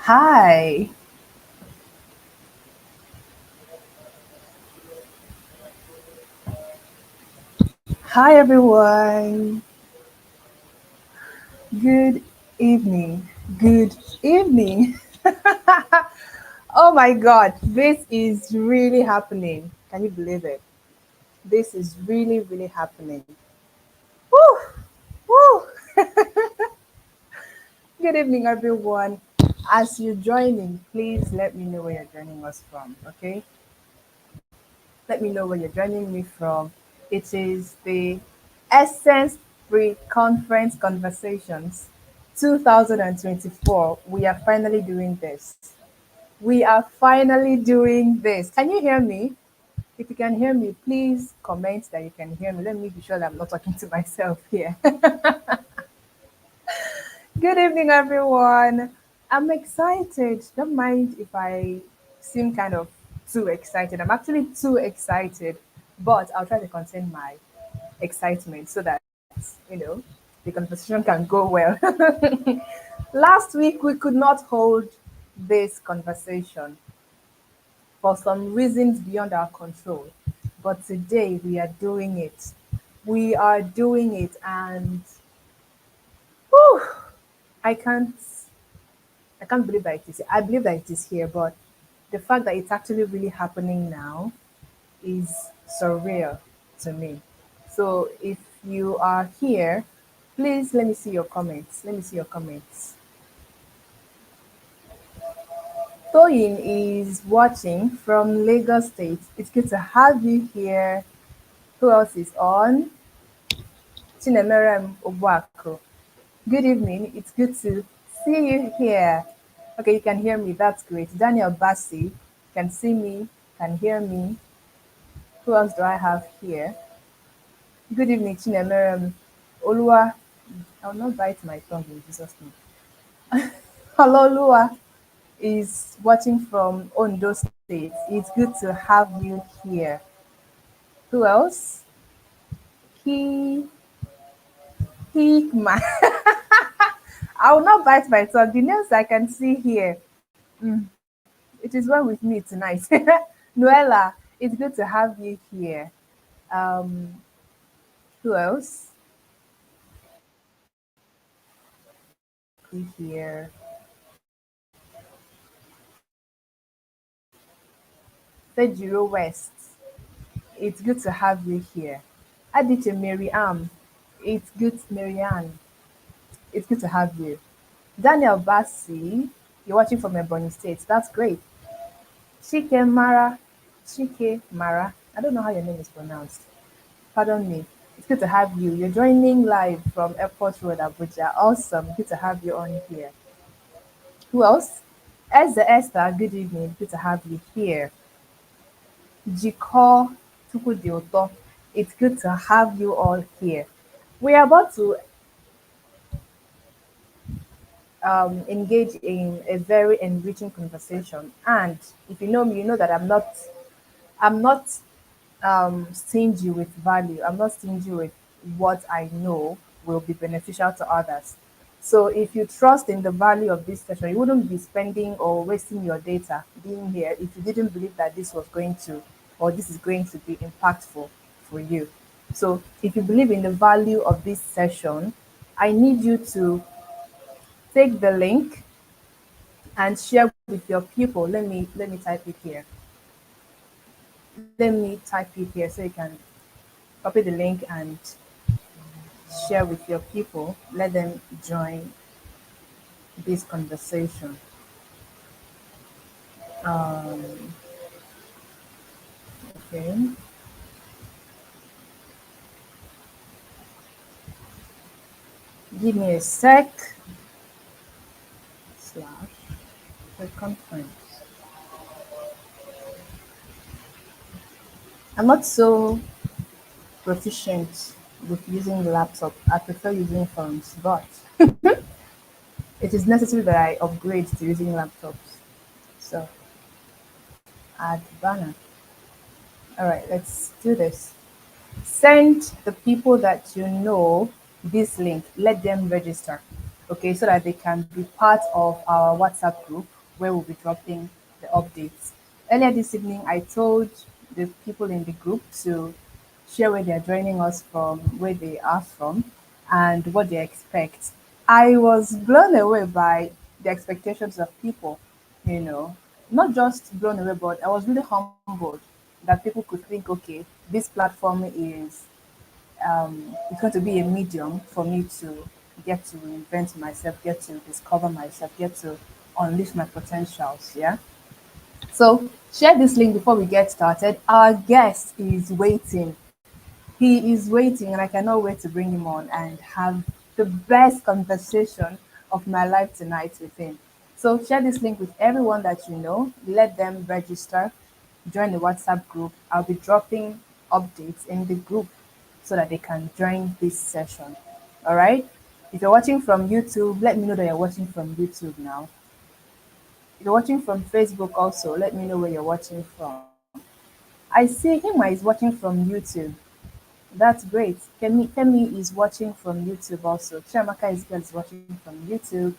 Hi. Hi, everyone. Good evening. Good evening. Oh my God, this is really happening. Can you believe it? This is really, really happening. Woo! Woo! Good evening, everyone. As you're joining, please let me know where you're joining us from, okay? Let me know where you're joining me from. It is the Essence Pre-Conference Conversations 2024. We are finally doing this. We are finally doing this. Can you hear me? If you can hear me, please comment that you can hear me. Let me be sure that I'm not talking to myself here. Good evening, everyone. I'm excited. Don't mind if I seem kind of too excited. I'm actually too excited, but I'll try to contain my excitement so that, you know, the conversation can go well. Last week, we could not hold this conversation for some reasons beyond our control, but today we are doing it. We are doing it, and whew, I can't I can't believe that it is. I believe that it is here, but the fact that it's actually really happening now is surreal to me. So if you are here, please let me see your comments. Let me see your comments. Toyin is watching from Lagos State. It's good to have you here. Who else is on? Chinemerem Obwako. Good evening. It's good to see you here. Okay, you can hear me. That's great. Daniel Bassi can see me, can hear me. Who else do I have here? Good evening, Chinemerem. Olua. I'll not bite my tongue in Jesus' name. Hello, Olua is watching from Ondo State. It's good to have you here. Who else? He, Hikma. I will not bite my tongue. The names I can see here. It is well with me tonight. Noella, it's good to have you here. Um, who else? Here. Fejiro West, it's good to have you here. Adite Mary it's good, Marianne, it's good to have you. Daniel Bassi, you're watching from Ebony State. That's great. Chike Mara, Chike Mara, I don't know how your name is pronounced. Pardon me. It's good to have you. You're joining live from Airport Road, Abuja. Awesome. Good to have you on here. Who else? Esther, good evening. Good to have you here. Jiko Tukudioto, it's good to have you all here. We are about to engage in a very enriching conversation, and if you know me, you know that I'm not stingy with value. I'm not stingy with what I know will be beneficial to others. So if you trust in the value of this session, you wouldn't be spending or wasting your data being here if you didn't believe that this was going to or this is going to be impactful for you. So if you believe in the value of this session, I need you to take the link and share with your people. Let me type it here. Let me type it here so you can copy the link and share with your people. Let them join this conversation. Um, okay. Give me a sec. Slash the conference. I'm not so proficient with using laptop. I prefer using phones, but it is necessary that I upgrade to using laptops. So add banner. All right, let's do this. Send the people that you know this link. Let them register. Okay, so that they can be part of our WhatsApp group where we'll be dropping the updates. Earlier this evening, I told the people in the group to share where they're joining us from, where they are from, and what they expect. I was blown away by the expectations of people, you know, not just blown away, but I was really humbled that people could think, okay, this platform is it's going to be a medium for me to get to reinvent myself, get to discover myself, get to unleash my potentials. Yeah. So share this link before we get started. Our guest is waiting. He is waiting, and I cannot wait to bring him on and have the best conversation of my life tonight with him. So share this link with everyone that you know. Let them register, join the WhatsApp group. I'll be dropping updates in the group so that they can join this session. All right. If you're watching from YouTube, let me know that you're watching from YouTube now. If you're watching from Facebook also, let me know where you're watching from. I see Hima is watching from YouTube. That's great. Kemi is watching from YouTube also. Chiamaka is watching from YouTube.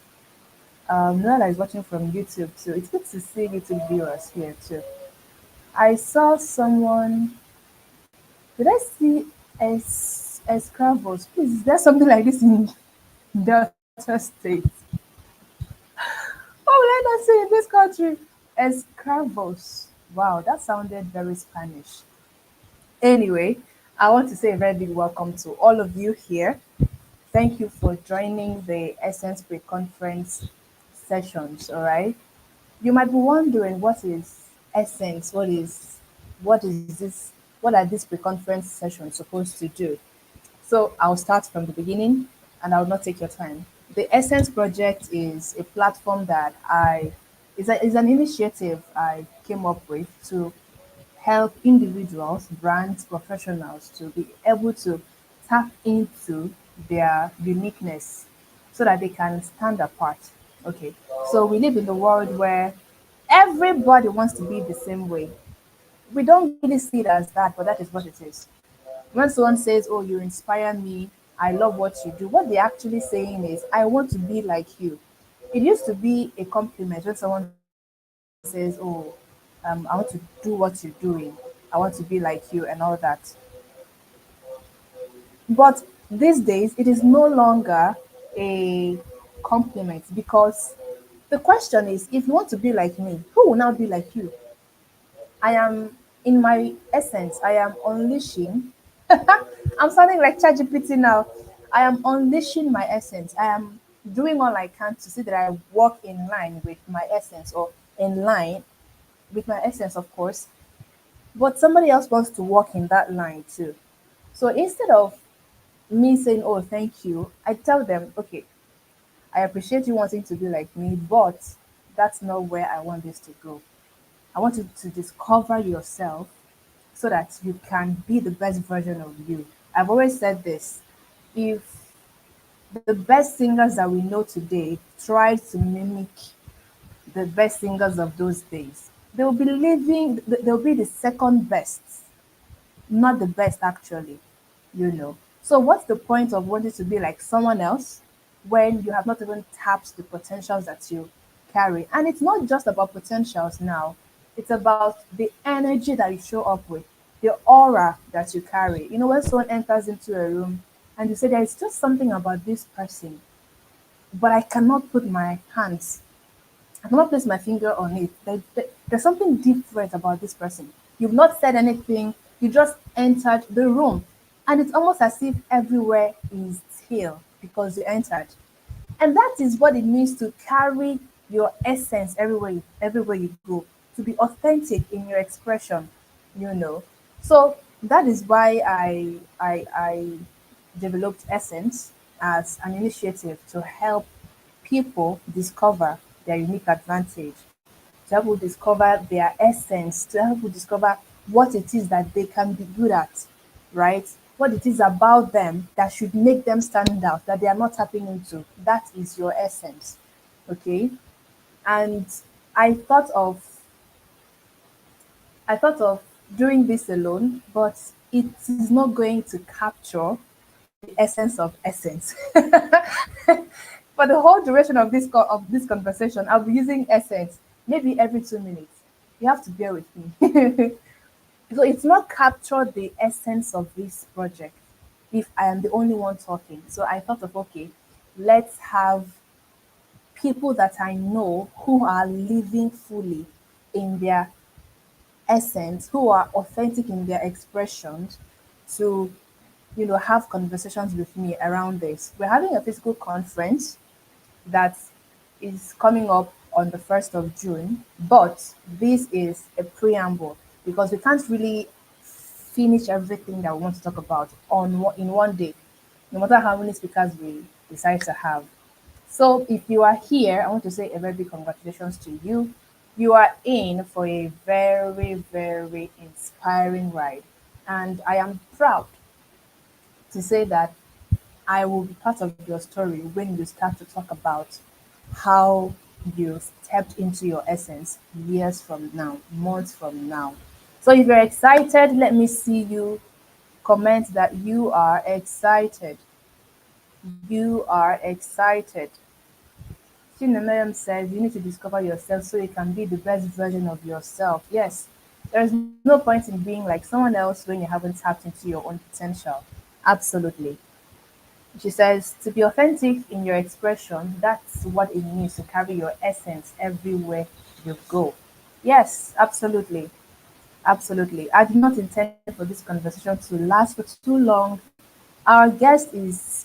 Noella is watching from YouTube too. It's good to see YouTube viewers here too. I saw someone. Did I see Escravos? Please, is there something like this in Delta State? What will I not say in this country? Escravos. Wow, that sounded very Spanish. Anyway, I want to say a very big welcome to all of you here. Thank you for joining the Essence Pre-Conference sessions, all right? You might be wondering what is Essence? What is this? What are these pre-conference sessions supposed to do? So I'll start from the beginning and I'll not take your time. The Essence Project is a platform that is an initiative I came up with to help individuals, brands, professionals to be able to tap into their uniqueness so that they can stand apart. Okay, so we live in the world where everybody wants to be the same way. We don't really see it as that, but that is what it is. When someone says, "Oh, you inspire me, I love what you do," what they're actually saying is, "I want to be like you." It used to be a compliment when someone says, "Oh, I want to do what you're doing. I want to be like you," and all that. But these days, it is no longer a compliment because the question is, if you want to be like me, who will now be like you? I am, in my essence, I am unleashing. I'm sounding like ChatGPT now. I am unleashing my essence. I am doing all I can to see that I walk in line with my essence, or in line with my essence, of course. But somebody else wants to walk in that line too. So instead of me saying, "Oh, thank you," I tell them, "Okay, I appreciate you wanting to be like me, but that's not where I want this to go. I want you to discover yourself so that you can be the best version of you." I've always said this: if the best singers that we know today try to mimic the best singers of those days, they'll be the second best, not the best actually. So what's the point of wanting to be like someone else when you have not even tapped the potentials that you carry? And it's not just about potentials now. It's about the energy that you show up with, the aura that you carry. When someone enters into a room and you say there is just something about this person, but I cannot put my hands I cannot place my finger on it. There's something different about this person. You've not said anything, you just entered the room. And it's almost as if everywhere is still because you entered. And that is what it means to carry your essence everywhere you go, to be authentic in your expression, you know. So that is why I developed Essence as an initiative to help people discover their unique advantage, to help people discover their essence, to help people discover what it is that they can be good at, right? What it is about them that should make them stand out, that they are not tapping into. That is your essence. Okay. And I thought of I thought of doing this alone, but it is not going to capture the essence of essence. For the whole duration of this conversation, I'll be using essence. maybe every 2 minutes. You have to bear with me. So it's not captured the essence of this project if I am the only one talking. So I thought of, okay, let's have people that I know who are living fully in their essence, who are authentic in their expressions, to have conversations with me around this. We're having a physical conference that is coming up on the 1st of June, but this is a preamble because we can't really finish everything that we want to talk about in one day, no matter how many speakers we decide to have. So if you are here, I want to say a very big congratulations to you. You are in for a very, very inspiring ride. And I am proud to say that I will be part of your story when you start to talk about how you stepped into your essence years from now, months from now. So if you're excited, let me see you comment that you are excited. You are excited. Chinemere says you need to discover yourself so you can be the best version of yourself. Yes, there's no point in being like someone else when you haven't tapped into your own potential. Absolutely. She says to be authentic in your expression, that's what it means to carry your essence everywhere you go. Yes, absolutely. Absolutely. I did not intend for this conversation to last for too long. Our guest is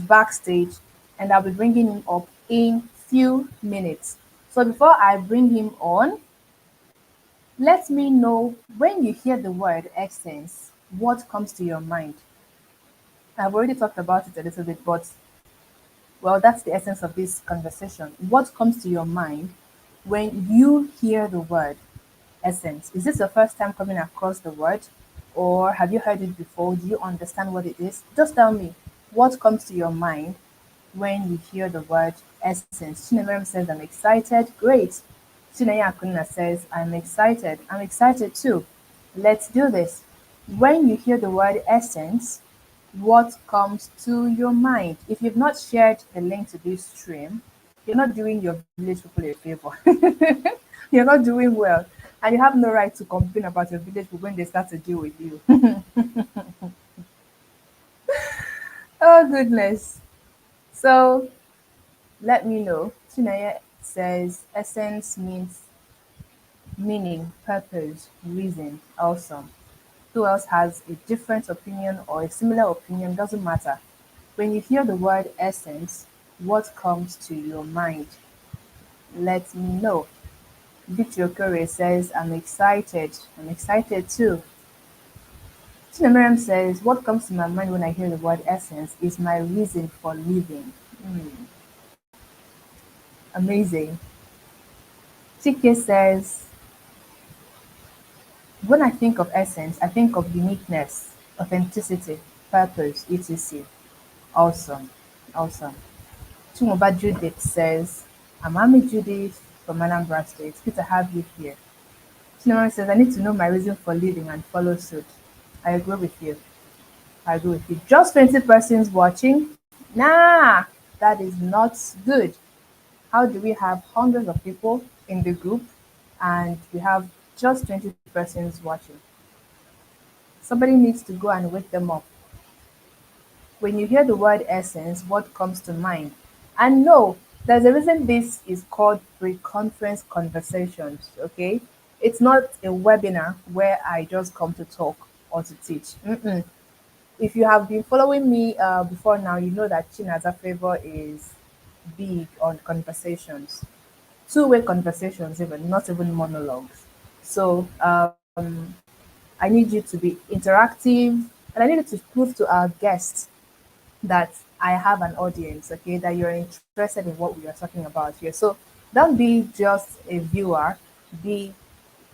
backstage and I'll be bringing him up in few minutes. So before I bring him on, let me know when you hear the word essence, what comes to your mind? I've already talked about it a little bit, but well, that's the essence of this conversation. What comes to your mind when you hear the word essence? Is this your first time coming across the word, or have you heard it before? Do you understand what it is? Just tell me what comes to your mind when you hear the word essence. Chinemerem says, I'm excited. Great. Chinaya Akunna says, I'm excited. I'm excited too. Let's do this. When you hear the word essence, what comes to your mind? If you've not shared the link to this stream, you're not doing your village people a favor. You're not doing well. And you have no right to complain about your village people when they start to deal with you. Oh, goodness. So let me know. Chinaya says essence means meaning, purpose, reason. Awesome. Who else has a different opinion or a similar opinion? Doesn't matter. When you hear the word essence, what comes to your mind? Let me know. Victor Okore says, I'm excited. I'm excited too. Chinemeriam says, what comes to my mind when I hear the word essence is my reason for living. Hmm, amazing. Chike says, when I think of essence, I think of uniqueness, authenticity, purpose, etc. Awesome. Awesome. Chumoba Judith says, I'm Ami Judith from Anambra State. Good to have you here. Chinemeriam says, I need to know my reason for living and follow suit. I agree with you. I agree with you. Just 20 persons watching? Nah, that is not good. How do we have hundreds of people in the group and we have just 20 persons watching? Somebody needs to go and wake them up. When you hear the word essence, what comes to mind? And no, there's a reason this is called pre-conference conversations, okay? It's not a webinar where I just come to talk or to teach. Mm-mm. If you have been following me before now, you know that Chinaza Favor is big on conversations, two-way conversations, even not even monologues. So I need you to be interactive, and I need you to prove to our guests that I have an audience, okay, that you're interested in what we are talking about here. So don't be just a viewer, be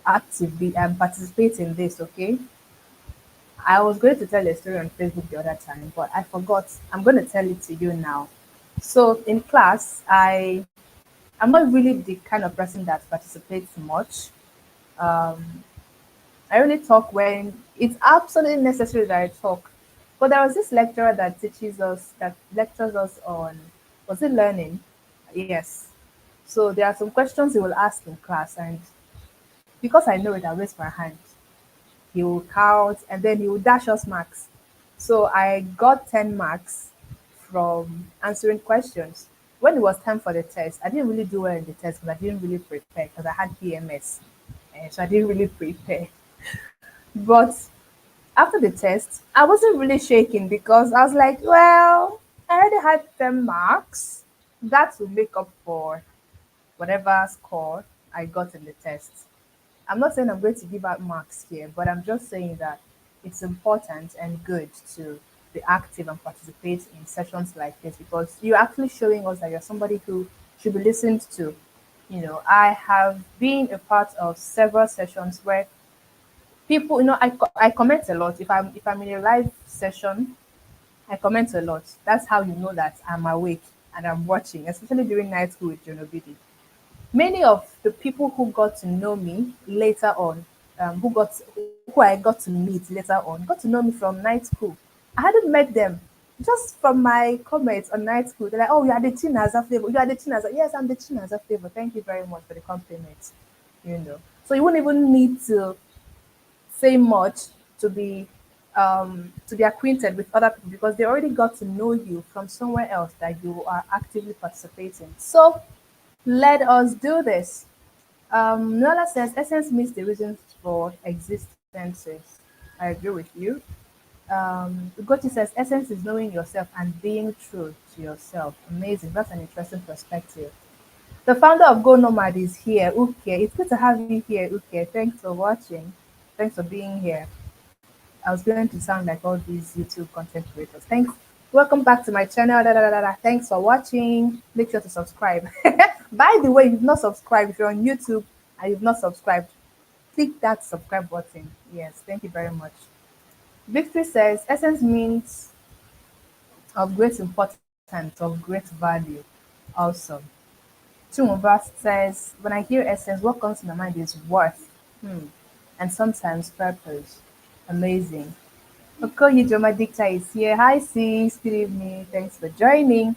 active, be participate in this, okay? I was going to tell a story on Facebook the other time, but I forgot. I'm going to tell it to you now. So in class, I'm not really the kind of person that participates much. Um, I only talk when it's absolutely necessary that I talk. But there was this lecturer that lectures us on, was it learning? Yes. So there are some questions he will ask in class, and because I know it, I'll raise my hand. He will count and then he will dash us marks. So I got 10 marks from answering questions. When it was time for the test, I didn't really do well in the test because I didn't really prepare because I had PMS. So I didn't really prepare. But after the test, I wasn't really shaking because I was like, well, I already had 10 marks. That will make up for whatever score I got in the test. I'm not saying I'm going to give out marks here, but I'm just saying that it's important and good to be active and participate in sessions like this because you're actually showing us that you're somebody who should be listened to. I have been a part of several sessions where people, I comment a lot. If I'm in a live session, I comment a lot. That's how you know that I'm awake and I'm watching, especially during night school with Jonobidi. Many of the people who got to know me later on, who I got to meet later on, got to know me from night school. I hadn't met them just from my comments on night school. They're like, "Oh, you are the Chinaza flavor. You are the Chinaza." Yes, I'm the Chinaza flavor. Thank you very much for the compliment. So you won't even need to say much to be acquainted with other people because they already got to know you from somewhere else that you are actively participating. So let us do this. Nola says essence means the reasons for existences. I agree with you. Gochi says essence is knowing yourself and being true to yourself. Amazing. That's an interesting perspective. The founder of Go Nomad is here. Okay, it's good to have you here. Okay, thanks for watching. Thanks for being here. I was going to sound like all these YouTube content creators. Thanks. Welcome back to my channel. Da, da, da, da, da. Thanks for watching. Make sure to subscribe. By the way, if you've not subscribed, if you're on YouTube and you've not subscribed, click that subscribe button. Yes, thank you very much. Victory says essence means of great importance, of great value. Awesome. Chumova says, when I hear essence, what comes to my mind is worth, and sometimes purpose. Amazing. Okoye Joma Dicta is here. Hi, sis. Good evening. Thanks for joining.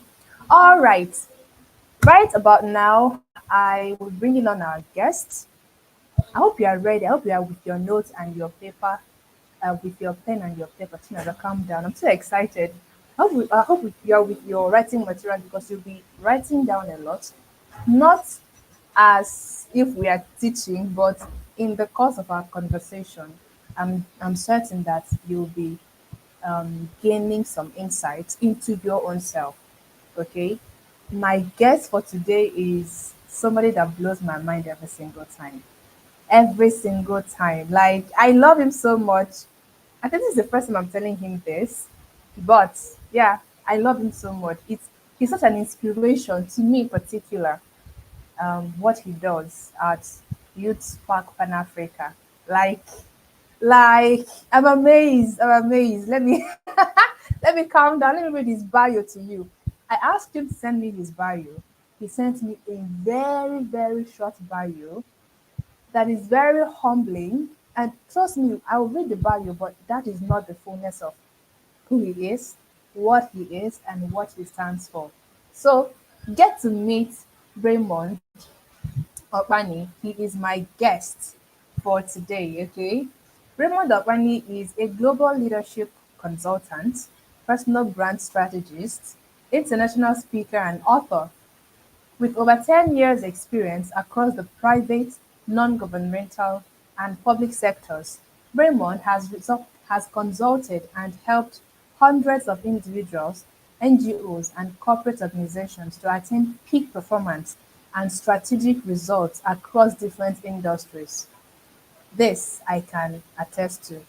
All right. Right about now, I will bring in on our guest. I hope you are ready. I hope you are with your notes and your paper, with your pen and your paper. Tina, calm down. I'm so excited. I hope you are with your writing material because you'll be writing down a lot. Not as if we are teaching, but in the course of our conversation, I'm certain that you'll be gaining some insights into your own self. Okay. My guest for today is somebody that blows my mind every single time. Every single time. Like, I love him so much. I think this is the first time I'm telling him this. But yeah, I love him so much. He's such an inspiration to me in particular, what he does at Youth Park Pan Africa. Like, like I'm amazed. I'm amazed. Let me let me calm down. Let me read his bio to you. I asked him to send me his bio. He sent me a very, very short bio that is very humbling. And trust me, I will read the bio, but that is not the fullness of who he is, what he is, and what he stands for. So get to meet Raymond Okpani. He is my guest for today, okay? Raymond Okpani is a global leadership consultant, personal brand strategist, international speaker, and author. With over 10 years' experience across the private, non-governmental, and public sectors, Raymond has consulted and helped hundreds of individuals, NGOs, and corporate organizations to attain peak performance and strategic results across different industries. This I can attest to.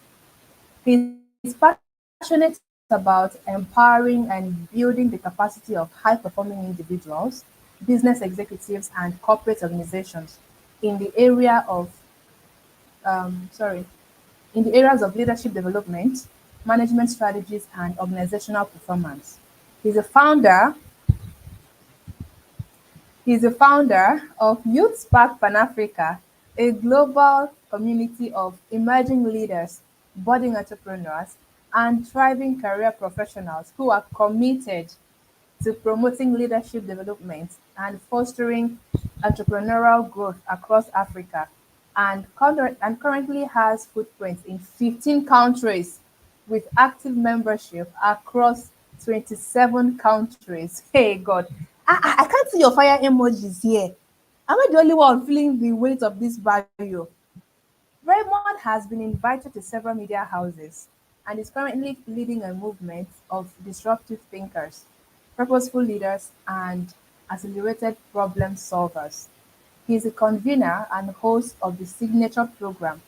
He's passionate about empowering and building the capacity of high-performing individuals, business executives, and corporate organizations in the area of sorry, in the areas of leadership development, management strategies, and organizational performance. He's a founder He's the founder of Youth Spark Pan Africa, a global community of emerging leaders, budding entrepreneurs, and thriving career professionals who are committed to promoting leadership development and fostering entrepreneurial growth across Africa and currently has footprints in 15 countries with active membership across 27 countries. Hey God, I can't see your fire emojis here. Am I the only one feeling the weight of this bio? Raymond has been invited to several media houses and is currently leading a movement of disruptive thinkers, purposeful leaders, and accelerated problem solvers. He is a convener and host of the signature program,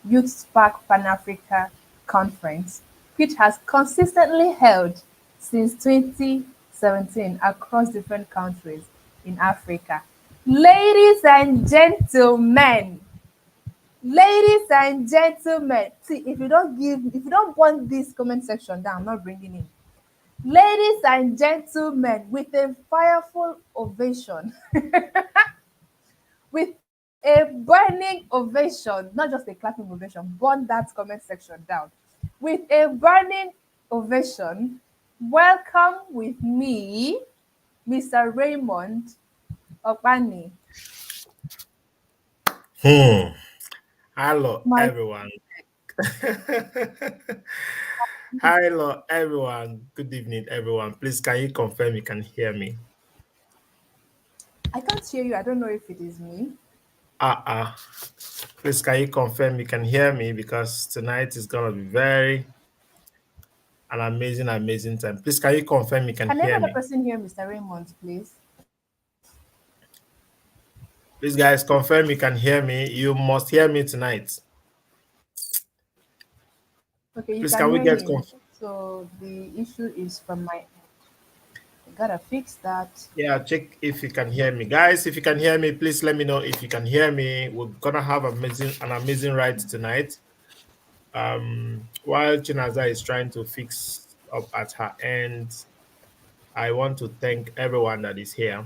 Youth Spark Pan Africa Conference, which has consistently held since 2017 across different countries in Africa. Ladies and gentlemen, ladies and gentlemen, see if you don't want this comment section down, I'm not bringing in. Ladies and gentlemen, with a fireful ovation, with a burning ovation, not just a clapping ovation, burn that comment section down. With a burning ovation, welcome with me, Mr. Raymond Okpani. Hmm. Hello, My everyone. Hello, everyone. Good evening, everyone. Please, can you confirm you can hear me? I can't hear you. I don't know if it is me. Ah, ah. Please, can you confirm you can hear me? Because tonight is gonna be an amazing, amazing time. Please, can you confirm you can Can every hear other me? person hear Mr. Raymond, please? Please, guys, confirm you can hear me. You must hear me tonight. Okay, you Please, can can we hear get him. So the issue is from my end. I gotta fix that. Yeah, check if you can hear me. Guys, if you can hear me, please let me know if you can hear me. We're gonna have an amazing ride tonight. While Chinaza is trying to fix up at her end, I want to thank everyone that is here.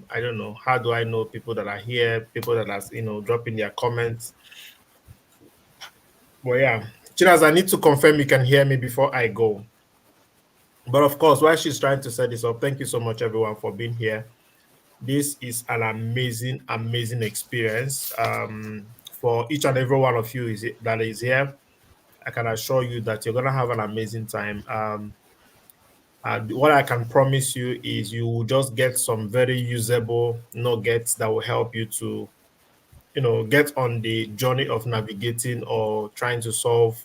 I don't know, how do I know people that are here, people that are dropping their comments? Well, yeah, Chinaza, I need to confirm you can hear me before I go. But of course, while she's trying to set this up, thank you so much, everyone, for being here. This is an amazing, amazing experience for each and every one of you that is here. I can assure you that you're gonna have an amazing time. And what I can promise you is you will just get some very usable nuggets that will help you to, get on the journey of navigating or trying to solve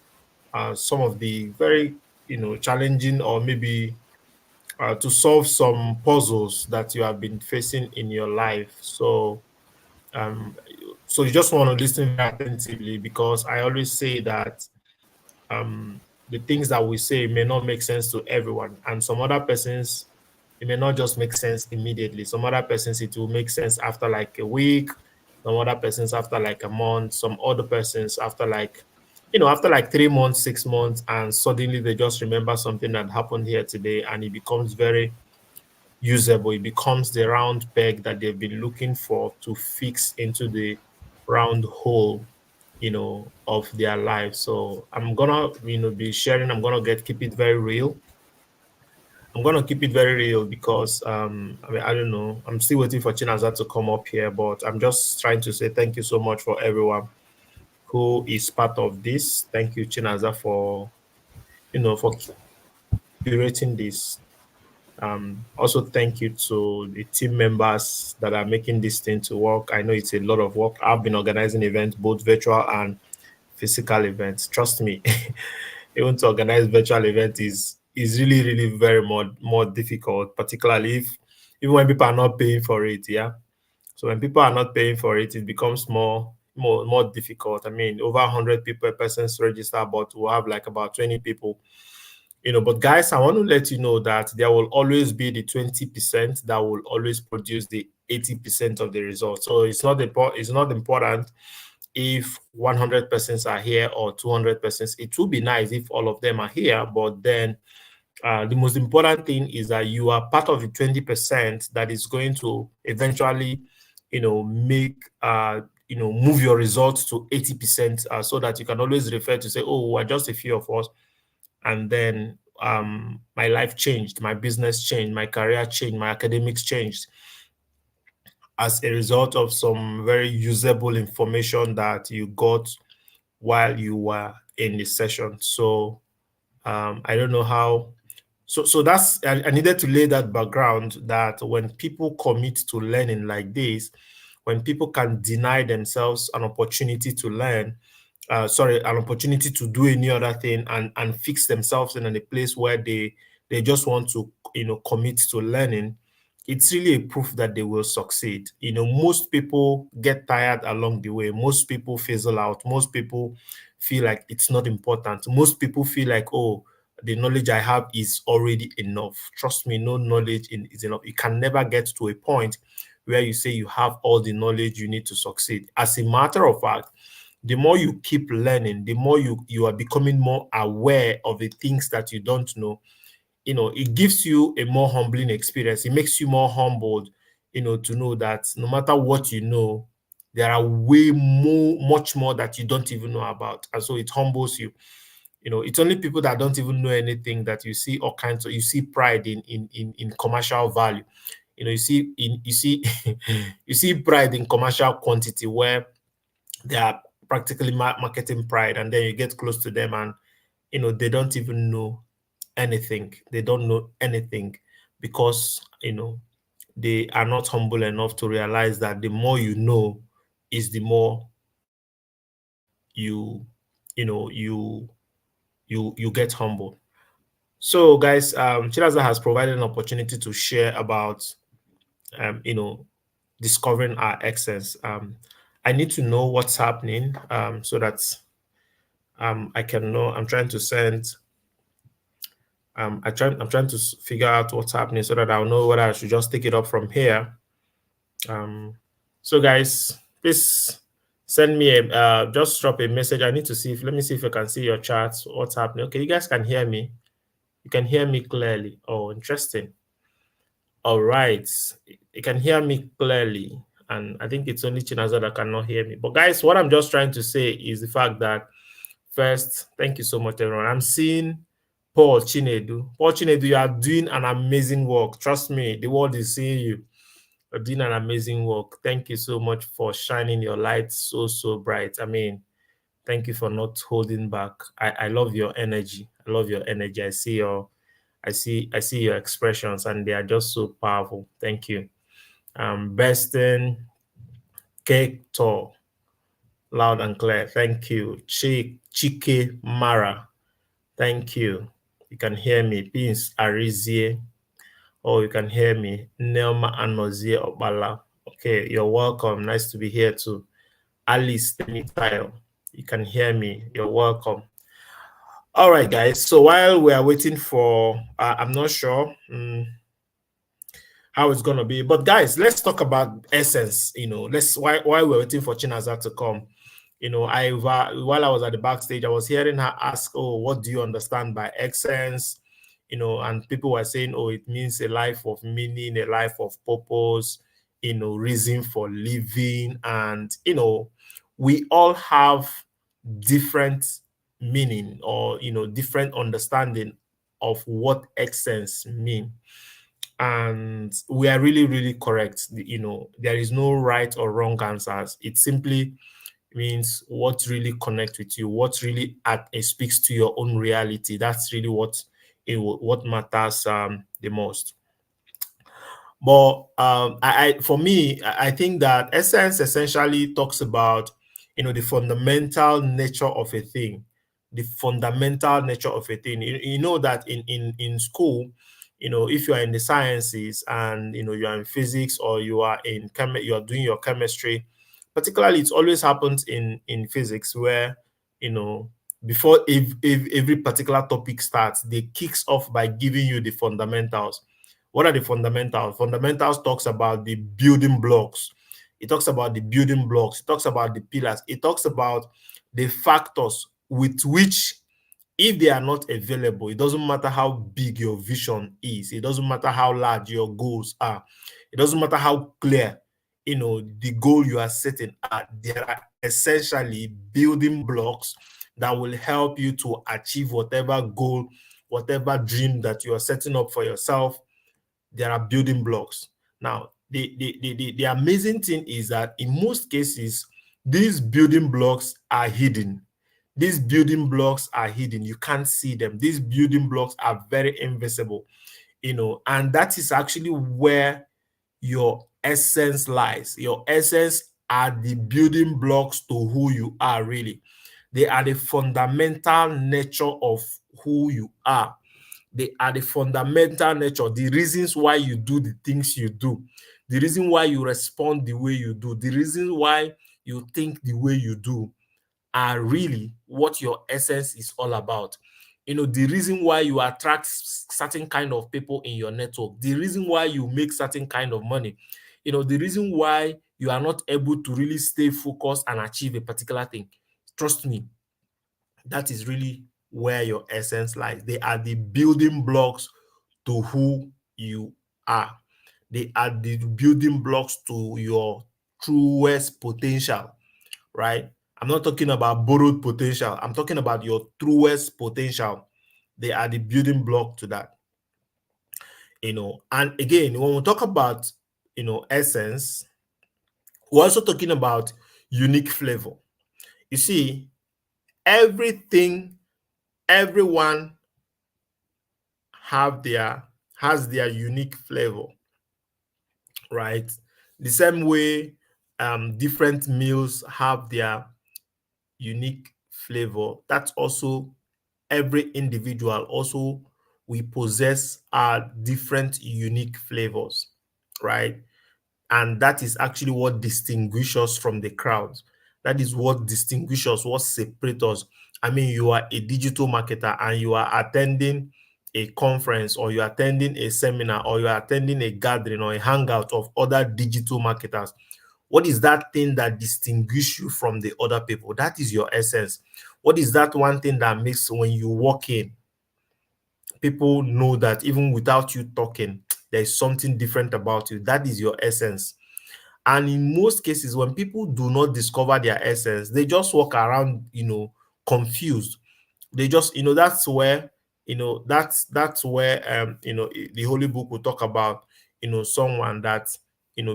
some of the very, challenging or maybe to solve some puzzles that you have been facing in your life. Um, so you just want to listen very attentively because I always say that the things that we say may not make sense to everyone, and some other persons it may not just make sense immediately. Some other persons it will make sense after like a week, some other persons after like a month, some other persons after like after like 3 months, 6 months, and suddenly they just remember something that happened here today and it becomes very usable. It becomes the round peg that they've been looking for to fix into the round hole, of their life. So I'm gonna, be sharing. I'm gonna keep it very real. I'm gonna keep it very real because I mean I don't know. I'm still waiting for Chinaza to come up here, but I'm just trying to say thank you so much for everyone who is part of this. Thank you, Chinaza, for for curating this. Also, thank you to the team members that are making this thing to work. I know it's a lot of work. I've been organizing events, both virtual and physical events. Trust me, even to organize virtual events is really, really very more difficult, particularly if even when people are not paying for it. Yeah. So when people are not paying for it, it becomes more difficult. I mean, over 100 people per person's register, but we'll have like about 20 people. But guys, I want to let you know that there will always be the 20% that will always produce the 80% of the results. So it's not important if 100 persons are here or 200 persons. It would be nice if all of them are here, but then the most important thing is that you are part of the 20% that is going to eventually, make move your results to 80%, so that you can always refer to say, oh, we're just a few of us, and then my life changed, my business changed, my career changed, my academics changed. as a result of some very usable information that you got while you were in the session. So I don't know how. So that's I needed to lay that background that when people commit to learning like this, when people can deny themselves an opportunity to learn, an opportunity to do any other thing and fix themselves in a place where they just want to commit to learning, it's really a proof that they will succeed. Most people get tired along the way. Most people fizzle out. Most people feel like it's not important. Most people feel like, oh, the knowledge I have is already enough. Trust me, no knowledge is enough. You can never get to a point where you say you have all the knowledge you need to succeed. As a matter of fact, the more you keep learning, the more you are becoming more aware of the things that you don't know. It gives you a more humbling experience. It makes you more humbled, to know that no matter what you know, there are way more, much more that you don't even know about. And so it humbles you. It's only people that don't even know anything that you see all kinds of, you see pride in commercial value. You see you see pride in commercial quantity where they are practically marketing pride, and then you get close to them and they don't even know anything. They don't know anything because they are not humble enough to realize that the more you know is the more you get humble. So guys, Chilaza has provided an opportunity to share about um, you know discovering our excellence. I need to know what's happening so that I can know. I'm trying to figure out what's happening so that I'll know whether I should just take it up from here. Um, so guys, please send me a just drop a message. I need to see if let me see if I can see your chats. What's happening? Okay, you guys can hear me. You can hear me clearly. Oh, interesting. All right, you can hear me clearly, and I think it's only Chinaza that cannot hear me. But guys, what I'm just trying to say is the fact that first, thank you so much, everyone. I'm seeing Paul Chinedu. Paul Chinedu, you are doing an amazing work. Trust me, the world is seeing you. You're doing an amazing work. Thank you so much for shining your light so bright. I mean, thank you for not holding back. I love your energy. I love your energy. I see your expressions and they are just so powerful. Thank you. Beston Cake Tall, loud and clear. Thank you. Chike Mara. Thank you. You can hear me. Pins Arizie. Oh, you can hear me. Nelma Anozie Obala. Okay, you're welcome. Nice to be here too. Alice Temitile. You can hear me. You're welcome. All right, guys. So while we are waiting for, I'm not sure how it's gonna be, but guys, let's talk about essence. Let's while we're waiting for Chinaza to come. I while I was at the backstage, I was hearing her ask, "Oh, what do you understand by essence?" And people were saying, "Oh, it means a life of meaning, a life of purpose, reason for living." And we all have different meaning or different understanding of what essence mean. And we are really, really correct. There is no right or wrong answers. It simply means what really connects with you, what really it speaks to your own reality. That's really what matters the most. But for me, I think that essence essentially talks about the fundamental nature of a thing, the fundamental nature of a thing. You know that in school, if you are in the sciences and you are in physics or you are you are doing your chemistry, particularly it always happens in physics where you know before if every particular topic starts, they kicks off by giving you the fundamentals. What are the fundamentals? Fundamentals talks about the building blocks. It talks about the building blocks. It talks about the pillars. It talks about the factors with which, if they are not available, it doesn't matter how big your vision is. It doesn't matter how large your goals are. It doesn't matter how clear, the goal you are setting are. There are essentially building blocks that will help you to achieve whatever goal, whatever dream that you are setting up for yourself. There are building blocks. Now, the amazing thing is that in most cases, these building blocks are hidden. These building blocks are hidden. You can't see them. These building blocks are very invisible, and that is actually where your essence lies. Your essence are the building blocks to who you are, really. They are the fundamental nature of who you are. They are the fundamental nature, the reasons why you do the things you do, the reason why you respond the way you do, the reason why you think the way you do are really what your essence is all about. The reason why you attract certain kind of people in your network, the reason why you make certain kind of money, the reason why you are not able to really stay focused and achieve a particular thing. Trust me, that is really where your essence lies. They are the building blocks to who you are. They are the building blocks to your truest potential, right? I'm not talking about borrowed potential. I'm talking about your truest potential. They are the building block to that. And again, when we talk about, essence, we're also talking about unique flavor. You see, everything, everyone have their has their unique flavor, right? The same way different meals have their unique flavor. That's also every individual also we possess our different unique flavors, right? And that is actually what distinguishes us from the crowd. That is what distinguishes us, what separates us. I mean, you are a digital marketer and you are attending a conference, or you're attending a seminar, or you're attending a gathering or a hangout of other digital marketers. What is that thing that distinguishes you from the other people? That is your essence. What is that one thing that makes when you walk in, people know that even without you talking, there is something different about you? That is your essence. And in most cases, when people do not discover their essence, they just walk around, confused. They just, that's where, that's where the Holy Book will talk about, someone that,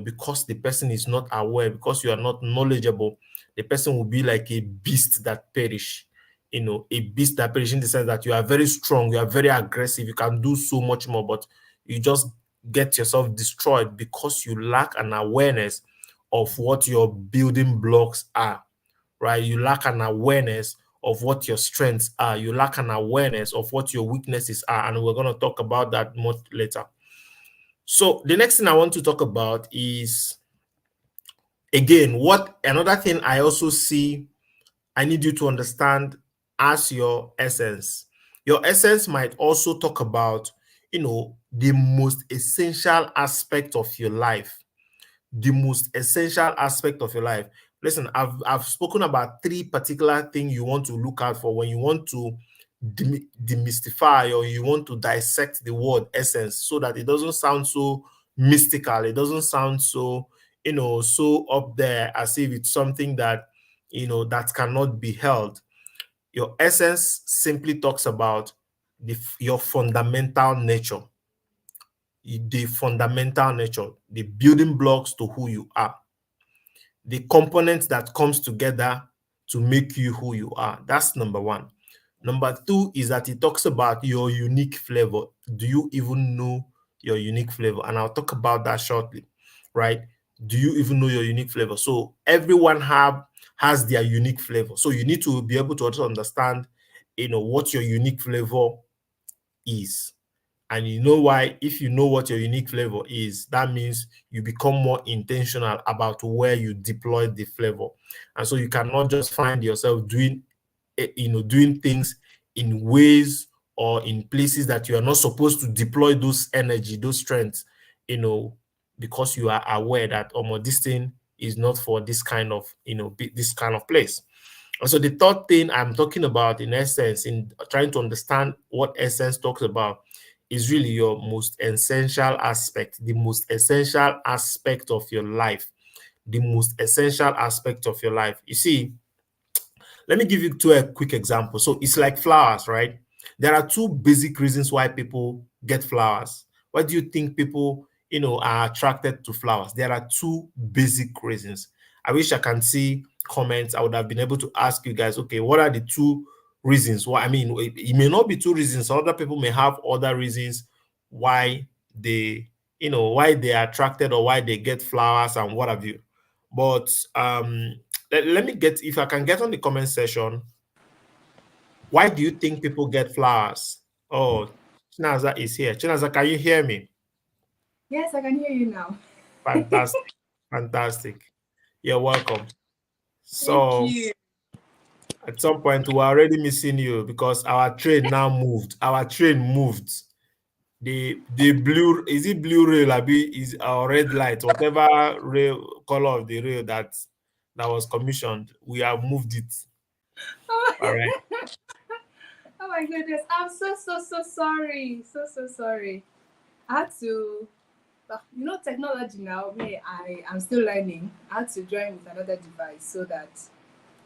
because the person is not aware, because you are not knowledgeable, the person will be like a beast that perish. A beast that perish in the sense that you are very strong, you are very aggressive, you can do so much more, but you just get yourself destroyed because you lack an awareness of what your building blocks are, right? You lack an awareness of what your strengths are. You lack an awareness of what your weaknesses are. And we're going to talk about that much later. So the next thing I want to talk about is, again, what another thing I also see I need you to understand as your essence. Your essence might also talk about, the most essential aspect of your life. The most essential aspect of your life. Listen, I've spoken about three particular things you want to look out for when you want to demystify, or you want to dissect the word essence, so that it doesn't sound so mystical. It doesn't sound so, so up there as if it's something that, that cannot be held. Your essence simply talks about your fundamental nature, the building blocks to who you are, the components that comes together to make you who you are. That's number one. Number two is that it talks about your unique flavor. Do you even know your unique flavor? And I'll talk about that shortly, right? Do you even know your unique flavor? So everyone has their unique flavor. So you need to be able to also understand, what your unique flavor is. And you know why? If you know what your unique flavor is, that means you become more intentional about where you deploy the flavor. And so you cannot just find yourself doing things in ways or in places that you are not supposed to deploy those energy, those strengths, because you are aware that, this thing is not for this kind of, this kind of place. And so the third thing I'm talking about, in essence, in trying to understand what essence talks about, is really your most essential aspect, the most essential aspect of your life, the most essential aspect of your life. You see, let me give you a quick example. So it's like flowers, right? There are two basic reasons why people get flowers. Why do you think people, are attracted to flowers. There are two basic reasons. I wish I can see comments. I would have been able to ask you guys, okay, what are the two reasons? Why? I mean, it may not be two reasons. Other people may have other reasons why they, why they are attracted or why they get flowers and what have you. But let me get, if I can get on the comment section, why do you think people get flowers? Oh, Chinaza is here. Chinaza, can you hear me? Yes, I can hear you now. Fantastic. Fantastic. You're welcome. Thank So you. at some point we were already missing you because our train now moved. Our train moved. The blue, is it blue rail? Abi is our red light, whatever rail color of the rail that was commissioned, we have moved it. Oh, All right. oh my goodness. I'm so sorry. So sorry. I had to, technology now, me, I'm still learning. I had to join with another device so that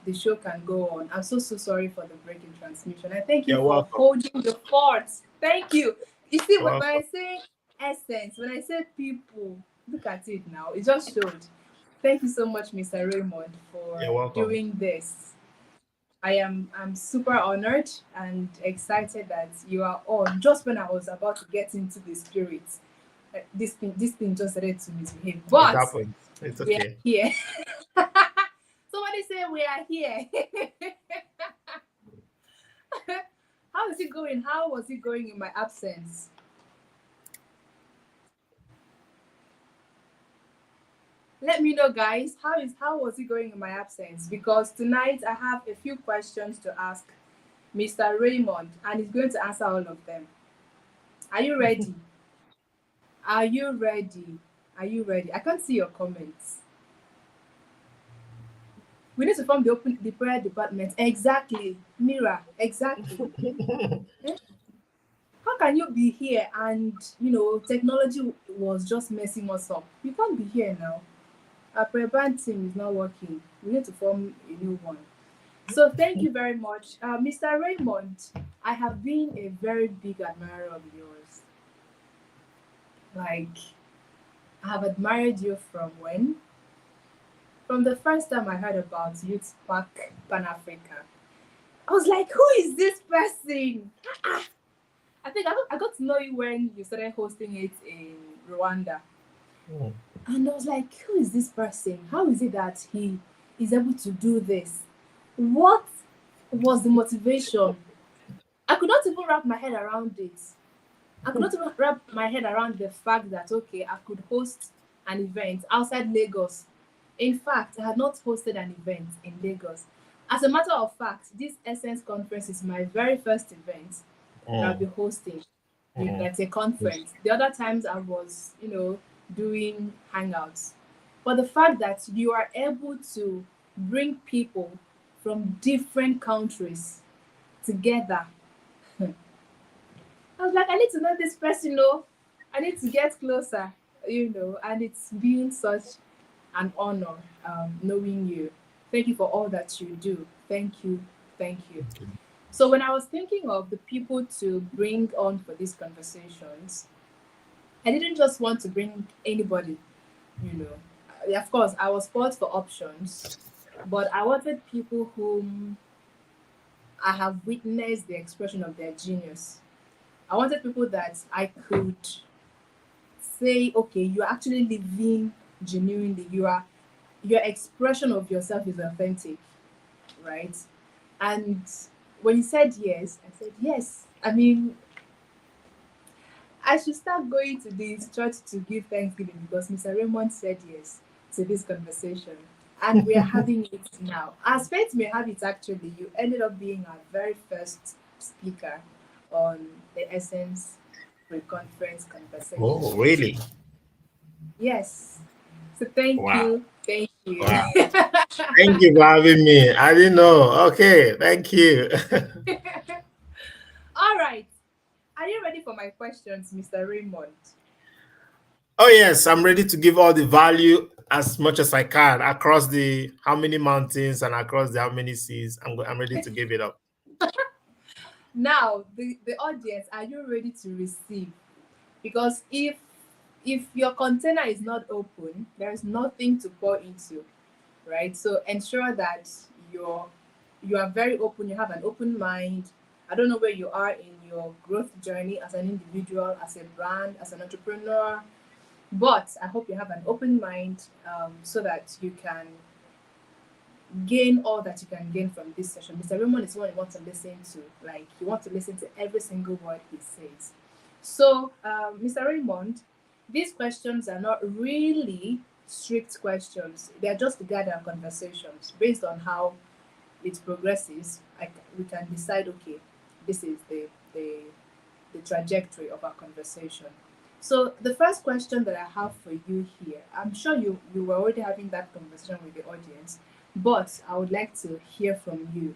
the show can go on. I'm so sorry for the break in transmission. I thank you You're for welcome. holding the fort. Thank you. You see, You're when I welcome. say essence, when I say people, look at it now. It just showed. Thank you so much, Mr. Raymond, You're for welcome. doing this. I'm super honored and excited that you are on just when I was about to get into the spirit. This thing just started to misbehave. It But happens. It's we are okay. here. Somebody say we are here. How is it going? How was it going in my absence? Let me know, guys. How was it going in my absence? Because tonight I have a few questions to ask Mr. Raymond, and he's going to answer all of them. Are you ready? Are you ready? Are you ready? I can't see your comments. We need to form the prayer department. Exactly, Mira. Exactly. Eh? How can you be here and technology was just messing us up? You can't be here now. Our pre-band team is not working. We need to form a new one. So thank you very much, Mr. Raymond. I have been a very big admirer of yours. Like, I have admired you from when? From the first time I heard about Youth Park Pan Africa. I was like, who is this person? I got to know you when you started hosting it in Rwanda. Mm. And I was like, who is this person? How is it that he is able to do this? What was the motivation? I could not even wrap my head around it. I could not even wrap my head around the fact that, okay, I could host an event outside Lagos. In fact, I had not hosted an event in Lagos. As a matter of fact, this Essence conference is my very first event that I'll be Mm. hosting. Mm. That's a conference. The other times I was, doing hangouts. But the fact that you are able to bring people from different countries together, I was like, I need to know this person, I need to get closer, and it's been such an honor knowing you. Thank you for all that you do. Thank you. Thank you. So, when I was thinking of the people to bring on for these conversations, I didn't just want to bring anybody, you know. Of course, I was paused for options, but I wanted people whom I have witnessed the expression of their genius. I wanted people that I could say, okay, you're actually living genuinely. Your expression of yourself is authentic, right? And when you said yes, I said yes. I mean, I should start going to this church to give thanksgiving because Mr. Raymond said yes to this conversation. And we are having it now. As fate may have it, actually, you ended up being our very first speaker on the Essence pre-conference conversation. Oh, really? Yes. So thank Wow. you. Thank you. Wow. Thank you for having me. I didn't know. Okay, thank you. All right. Are you ready for my questions, Mr. Raymond? Oh yes, I'm ready to give all the value as much as I can across the how many mountains and across the how many seas. I'm ready to give it up. Now, the audience, are you ready to receive? Because if if your container is not open, there's nothing to pour into, right? So ensure that you're you are very open, you have an open mind. I don't know where you are in your growth journey as an individual, as a brand, as an entrepreneur, but I hope you have an open mind, so that you can gain all that you can gain from this session. Mr. Raymond is one you want to listen to. Like, you want to listen to every single word he says. So, Mr. Raymond, these questions are not really strict questions. They are just to guide our conversations based on how it progresses. We can decide, okay, this is the trajectory of our conversation. So the first question that I have for you here, I'm sure you were already having that conversation with the audience, but I would like to hear from you.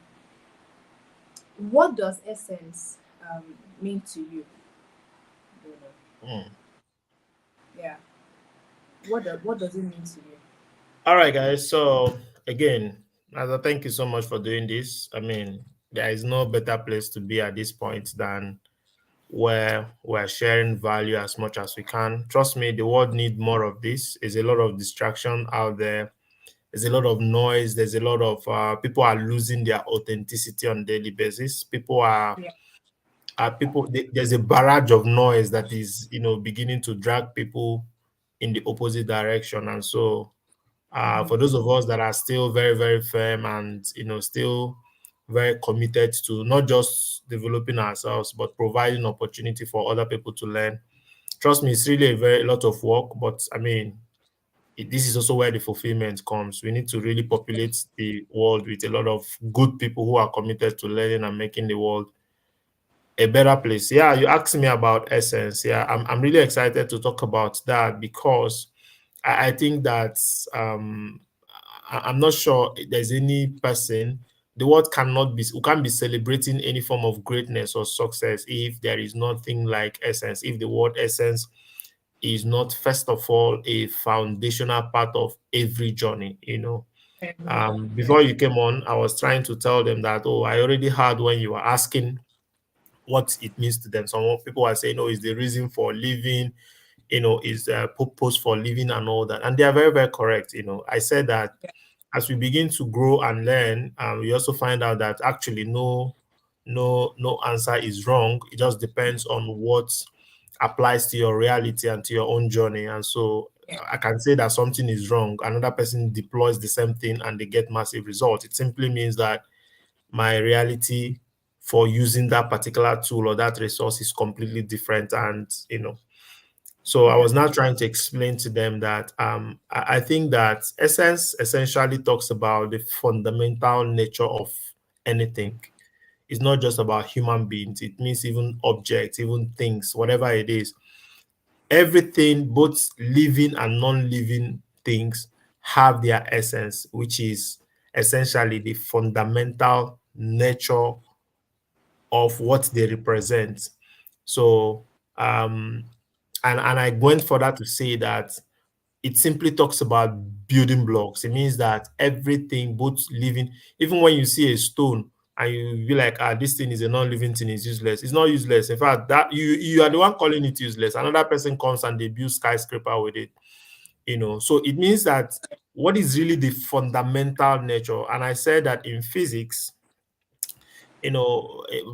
What does essence mean to you? Bruno? Mm. Yeah. What does it mean to you? All right, guys. So again, Nada, thank you so much for doing this. I mean, there is no better place to be at this point than where we're sharing value as much as we can. Trust me, the world need more of this. There's a lot of distraction out there. There's a lot of noise. There's a lot of people are losing their authenticity on a daily basis. Yeah. There's a barrage of noise that is, beginning to drag people in the opposite direction. And so Mm-hmm. for those of us that are still very, very firm and still very committed to not just developing ourselves but providing opportunity for other people to learn, trust me, it's really a very lot of work. But I mean, this is also where the fulfillment comes. We need to really populate the world with a lot of good people who are committed to learning and making the world a better place. Yeah, you asked me about essence. Yeah, I'm really excited to talk about that because I think that um, I'm not sure there's any person the world cannot be we can't be celebrating any form of greatness or success if there is nothing like essence. If the word essence is not first of all a foundational part of every journey, Every journey. Yeah. Before you came on, I was trying to tell them that, oh, I already heard when you were asking what it means to them. Some people are saying, oh, is the reason for living, is the purpose for living and all that. And they are very, very correct. I said that Yeah. as we begin to grow and learn, we also find out that actually no answer is wrong. It just depends on what applies to your reality and to your own journey. And so Yeah. I can say that something is wrong. Another person deploys the same thing and they get massive results. It simply means that my reality for using that particular tool or that resource is completely different. And so I Yeah. was now trying to explain to them that I think that essence essentially talks about the fundamental nature of anything. It's not just about human beings, it means even objects, even things, whatever it is. Everything, both living and non-living things, have their essence, which is essentially the fundamental nature of what they represent. So, and I went further to say that it simply talks about building blocks. It means that everything, both living, even when you see a stone and you be like, this thing is a non-living thing, is useless. It's not useless. In fact, that you are the one calling it useless. Another person comes and they build skyscraper with it. So it means that what is really the fundamental nature. And I said that in physics,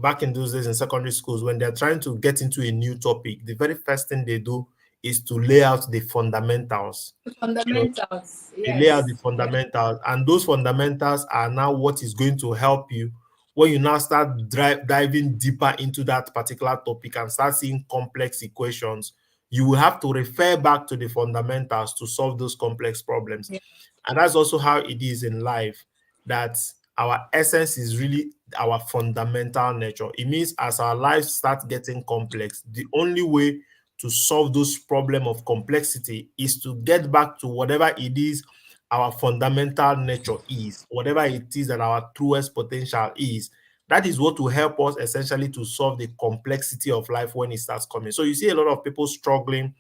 back in those days in secondary schools, when they're trying to get into a new topic, the very first thing they do is to lay out the fundamentals. You know, Fundamentals. they lay out Yes. the Yeah. fundamentals, and those fundamentals are now what is going to help you when you now start diving deeper into that particular topic and start seeing complex equations. You will have to refer back to the fundamentals to solve those complex problems. Yeah. And that's also how it is in life, that our essence is really our fundamental nature. It means as our lives start getting complex, the only way to solve those problem of complexity is to get back to whatever it is our fundamental nature is, whatever it is that our truest potential is. That is what will help us essentially to solve the complexity of life when it starts coming. So you see a lot of people struggling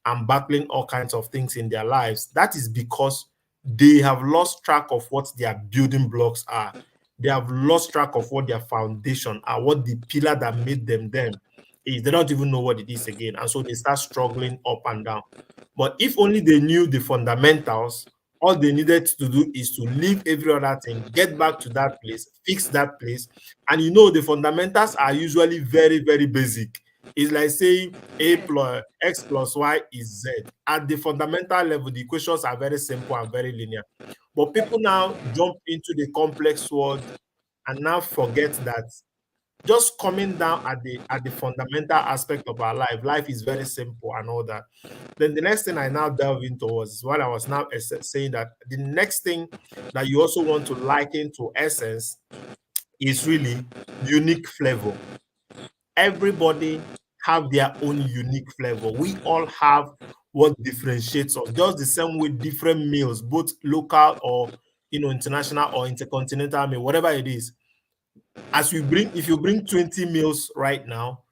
and battling all kinds of things in their lives. That is because they have lost track of what their building blocks are. They have lost track of what their foundation are, what the pillar that made them them. is. They don't even know what it is again. And so they start struggling up and down. But if only they knew the fundamentals, all they needed to do is to leave every other thing, get back to that place, fix that place. And the fundamentals are usually very, very basic. It's like saying a Yes. plus x plus y is z. At the fundamental level, the equations are very simple and very linear. But people now jump into the complex world and now forget that just coming down at the fundamental aspect of our life. Life is very simple and all that. Then the next thing I now delve into was what I was now saying, that the next thing that you also want to liken to essence is really unique flavor. Everybody have their own unique flavor. We all have what differentiates us. Just the same way different meals, both local or international or intercontinental meal, whatever it is, as you bring if you bring 20 meals right now,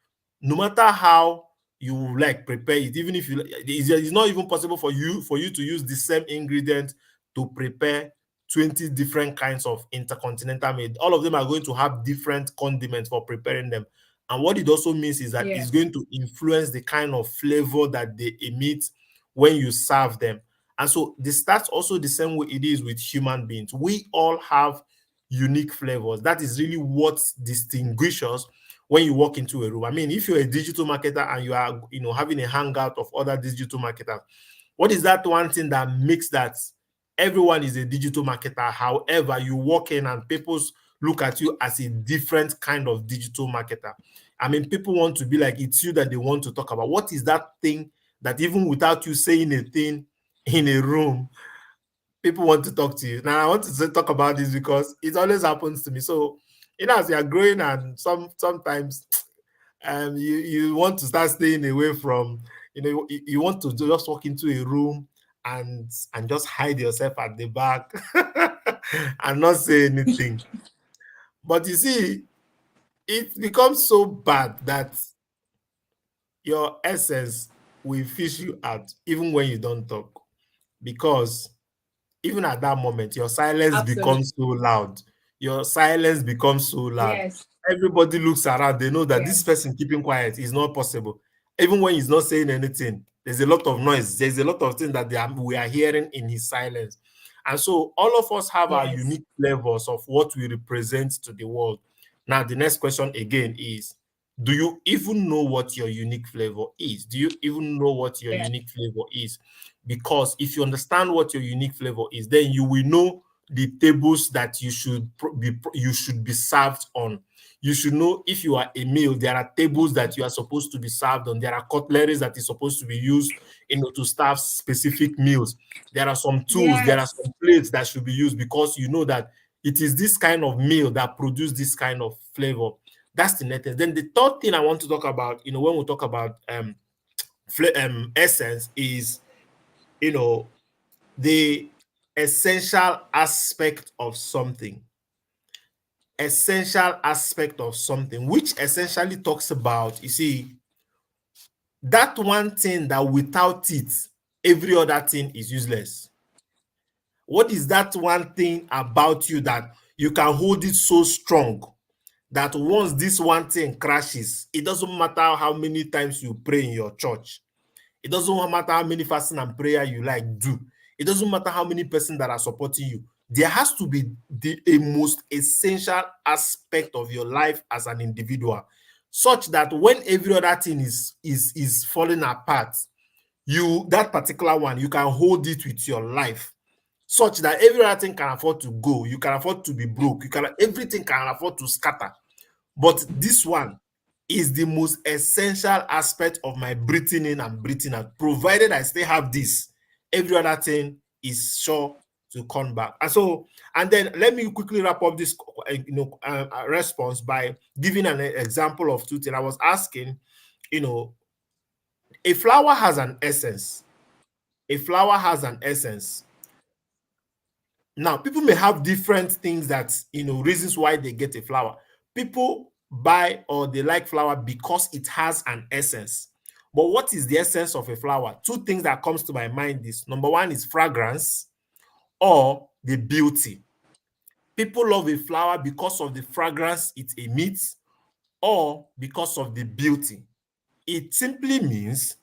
no matter how you like prepare it, even if it's not even possible for you to use the same ingredient to prepare 20 different kinds of intercontinental meal. All of them are going to have different condiments for preparing them. And what it also means is that it's Yes. going to influence the kind of flavor that they emit when you serve them. And so this starts also the same way it is with human beings. We all have unique flavors. That is really what distinguishes us when you walk into a room. I mean, if you're a digital marketer and you are, having a hangout of other digital marketers, what is that one thing that makes that everyone is a digital marketer? However, you walk in and people look at you as a different kind of digital marketer. I mean, people want to be like, it's you that they want to talk about. What is that thing that even without you saying a thing in a room, people want to talk to you? Now, I want to talk about this because it always happens to me. So, as you are growing, and sometimes you want to start staying away from, you want to just walk into a room and just hide yourself at the back and not say anything. But you see, it becomes so bad that your essence will fish you out even when you don't talk, because even at that moment, your silence Absolutely. becomes so loud. Your silence becomes so loud. Yes. Everybody looks around. They know that this Yes. person keeping quiet is not possible. Even when he's not saying anything, there's a lot of noise. There's a lot of things that we are hearing in his silence. And so all of us have our Yes. unique flavors of what we represent to the world. Now, the next question again is, do you even know what your unique flavor is? Do you even know what your Yes. unique flavor is? Because if you understand what your unique flavor is, then you will know the tables that you should be served on. You should know, if you are a meal, there are tables that you are supposed to be served on. There are cutleries that is supposed to be used, to serve specific meals. There are some tools, there are Yes. some plates that should be used, because you know that it is this kind of meal that produce this kind of flavor. That's the next thing. Then the third thing I want to talk about, when we talk about essence, is you know the essential aspect of something. Essential aspect of something, which essentially talks about, you see, that one thing that without it, every other thing is useless. What is that one thing about you that you can hold it so strong that once this one thing crashes, it doesn't matter how many times you pray in your church, it doesn't matter how many fasting and prayer you do. It doesn't matter how many persons that are supporting you. There has to be a most essential aspect of your life as an individual, such that when every other thing is falling apart, that particular one, you can hold it with your life, such that every other thing can afford to go. You can afford to be broke. Everything can afford to scatter. But this one is the most essential aspect of my breathing in and breathing out. Provided I still have this, every other thing is sure to come back. And then let me quickly wrap up this response by giving an example of two things. I was asking, you know, a flower has an essence. A flower has an essence. Now, people may have different things that, reasons why they get a flower. People buy or they like flower because it has an essence. But what is the essence of a flower? Two things that comes to my mind is, number one is fragrance, or the beauty. People love a flower because of the fragrance it emits, or because of the beauty. It simply means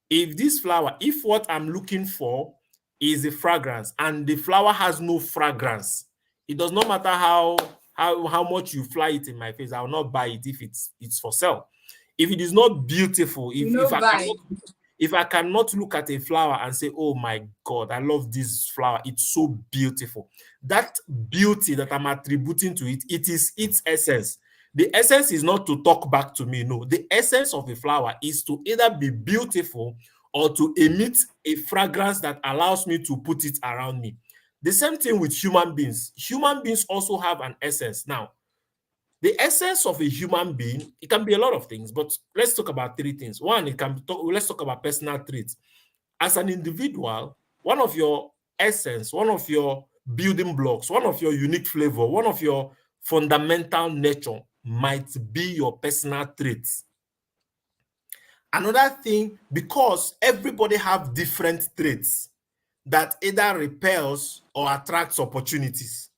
if this flower, if what I'm looking for is a fragrance and the flower has no fragrance, it does not matter how much you fly it in my face, I will not buy it if it's for sale. If it is not beautiful, You if know, I bye. cannot, if I cannot look at a flower and say, oh my God, I love this flower, it's so beautiful. That beauty that I'm attributing to it, it is its essence. The essence is not to talk back to me. No, the essence of a flower is to either be beautiful or to emit a fragrance that allows me to put it around me. The same thing with human beings. Human beings also have an essence. Now, the essence of a human being, it can be a lot of things, but let's talk about three things. One, let's talk about personal traits. As an individual, one of your essence, one of your building blocks, one of your unique flavor, one of your fundamental nature might be your personal traits. Another thing, because everybody have different traits that either repels or attracts opportunities.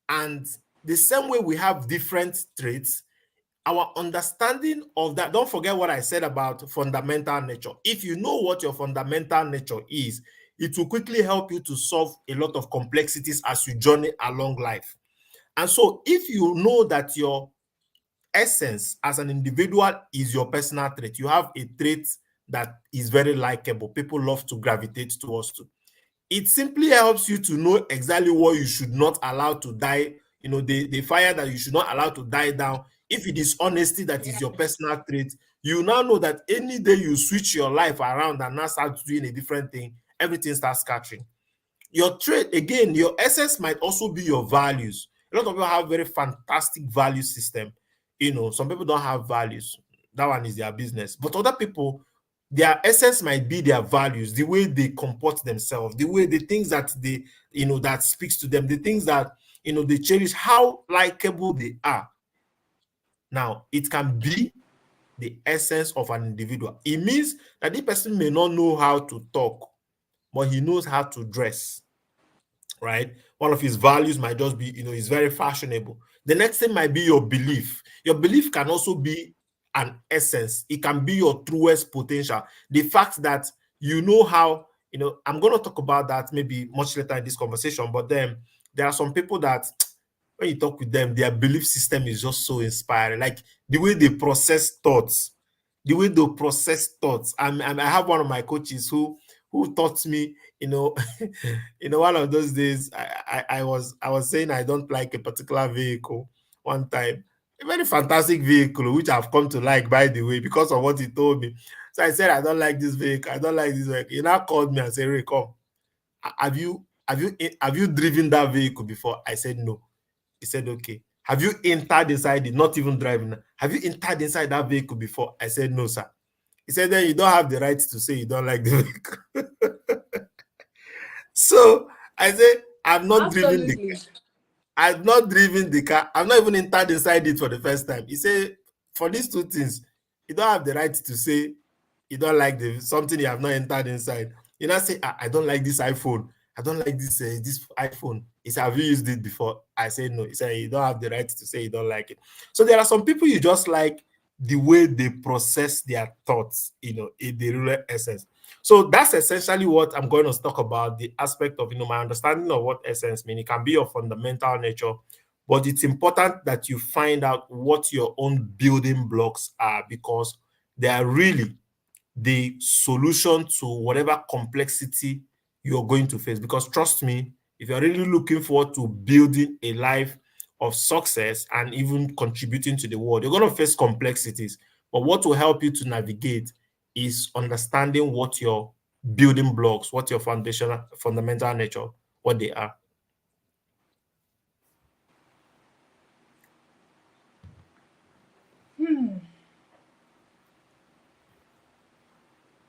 And the same way we have different traits, our understanding of that, don't forget what I said about fundamental nature. If you know what your fundamental nature is, it will quickly help you to solve a lot of complexities as you journey along life. And so if you know that your essence as an individual is your personal trait, you have a trait that is very likable, people love to gravitate towards to, it simply helps you to know exactly what you should not allow to die, the fire that you should not allow to die down. If it is honesty that is your personal trait, you now know that any day you switch your life around and now start doing a different thing, everything starts scattering. Your trait, again, your essence might also be your values. A lot of people have very fantastic value system. Some people don't have values. That one is their business. But other people, their essence might be their values, the way they comport themselves, the way the things that they, that speaks to them, the things that they cherish, how likable they are. Now, it can be the essence of an individual. It means that the person may not know how to talk, but he knows how to dress, right? One of his values might just be, he's very fashionable. The next thing might be your belief. Your belief can also be an essence. It can be your truest potential. The fact that you know how, I'm going to talk about that maybe much later in this conversation, but then there are some people that when you talk with them, their belief system is just so inspiring. Like the way they process thoughts, the way they process thoughts. I have one of my coaches who taught me, one of those days, I was saying I don't like a particular vehicle one time, a very fantastic vehicle, which I've come to like, by the way, because of what he told me. So I said, I don't like this vehicle. I don't like this vehicle. He now called me and said, Ray, come. Have you driven that vehicle before? I said, no. He said, okay. Have you entered inside it? Not even driving. Have you entered inside that vehicle before? I said, no, sir. He said, then you don't have the right to say you don't like the vehicle. So I said, Absolutely. I've not driven the car. I've not even entered inside it for the first time. He said, for these two things, you don't have the right to say you don't like something you have not entered inside. You now say, I don't like this iPhone. I don't like this iPhone. He said, have you used it before? I said, no. He said, you don't have the right to say you don't like it. So there are some people you just like the way they process their thoughts, in the real essence. So that's essentially what I'm going to talk about, the aspect of, my understanding of what essence means. It can be your fundamental nature, but it's important that you find out what your own building blocks are, because they are really the solution to whatever complexity you're going to face. Because trust me, if you're really looking forward to building a life of success and even contributing to the world, you're going to face complexities. But what will help you to navigate is understanding what your building blocks, what your foundational, fundamental nature, what they are.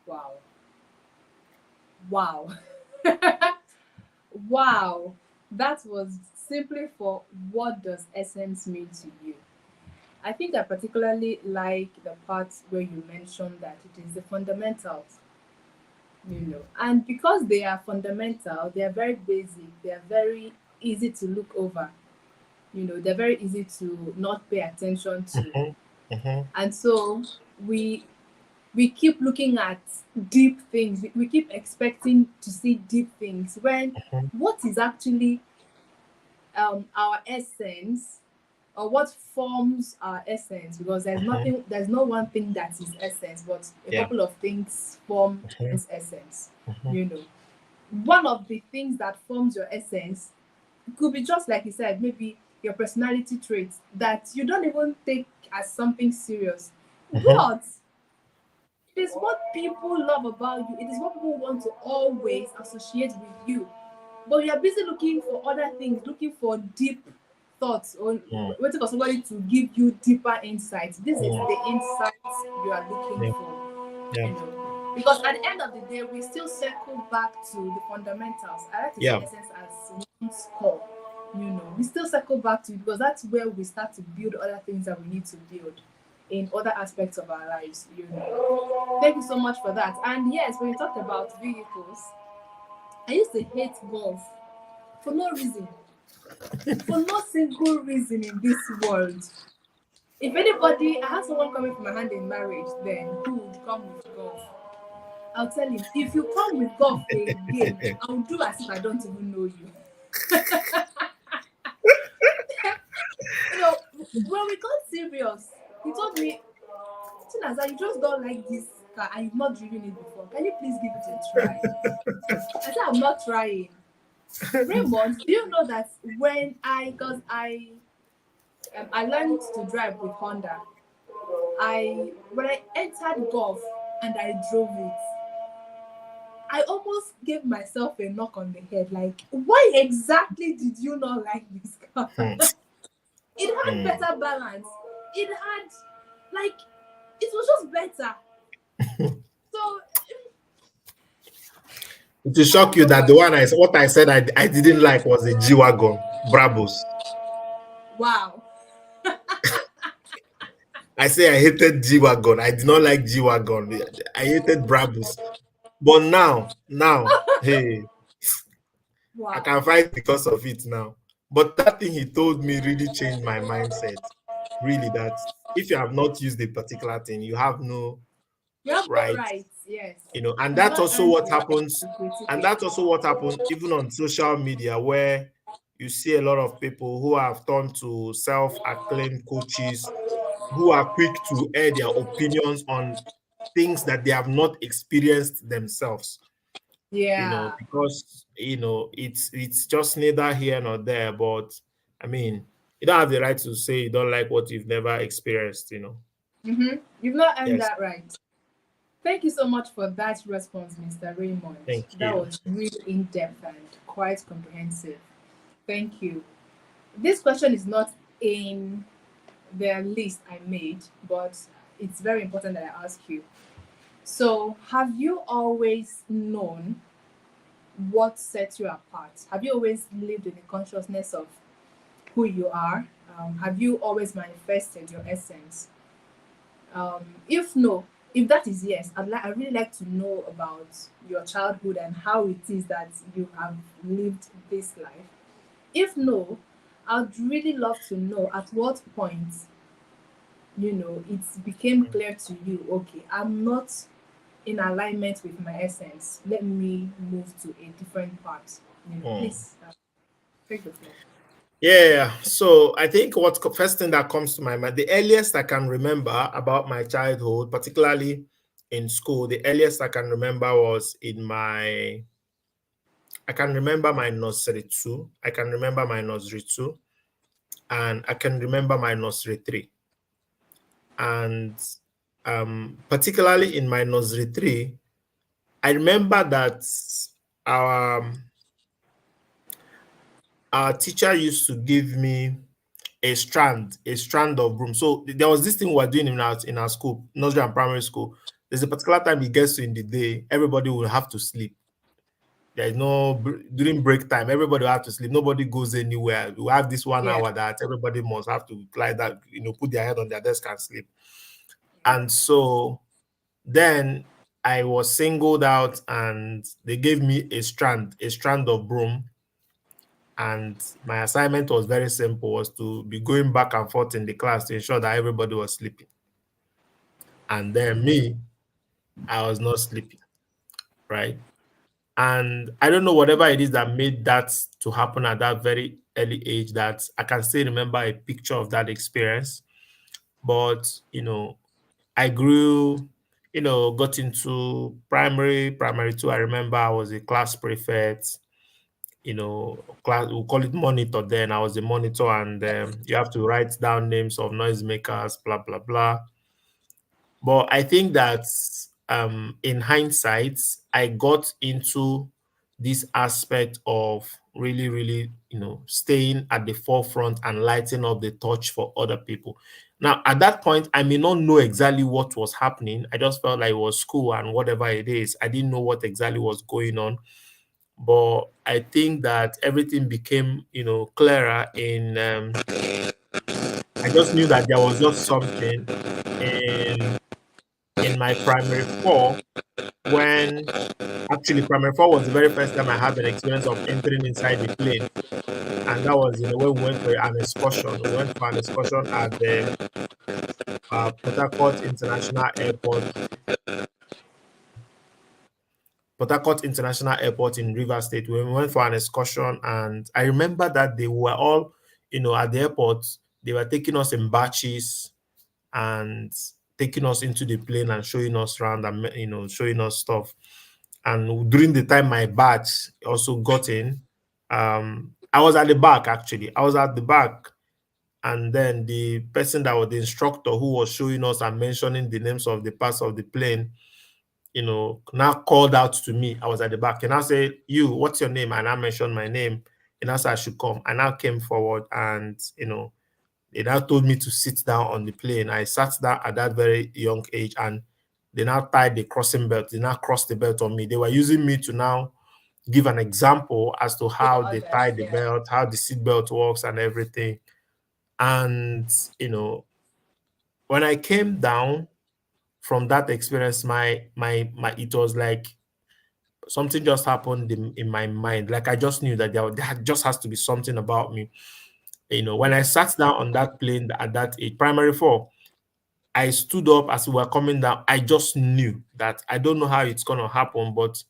Wow. Wow. Wow. That was simply for what does essence mean to you. I think I particularly like the part where you mentioned that it is the fundamentals, and because they are fundamental, they are very basic, they are very easy to look over, they're very easy to not pay attention to. Mhm, mhm, And so we we keep looking at deep things. We keep expecting to see deep things when Mhm, what is actually our essence, or what forms our essence, because mhm. there's no one thing that is essence, but a Yeah. couple of things form Mhm, this essence. mhm, You know, one of the things that forms your essence could be just like you said, maybe your personality traits that you don't even take as something serious, mhm, but it is what people love about you. It is what people want to always associate with you. But you are busy looking for other things, looking for deep thoughts, or mm, waiting for somebody to give you deeper insights. This is mm. the insights you are looking Yeah. for, Yeah. Because at the end of the day, we still circle back to the fundamentals. I like to see Yeah. essence as one's core. We still circle back to it because that's where we start to build other things that we need to build in other aspects of our lives. Thank you so much for that. And yes, when you talked about vehicles, I used to hate golf for no reason, for no single reason in this world. If anybody, I have someone coming from my hand in marriage, then who would come with golf? I'll tell him, if you come with golf again, I'll do as if I don't even know you. You know, when we got serious, he told me, Chinaza, you just don't like this car and you've not driven it before. Can you please give it a try? I said, I'm not trying. Raymond, do you know that because I learned to drive with Honda, when I entered golf and I drove it, I almost gave myself a knock on the head. Like, why exactly did you not like this car? Mm, It had mm. better balance. It had, like, it was just better. So It will I shock don't you know that for the one you. what I said I didn't like was a G Wagon, Brabus. Wow. I say I hated G Wagon. I did not like G Wagon. I hated Brabus. But now, hey, I Wow. can fight because of it now. But that thing he told me really changed my mindset. Really, that if you have not used a particular thing, you have no You have no right, right. Yes. and You've that's not also earned what the right happens. to And critique that's also what happened even on social media, where you see a lot of people who have turned to self-acclaimed coaches who are quick to air their opinions on things that they have not experienced themselves, it. Yeah. because it's just neither here nor there. But I mean, you don't have the right to say you don't like what you've never experienced. You've not earned Yes. that right. Thank you so much for that response, Mr. Raymond. Thank That you. was really in depth and quite comprehensive. Thank you. This question is not in the list I made, but it's very important that I ask you. So, have you always known what sets you apart? Have you always lived in the consciousness of who you are? Have you always manifested your essence? If no, if that is yes, I really like to know about your childhood and how it is that you have lived this life. If no, I'd really love to know at what point it became clear to you, okay, I'm not in alignment with my essence. Let me move to a different path. Hmm. Please take the floor. Yeah, so I think what first thing that comes to my mind, the earliest I can remember about my childhood, particularly in school, the earliest I can remember was I can remember my nursery two, I can remember my nursery two, and I can remember my nursery three. And particularly in my nursery three, I remember that our our teacher used to give me a strand of broom. So there was this thing we were doing in our school, nursery and primary school. There's a particular time it gets to in the day, everybody will have to sleep. There is no during break time, everybody will have to sleep. Nobody goes anywhere. We have this one Yeah. hour that everybody must have to lie that, put their head on their desk and sleep. And so then I was singled out and they gave me a strand of broom, and my assignment was very simple, was to be going back and forth in the class to ensure that everybody was sleeping. And then me, I was not sleeping, right? And I don't know whatever it is that made that to happen at that very early age that I can still remember a picture of that experience. But, I grew, got into primary two. I remember I was a class prefect, class, we call it monitor then. I was a monitor, and you have to write down names of noisemakers, blah, blah, blah. But I think that in hindsight, I got into this aspect of really, really, staying at the forefront and lighting up the torch for other people. Now, at that point, I may not know exactly what was happening. I just felt like it was school and whatever it is. I didn't know what exactly was going on. But I think that everything became, clearer I just knew that there was just something in my primary four when actually primary four was the very first time I had an experience of entering inside the plane. And that was when we went for an excursion. We went for an excursion at the Port Harcourt International Airport, Port Harcourt International Airport in Rivers State. We went for an excursion, and I remember that they were all, at the airport. They were taking us in batches and taking us into the plane and showing us around and showing us stuff. And during the time my batch also got in, I was at the back actually. I was at the back, and then the person that was the instructor who was showing us and mentioning the names of the parts of the plane, now called out to me. I was at the back, and I said, "You, what's your name?" And I mentioned my name, and I said I should come. And I came forward, and they now told me to sit down on the plane. I sat down at that very young age, and they now tied the crossing belt. They now crossed the belt on me. They were using me to now give an example as to For how they tie others, the yeah. belt, how the seat belt works, and everything. And when I came down from that experience, my it was like something just happened in my mind. Like I just knew that there just has to be something about me. When I Yeah. sat down on that plane at that age, primary four, I stood up as we were coming down. I just knew that I don't know how it's gonna happen, but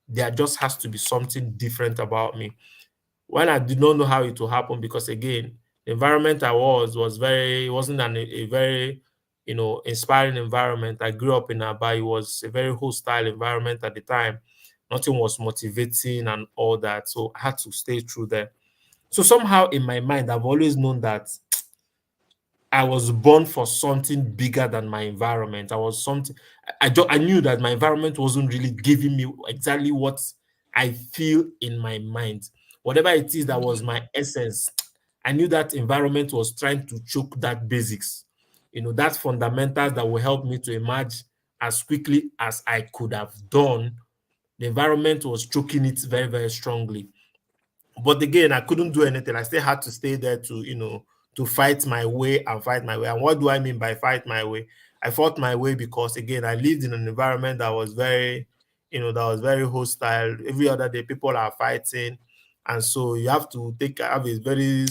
there just has to be something different about me. When I did not know how it will happen, because again, the environment I was very, it wasn't a very, inspiring environment. I grew up in Aba. It was a very hostile environment at the time. Nothing was motivating and all that. So I had to stay through there. So somehow in my mind, I've always known that I was born for something bigger than my environment. I was something. I knew that my environment wasn't really giving me exactly what I feel in my mind. Whatever it is that was my essence, I knew that environment was trying to choke that basics. That fundamentals that will help me to emerge as quickly as I could have done. The environment was choking it very, very strongly. But again, I couldn't do anything. I still had to stay there to, to fight my way and fight my way. And what do I mean by fight my way? I fought my way because again, I lived in an environment that was very, that was very hostile. Every other day, people are fighting, and so you have to have a very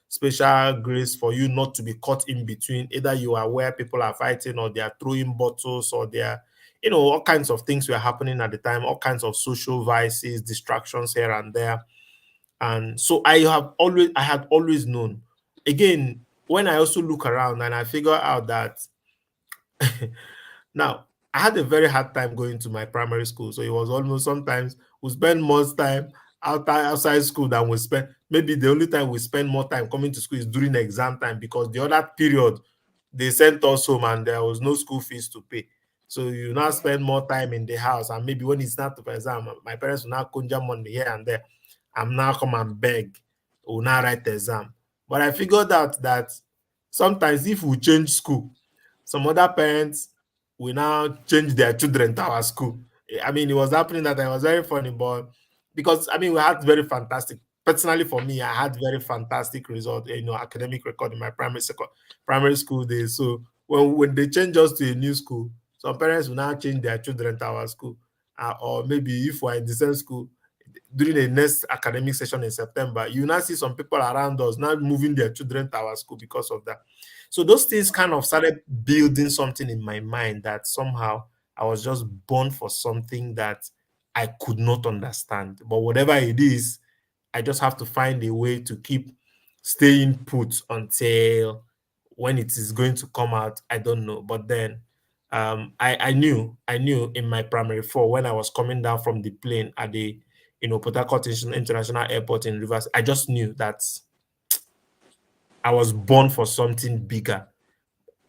special grace for you not to be caught in between. Either you are where people are fighting, or they are throwing bottles, or they are, all kinds of things were happening at the time. All kinds of social vices, distractions here and there. And so I had always known. Again, when I also look around and I figure out that now I had a very hard time going to my primary school. So it was almost sometimes we spend more time outside school than we spend. Maybe the only time we spend more time coming to school is during exam time, because the other period they sent us home and there was no school fees to pay. So you now Yeah. spend more time in the house, and maybe when it's not for exam, my parents will now conjure money here and there. I'm now come and beg, will now write the exam. But I figured out that sometimes if we change school, some other parents will now change their children to our school. I mean, it was happening that. It was very funny, but because I mean, we had very fantastic. Personally, for me, I had very fantastic result, academic record in my primary school days. So when they change us to a new school, some parents will now change their children to our school, or maybe if we're in the same school during the next academic session in September, you now see some people around us now moving their children to our school because of that. So those things kind of started building something in my mind that somehow I was just born for something that I could not understand. But whatever it is, I just have to find a way to keep staying put until when it is going to come out. I don't know. But then I knew in my primary four when I was coming down from the plane at the Port Harcourt International Airport in Rivers, I just knew that I was born for something bigger.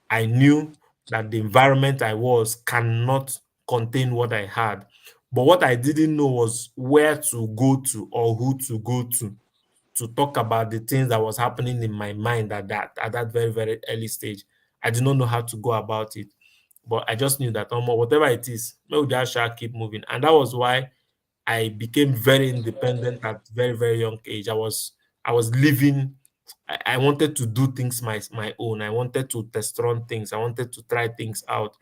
I knew that the environment I was cannot contain what I had. But what I didn't know was where to go to or who to go to talk about the things that was happening in my mind at that very, very early stage. I did not know how to go about it. But I just knew that whatever it is, may we just shall keep moving. And that was why I became very independent at very, very young age. I was living. I wanted to do things my own. I wanted to test run things. I wanted to try things out.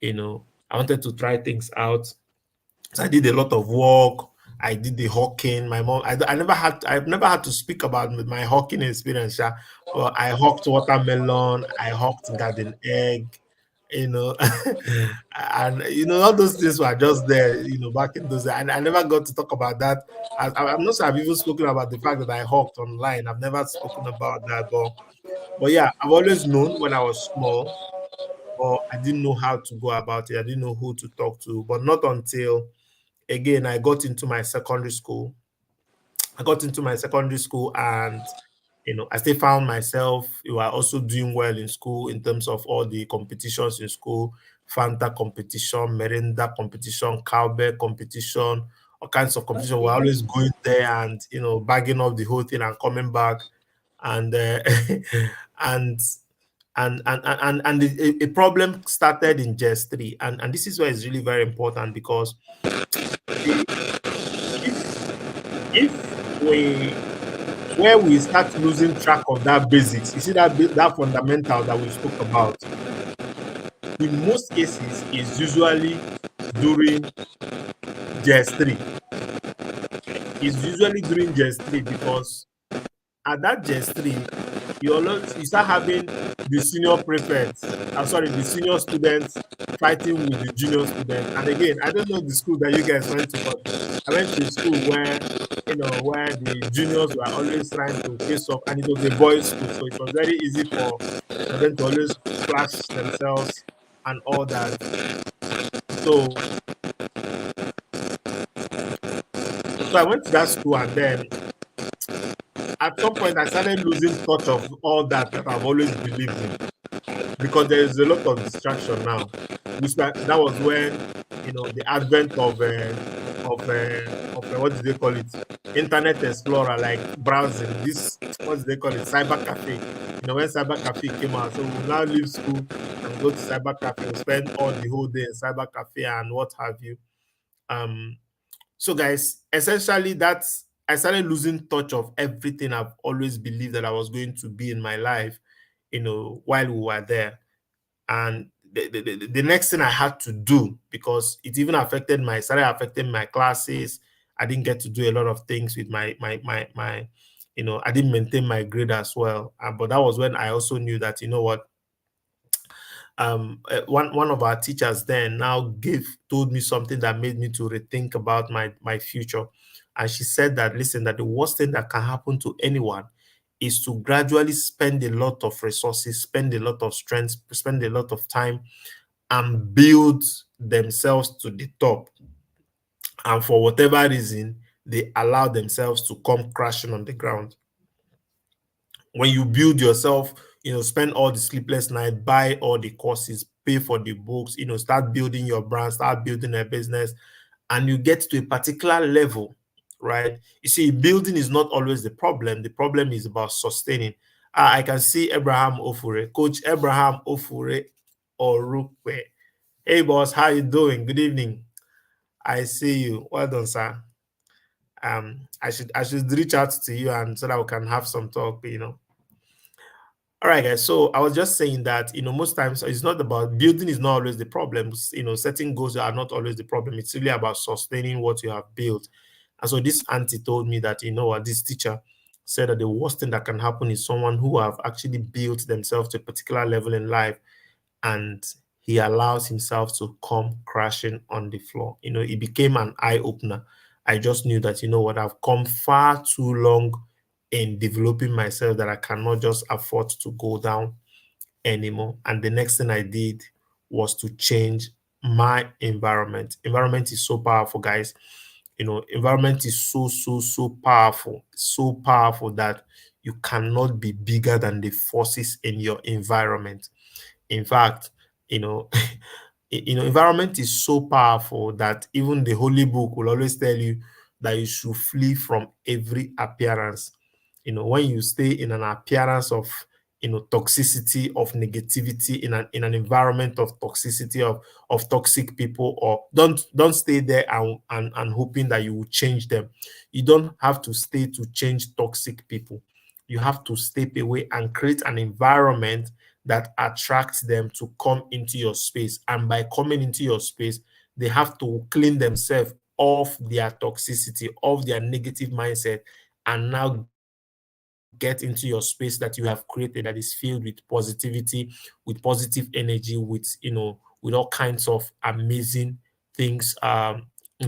I wanted to try things out. So I did a lot of work. I did the hawking. My mom, I've never had to speak about my hawking experience. Yeah. But I hawked watermelon. I hawked garden egg. And all those things were just there. Back in those days, and I never got to talk about that. I'm not sure I've even spoken about the fact that I hawked online. I've never spoken about that, but yeah, I've always known when I was small, but I didn't know how to go about it. I didn't know who to talk to, but not until again I got into my secondary school. And I still found myself also doing well in school in terms of all the competitions in school, Fanta competition, Merenda competition, cowbell competition, all kinds of competition. We're Okay. always going there and bagging up the whole thing and coming back. And and and a problem started in just three, and this is why it's really very important because the if we where we start losing track of that basics, you see that fundamental that we spoke about, in most cases is usually during GS3. It's usually during GS3 because at that GS3, you start having the senior prefects, I'm sorry, the senior students fighting with the junior students. And again, I don't know the school that you guys went to, but I went to a school where the juniors were always trying to face off, and it was a boys' school, so it was very easy for them to always flash themselves and all that. So, so I went to that school, and then at some point I started losing touch of all that I've always believed in because there is a lot of distraction now. That was when the advent of what do they call it, Internet Explorer, like browsing. This what do they call it, cyber cafe. When cyber cafe came out, so we'll now leave school and go to cyber cafe. We'll spend all the whole day in cyber cafe and what have you. Um, so guys, essentially that's I started losing touch of everything I've always believed that I was going to be in my life, while we were there. And the next thing I had to do, because it even started affecting my classes. I didn't get to do a lot of things with my I didn't maintain my grade as well. But that was when I also knew that, what, one of our teachers then now told me something that made me to rethink about my future. And she said that, listen, that the worst thing that can happen to anyone is to gradually spend a lot of resources, spend a lot of strength, spend a lot of time, and build themselves to the top. And for whatever reason, they allow themselves to come crashing on the ground. When you build yourself, spend all the sleepless night, buy all the courses, pay for the books, start building your brand, start building a business, and you get to a particular level, right? You see, building is not always the problem. The problem is about sustaining. I can see Abraham Ofure, Coach Abraham Ofure Orukwe. Hey, boss, how you doing? Good evening. I see you. Well done, sir. I should reach out to you and so that we can have some talk. All right, guys. So I was just saying that, most times it's not about building is not always the problem. Setting goals are not always the problem. It's really about sustaining what you have built. And so this auntie told me that, what, this teacher said that the worst thing that can happen is someone who have actually built themselves to a particular level in life, and he allows himself to come crashing on the floor. It became an eye opener. I just knew that, what, I've come far too long in developing myself that I cannot just afford to go down anymore. And the next thing I did was to change my environment. Environment is so powerful, guys. Environment is so powerful that you cannot be bigger than the forces in your environment. In fact, you know, environment is so powerful that even the Holy Book will always tell you that you should flee from every appearance. When you stay in an appearance of toxicity, of negativity, in an environment of toxicity, of toxic people, or don't stay there and hoping that you will change them. You don't have to stay to change toxic people. You have to step away and create an environment that attracts them to come into your space. And by coming into your space, they have to clean themselves of their toxicity, of their negative mindset, and now get into your space that you have created, that is filled with positivity, with positive energy, with all kinds of amazing things,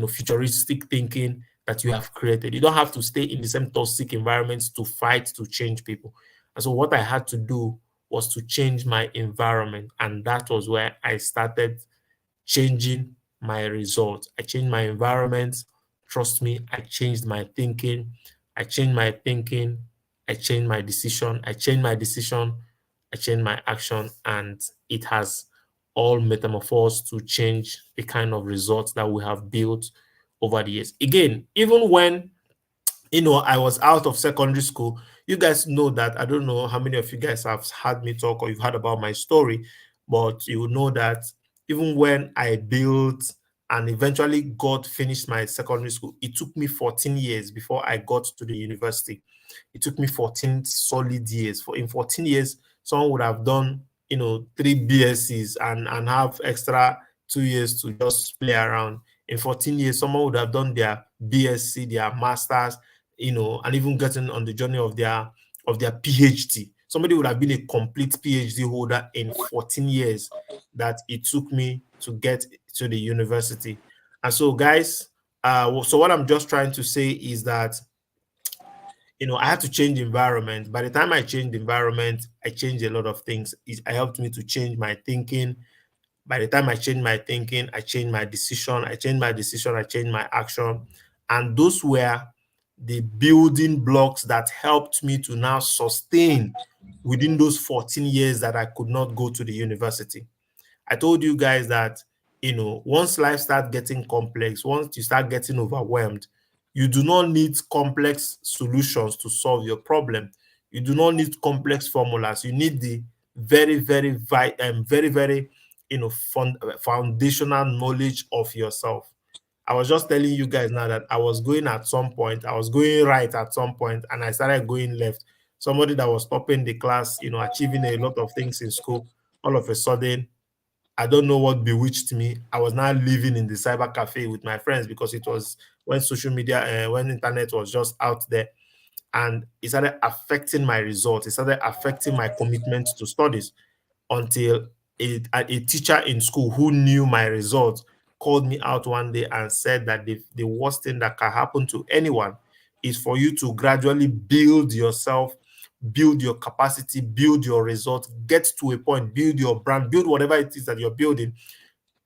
futuristic thinking that you have created. You don't have to stay in the same toxic environments to fight to change people. And so what I had to do was to change my environment, and that was where I started changing my results. I changed my environment. Trust me, I changed my thinking. I changed my thinking. I changed my decision. I changed my decision. I changed my action, and it has all metamorphosed to change the kind of results that we have built over the years. Again, even when I was out of secondary school. You guys know that. I don't know how many of you guys have heard me talk or you've heard about my story, but you will know that even when I built and eventually got finished my secondary school, it took me 14 years before I got to the university. It took me 14 solid years. In 14 years, someone would have done, three BScs and have extra 2 years to just play around. In 14 years, someone would have done their BSc, their masters, and even getting on the journey of their PhD. Somebody would have been a complete PhD holder in 14 years that it took me to get to the university. And so, guys, so what I'm just trying to say is that I had to change the environment. By the time I changed the environment, I changed a lot of things. It helped me to change my thinking. By the time I changed my thinking, I changed my decision. I changed my decision. I changed my action. And those were the building blocks that helped me to now sustain within those 14 years that I could not go to the university. I told you guys that, once life starts getting complex, once you start getting overwhelmed, you do not need complex solutions to solve your problem. You do not need complex formulas. You need the very, very, very, very, foundational knowledge of yourself. I was just telling you guys now that I was going at some point, I was going right at some point, and I started going left. Somebody that was topping the class, achieving a lot of things in school, all of a sudden, I don't know what bewitched me. I was now living in the cyber cafe with my friends because it was when social media, when internet was just out there, and it started affecting my results. It started affecting my commitment to studies until a teacher in school who knew my results called me out one day and said that the worst thing that can happen to anyone is for you to gradually build yourself, build your capacity, build your results, get to a point, build your brand, build whatever it is that you're building,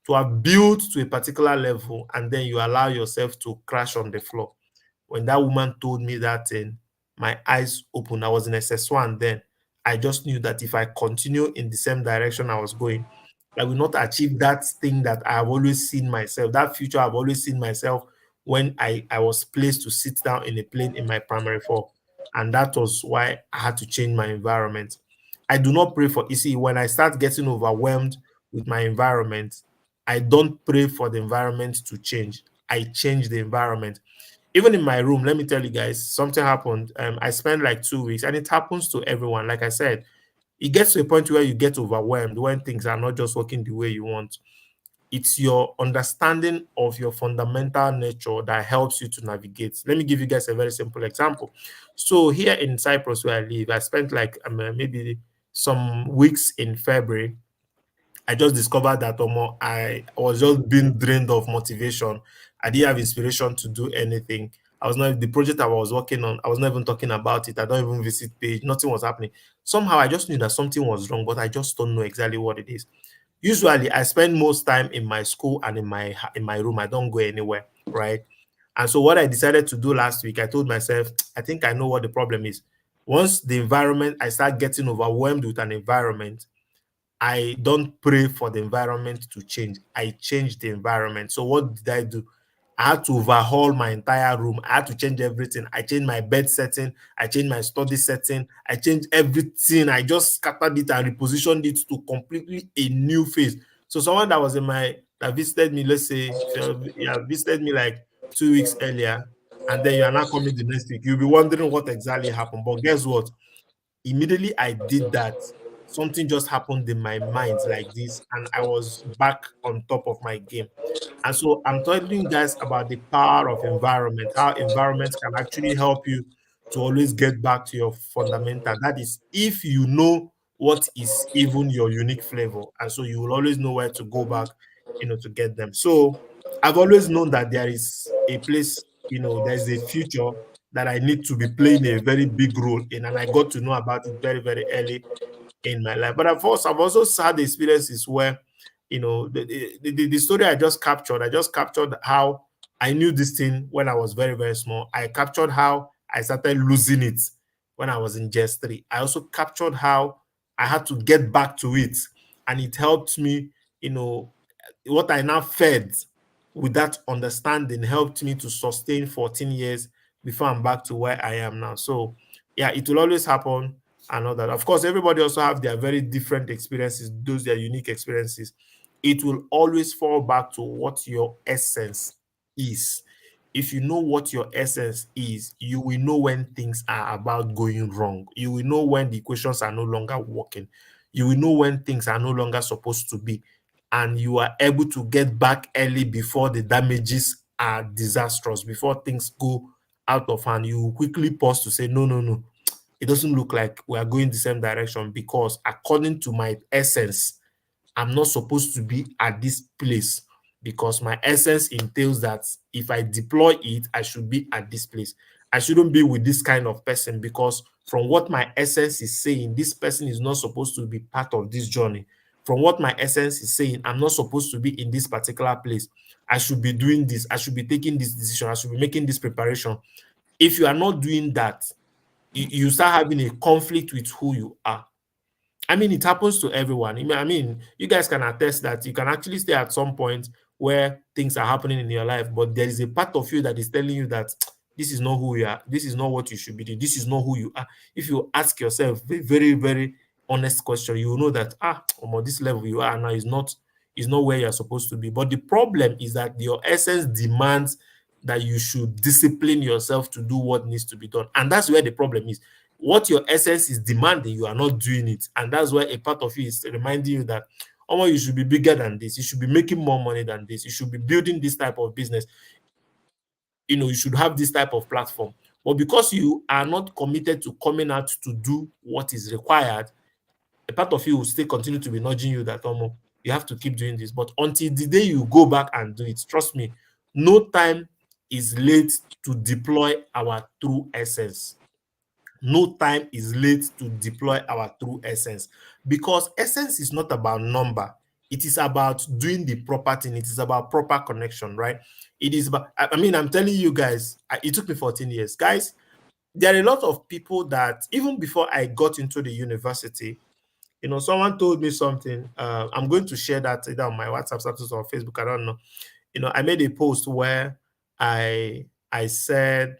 to have built to a particular level, and then you allow yourself to crash on the floor. When that woman told me that thing, my eyes opened. I was in SS1 then. I just knew that if I continue in the same direction I was going, I will not achieve that thing that I have always seen myself, that future I've always seen myself when I was placed to sit down in a plane in my primary four. And that was why I had to change my environment. I do not pray for, you see, when I start getting overwhelmed with my environment, I don't pray for the environment to change. I change the environment. Even in my room, let me tell you guys, something happened. I spent like 2 weeks, and it happens to everyone. Like I said, it gets to a point where you get overwhelmed when things are not just working the way you want. It's your understanding of your fundamental nature that helps you to navigate. Let me give you guys a very simple example. So here in Cyprus, where I live, I spent like maybe some weeks in February. I just discovered that I was just being drained of motivation. I didn't have inspiration to do anything. I was not the project I was working on. I was not even talking about it. I don't even visit page. Nothing was happening. Somehow I just knew that something was wrong, but I just don't know exactly what it is. Usually, I spend most time in my school and in my room. I don't go anywhere, right? And so, what I decided to do last week, I told myself, I think I know what the problem is. Once the environment, I start getting overwhelmed with an environment, I don't pray for the environment to change. I change the environment. So what did I do? I had to overhaul my entire room. I had to change everything. I changed my bed setting. I changed my study setting. I changed everything. I just scattered it and repositioned it to completely a new phase. So someone that was in my that visited me, let's say, if you have visited me like 2 weeks earlier, and then you are now coming the next week, you'll be wondering what exactly happened. But guess what? Immediately I did that, something just happened in my mind like this, and I was back on top of my game. And so I'm telling you guys about the power of environment, how environment can actually help you to always get back to your fundamental. That is, if you know what is even your unique flavor, and so you will always know where to go back, to get them. So I've always known that there is a place, there's a future that I need to be playing a very big role in, and I got to know about it very, very early in my life. But of course, I've also had experiences where, the story I just captured how I knew this thing when I was very, very small. I captured how I started losing it when I was in just three. I also captured how I had to get back to it, and it helped me, you know, what I now fed with that understanding helped me to sustain 14 years before I'm back to where I am now. So, yeah, it will always happen and all that. Of course, everybody also have their very different experiences, those their unique experiences. It will always fall back to what your essence is. If you know what your essence is, you will know when things are about going wrong. You will know when the equations are no longer working. You will know when things are no longer supposed to be, and you are able to get back early before the damages are disastrous, before things go out of hand. You quickly pause to say, no, no, no, it doesn't look like we are going the same direction, because according to my essence, I'm not supposed to be at this place, because my essence entails that if I deploy it, I should be at this place. I shouldn't be with this kind of person, because from what my essence is saying, this person is not supposed to be part of this journey. From what my essence is saying, I'm not supposed to be in this particular place. I should be doing this. I should be taking this decision. I should be making this preparation. If you are not doing that, you start having a conflict with who you are. I mean, it happens to everyone. I mean, you guys can attest that you can actually stay at some point where things are happening in your life, but there is a part of you that is telling you that this is not who you are. This is not what you should be doing. This is not who you are. If you ask yourself a very, very honest question, you will know that this level you are now is not where you're supposed to be. But the problem is that your essence demands that you should discipline yourself to do what needs to be done, and that's where the problem is. What your essence is demanding, you are not doing it. And that's why a part of you is reminding you that, oh, you should be bigger than this. You should be making more money than this. You should be building this type of business. You should have this type of platform. But because you are not committed to coming out to do what is required, a part of you will still continue to be nudging you that, you have to keep doing this. But until the day you go back and do it, trust me, no time is late to deploy our true essence. No time is late to deploy our true essence, because essence is not about number. It is about doing the proper thing. It is about proper connection, right? It is about, I mean, I'm telling you guys, it took me 14 years. Guys, there are a lot of people that even before I got into the university, someone told me something. I'm going to share that either on my WhatsApp status or Facebook. I don't know. I made a post where I said,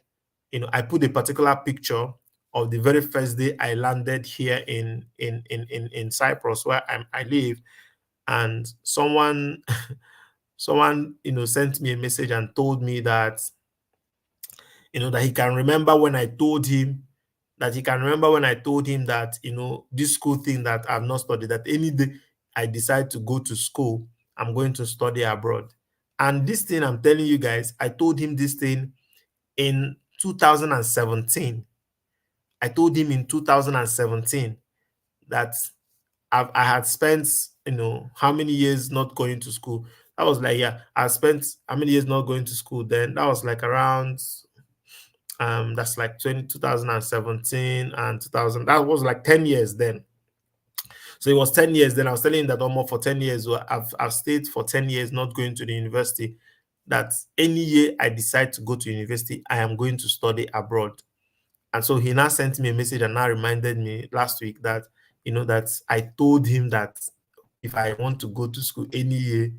I put a particular picture of the very first day I landed here in Cyprus, where I live, and someone sent me a message and told me that that he can remember when I told him that this school thing that I've not studied, that any day I decide to go to school, I'm going to study abroad. And this thing I'm telling you guys, I told him this thing in 2017. I told him in 2017 that I had spent, how many years not going to school. That was like, yeah, I spent how many years not going to school then. That was like around, that's like 2017 and 2000. That was like 10 years then. So it was 10 years then. I was telling him that almost for 10 years, well, I've stayed for 10 years not going to the university. That any year I decide to go to university, I am going to study abroad. And so he now sent me a message and now reminded me last week that, that I told him that if I want to go to school any year,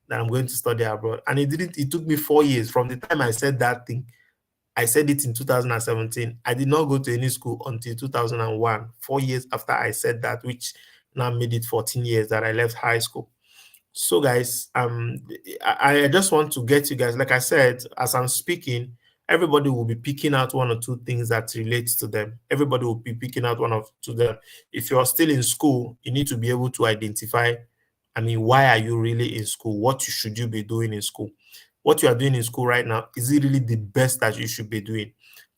that I'm going to study abroad. And it took me 4 years from the time I said that thing. I said it in 2017. I did not go to any school until 2001, 4 years after I said that, which now made it 14 years that I left high school. So, guys, I just want to get you guys, like I said, as I'm speaking, everybody will be picking out one or two things that relates to them. Everybody will be picking out one or two them. If you're still in school, you need to be able to identify, why are you really in school? What should you be doing in school? What you are doing in school right now, is it really the best that you should be doing?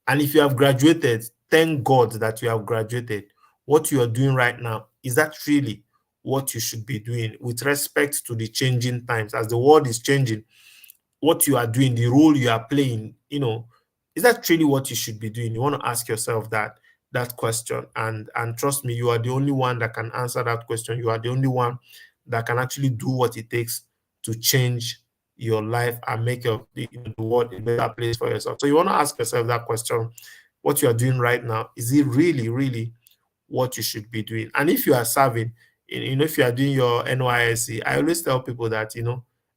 And if you have graduated, thank God that you have graduated. What you are doing right now, is that really what you should be doing with respect to the changing times? As the world is changing, what you are doing, the role you are playing, is that really what you should be doing? You want to ask yourself that question, and trust me, you are the only one that can answer that question. You are the only one that can actually do what it takes to change your life and make the world a better place for yourself. So you want to ask yourself that question: what you are doing right now, is it really, really what you should be doing? And if you are serving, if you are doing your NYSC, I always tell people that,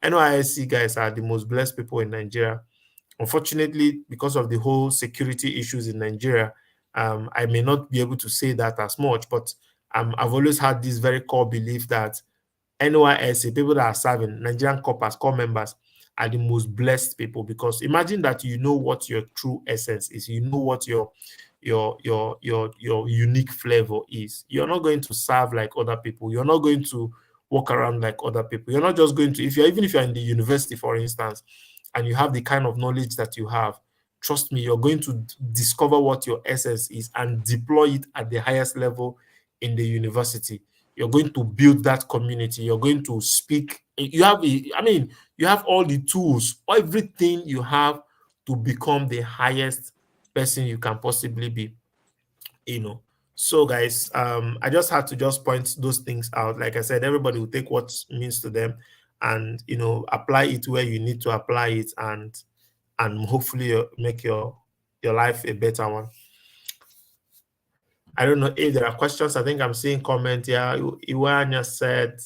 NYSC guys are the most blessed people in Nigeria. Unfortunately, because of the whole security issues in Nigeria, I may not be able to say that as much, but I've always had this very core belief that NYSC, people that are serving, Nigerian corpers, core members, are the most blessed people, because imagine that you know what your true essence is. You know what your unique flavor is. You're not going to serve like other people. You're not going to walk around like other people. You're not just going to, even if you're in the university, for instance, and you have the kind of knowledge that you have, trust me, you're going to discover what your essence is and deploy it at the highest level in the university. You're going to build that community. You're going to speak. You have all the tools, everything you have to become the highest person you can possibly be. you know so guys, I just had to just point those things out. Like I said, everybody will take what means to them and apply it where you need to apply it, and hopefully make your life a better one. I don't know if there are questions. I think I'm seeing comment here. Iwanya said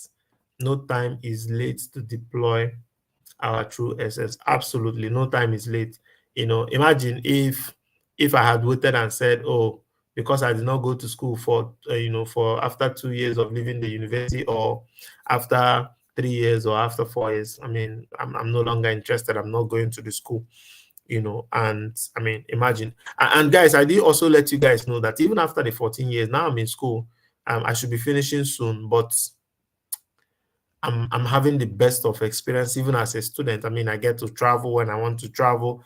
no time is late to deploy our true essence. Absolutely, no time is late. Imagine if I had waited and said, "Oh, because I did not go to school for after 2 years of leaving the university, or after 3 years, or after 4 years, I'm no longer interested. I'm not going to the school." And imagine. And guys, I did also let you guys know that even after the 14 years, now I'm in school. I should be finishing soon, but I'm having the best of experience even as a student. I get to travel when I want to travel,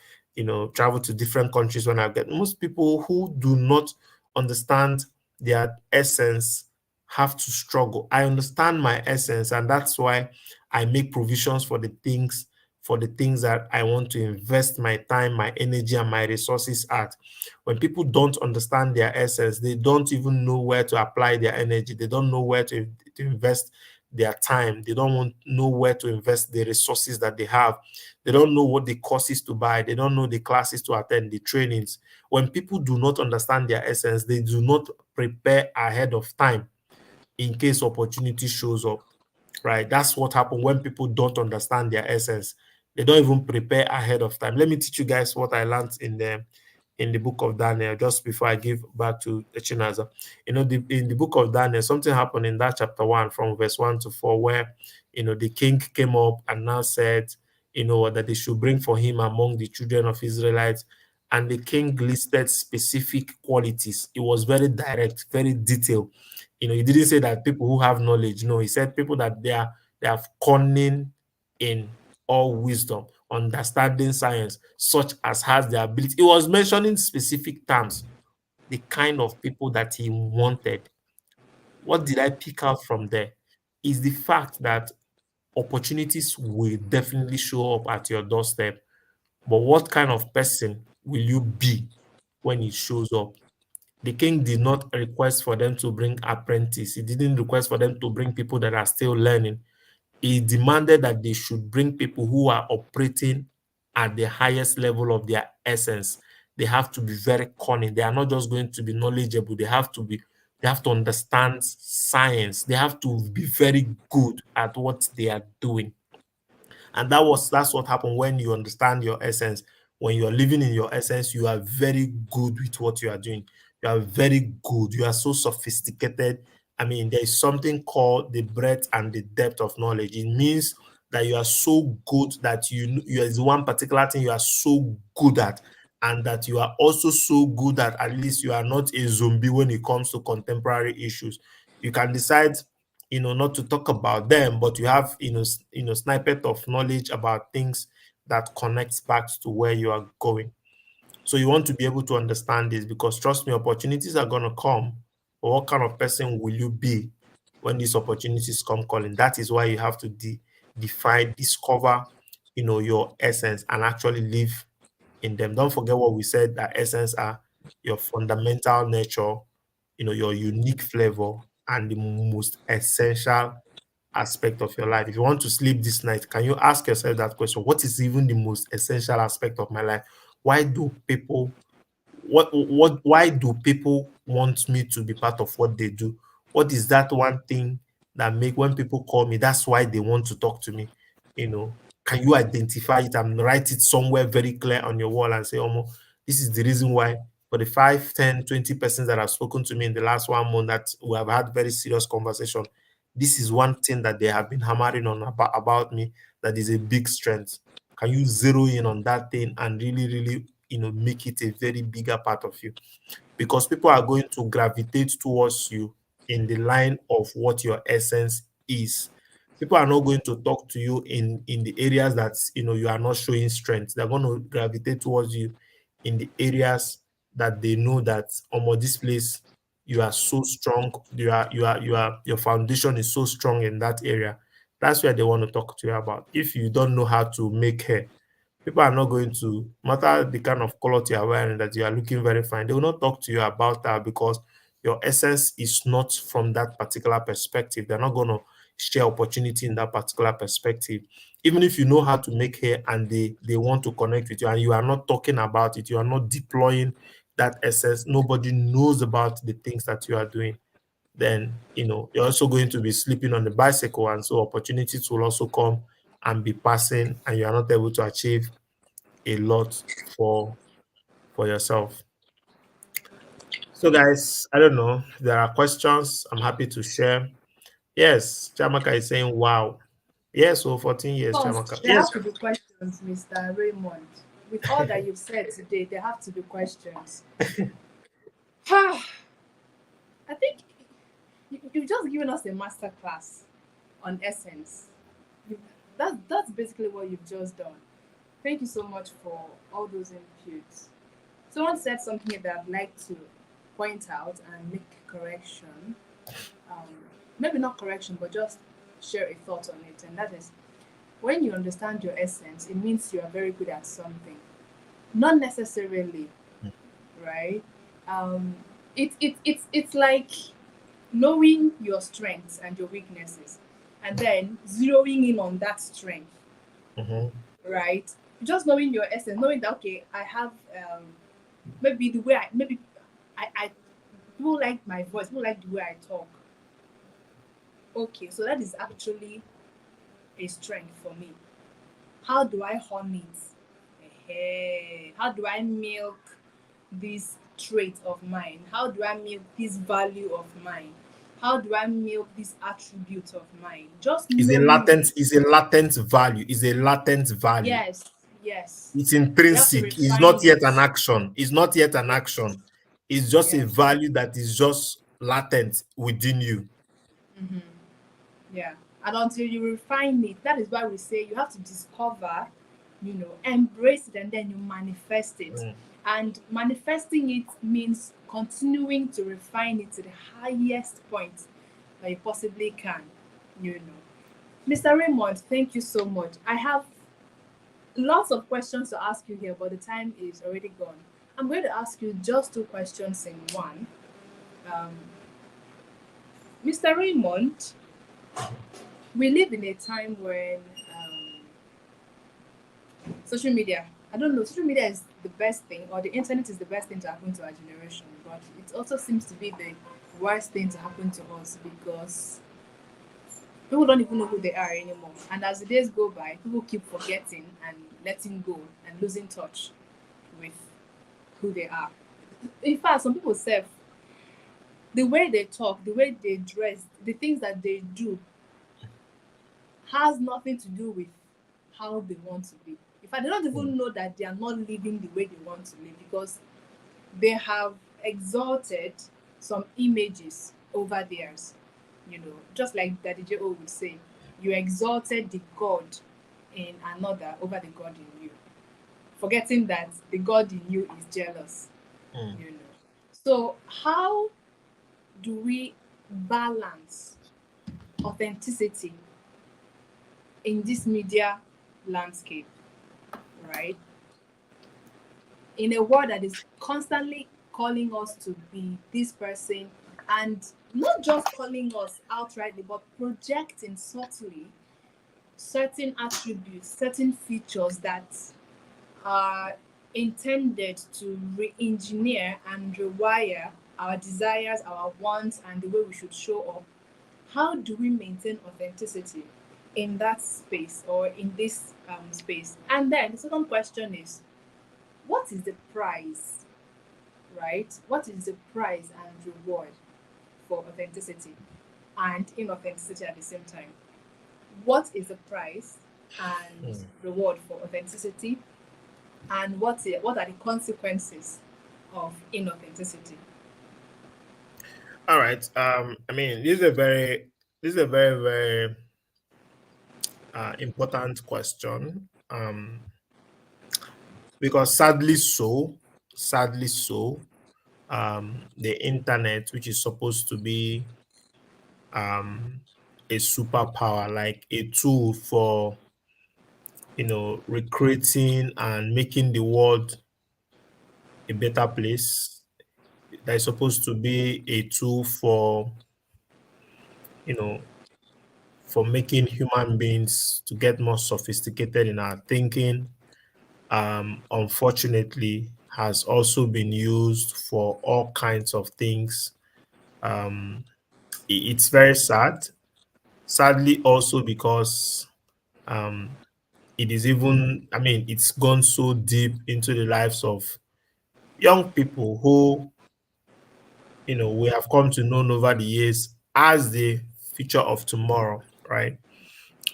travel to different countries when I get. Most people who do not understand their essence have to struggle. I understand my essence, and that's why I make provisions for the things that I want to invest my time, my energy, and my resources at. When people don't understand their essence, they don't even know where to apply their energy. They don't know where to invest their time. They don't know where to invest the resources that they have. They don't know what the courses to buy. They don't know the classes to attend, the trainings. When people do not understand their essence, they do not prepare ahead of time in case opportunity shows up. Right? That's what happens when people don't understand their essence. They don't even prepare ahead of time. Let me teach you guys what I learned in the book of Daniel, just before I give back to Chinaza. In the book of Daniel, something happened in that chapter 1 from verse 1 to 4, where the king came up and now said, that they should bring for him among the children of Israelites. And the king listed specific qualities. It was very direct, very detailed. He didn't say that people who have knowledge. No, he said people that they have cunning in all wisdom, understanding science, such as has the ability. He was mentioning specific terms, the kind of people that he wanted. What did I pick out from there? Is the fact that opportunities will definitely show up at your doorstep, but what kind of person will you be when it shows up? The king did not request for them to bring apprentice. He didn't request for them to bring people that are still learning. He demanded that they should bring people who are operating at the highest level of their essence. They have to be very cunning. They are not just going to be knowledgeable. They have to understand science. They have to be very good at what they are doing. And that's what happened when you understand your essence. When you're living in your essence, you are very good with what you are doing. You are very good. You are so sophisticated. I mean, there is something called the breadth and the depth of knowledge. It means that you are so good that you is one particular thing you are so good at, and that you are also so good at least you are not a zombie when it comes to contemporary issues. You can decide, not to talk about them, but you have, snippet of knowledge about things that connects back to where you are going. So you want to be able to understand this, because trust me, opportunities are going to come. But what kind of person will you be when these opportunities come calling? That is why you have to define, discover, your essence, and actually live in them. Don't forget what we said, that essence are your fundamental nature, your unique flavor, and the most essential aspect of your life. If you want to sleep this night, can you ask yourself that question? What is even the most essential aspect of my life? Why do people why do people want me to be part of what they do? What is that one thing that make when people call me, that's why they want to talk to me? Can you identify it and write it somewhere very clear on your wall and say, oh, this is the reason why, for the 5, 10, 20 persons that have spoken to me in the last 1 month that we have had very serious conversation, this is one thing that they have been hammering on about me that is a big strength. Can you zero in on that thing and really, really, make it a very bigger part of you? Because people are going to gravitate towards you in the line of what your essence is. People are not going to talk to you in the areas that you are not showing strength. They're going to gravitate towards you in the areas that they know that, this place, you are so strong. Your foundation is so strong in that area. That's where they want to talk to you about. If you don't know how to make hair, people are not going to matter the kind of color you are wearing, that you are looking very fine. They will not talk to you about that, because your essence is not from that particular perspective. They're not going to share opportunity in that particular perspective. Even if you know how to make hair and they want to connect with you and you are not talking about it, you are not deploying that essence, nobody knows about the things that you are doing, then you're also going to be sleeping on the bicycle, and so opportunities will also come and be passing, and you are not able to achieve a lot for yourself. So guys, I don't know if there are questions. I'm happy to share. Yes, Chamaka is saying wow. Yes, so 14 Of years, course, Chamaka. there have to be questions, Mr. Raymond. With all that you've said today, there have to be questions. I think you've just given us a master class on essence. You, that's basically what you've just done. Thank you so much for all those inputs. Someone said something that I'd like to point out and make correction. Um, Maybe not correction, but just share a thought on it. And that is, when you understand your essence, it means you are very good at something. Not necessarily, right? Um, it's like knowing your strengths and your weaknesses, and then zeroing in on that strength, Mhm. right? Just knowing your essence, knowing that okay, I have maybe the way I people like my voice, people like the way I talk. Okay, so that is actually a strength for me. How do I hone it? How do I milk this trait of mine? How do I milk this value of mine? How do I milk this attribute of mine? Just knowing it. Is a latent value. Is a latent value. Yes, yes. It's You have to intrinsic. It's refine not yet it. an action. It's not yet an Yes, action. It's just a yes. value that is just latent within you. Mm-hmm. Yeah. And until you refine it, that is why we say you have to discover, embrace it, and then you manifest it. Mm. And manifesting it means continuing to refine it to the highest point. that you possibly can, you know. Mr. Raymond, thank you so much. I have lots of questions to ask you here, but the time is already gone. I'm going to ask you just two questions in one. Um, Mr. Raymond, we live in a time when social media, I don't know, social media is the best thing, or the internet is the best thing to happen to our generation, but it also seems to be the worst thing to happen to us because people don't even know who they are anymore. And as the days go by, people keep forgetting and letting go and losing touch with who they are. In fact, some people say the way they talk, the way they dress, the things that they do has nothing to do with how they want to be. In fact, they don't Mm, even know that they are not living the way they want to live because they have exalted some images over theirs. You know, just like Daddy J.O. would say, you exalted the God in another over the God in you, forgetting that the God in you is jealous, mm. you know. So, how do we balance authenticity in this media landscape, right? In a world that is constantly calling us to be this person, and not just calling us outrightly, but projecting subtly certain attributes, certain features that are intended to re engineer and rewire our desires, our wants, and the way we should show up. How do we maintain authenticity in that space or in this space? And then the second question is, what is the price, right? What is the price and reward for authenticity and inauthenticity at the same time? What is the price and Mm. reward for authenticity, and what are the consequences of inauthenticity? All right. I mean, this is a very important question. Because sadly so, the internet, which is supposed to be um a superpower, like a tool for recreating and making the world a better place, that is supposed to be a tool you know for making human beings to get more sophisticated in our thinking, unfortunately has also been used for all kinds of things. um it's very sad, sadly also because um it is even, I mean, it's gone so deep into the lives of young people who we have come to know over the years as the future of tomorrow, right?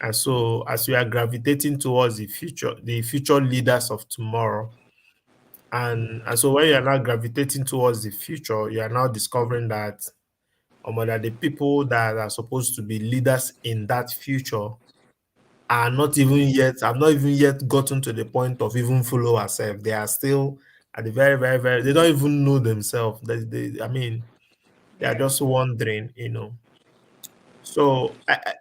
And so as we are gravitating towards the future leaders of tomorrow, and so when you are now gravitating towards the future, you are now discovering that that the people that are supposed to be leaders in that future are not even yet have not even yet gotten to the point of even follow ourselves. They are still at the very, very, very, they don't even know themselves. I mean, they are Yeah, just wondering. So,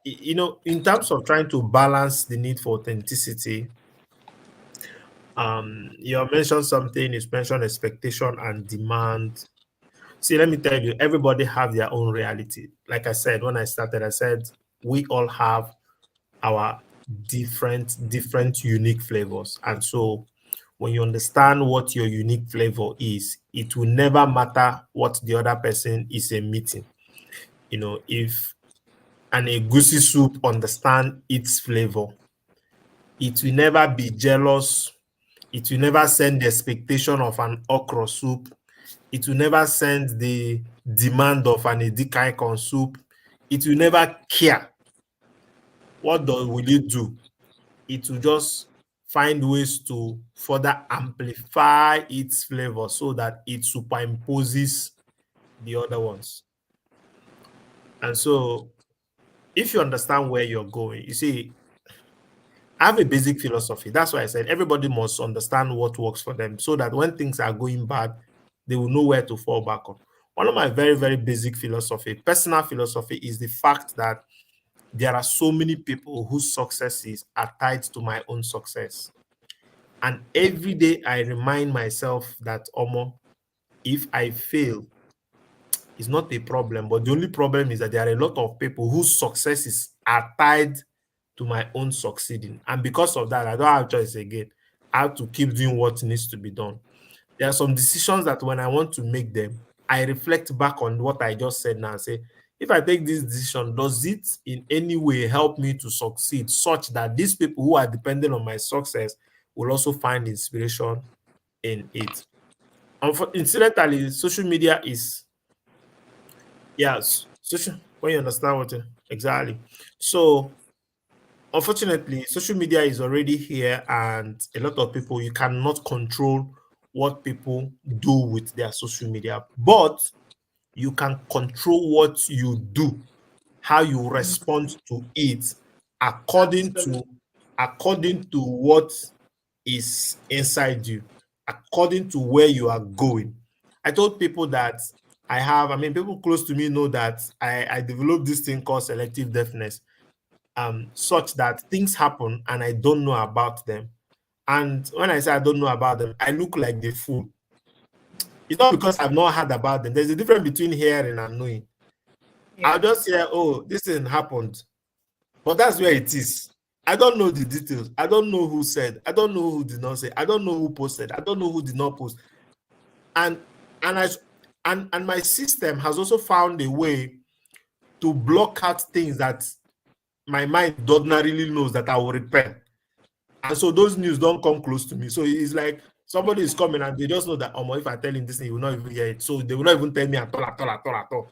in terms of trying to balance the need for authenticity, you mentioned something, you mentioned expectation and demand. See, let me tell you, everybody have their own reality. Like I said, when I started, I said we all have our different unique flavors. And so when you understand what your unique flavor is, it will never matter what the other person is emitting. If an egusi soup understand its flavor, it will never be jealous. It will never send the expectation of an okra soup. It will never send the demand of an edikaikon soup. It will never care. Will it do? It will just find ways to further amplify its flavor so that it superimposes the other ones. And so, if you understand where you're going, you see, I have a basic philosophy. That's why I said everybody must understand what works for them so that when things are going bad, they will know where to fall back on. One of my very, very basic philosophy, personal philosophy, is the fact that there are so many people whose successes are tied to my own success. And every day I remind myself that, Omo, if I fail, it's not a problem. But the only problem is that there are a lot of people whose successes are tied to my own succeeding. And because of that, I don't have choice again. I have to keep doing what needs to be done. There are some decisions that when I want to make them, I reflect back on what I just said now and say, if I take this decision, does it in any way help me to succeed such that these people who are dependent on my success will also find inspiration in it? Incidentally, social media is, yes, social, when you understand what exactly. So, unfortunately, social media is already here, and a lot of people, you cannot control what people do with their social media, but you can control what you do, how you respond to it, according Absolutely. to what is inside you, according to where you are going. I told people that I mean, people close to me know that I developed this thing called selective deafness, such that things happen and I don't know about them. And when I say I don't know about them, I look like the fool. It's not because I've not heard about them. There's a difference between hearing and knowing. I'll Yeah. just hear, oh, this thing happened. But that's where it is. I don't know the details. I don't know who said. I don't know who did not say. I don't know who posted. I don't know who did not post. And and I and my system has also found a way to block out things that my mind ordinarily knows that I will repel. And so those news don't come close to me. So it's like somebody is coming and they just know that, oh, if I tell him this thing, he will not even hear it. So they will not even tell me at all, at all, at all, at all.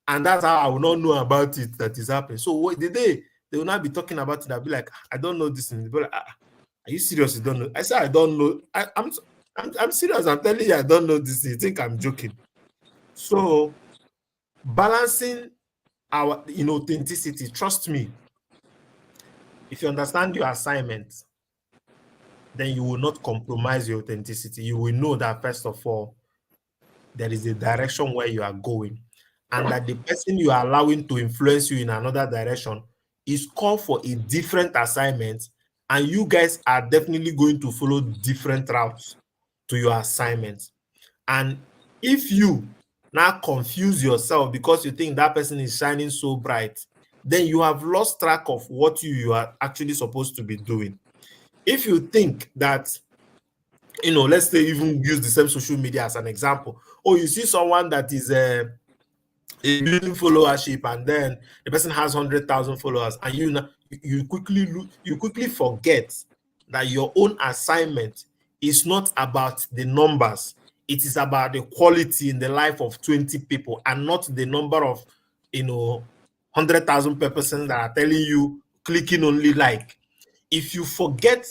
And that's how I will not know about it that is happening. So what the day they will not be talking about it, I'll be like, I don't know this thing. They'll be like, are you serious? You don't know? I said, I don't know. I'm serious. I'm telling you, I don't know this thing. You think I'm joking? So balancing our authenticity, trust me, if you understand your assignment, then you will not compromise your authenticity. You will know that first of all, there is a direction where you are going, and that the person you are allowing to influence you in another direction is called for a different assignment, and you guys are definitely going to follow different routes to your assignment. And if you now confuse yourself because you think that person is shining so bright, then you have lost track of what you are actually supposed to be doing. If you think that, let's say even use the same social media as an example. Oh, you see someone that is a building followership, and then the person has 100,000 followers, and you quickly forget that your own assignment is not about the numbers. It is about the quality in the life of 20 people, and not the number of 100,000 persons that are telling you clicking only like. If you forget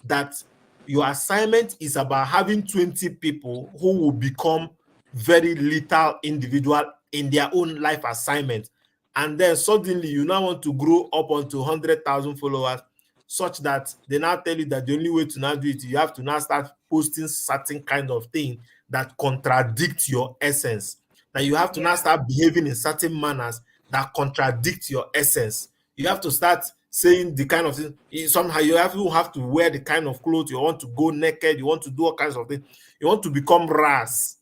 that your assignment is about having 20 people who will become very little individual in their own life assignment, and then suddenly you now want to grow up onto 100,000 followers, such that they now tell you that the only way to now do it, you have to now start posting certain kind of thing that contradict your essence, that you have to now Yeah. start behaving in certain manners that contradict your essence. You have to start saying the kind of thing. Somehow you have to wear the kind of clothes, you want to go naked, you want to do all kinds of things, you want to become ras,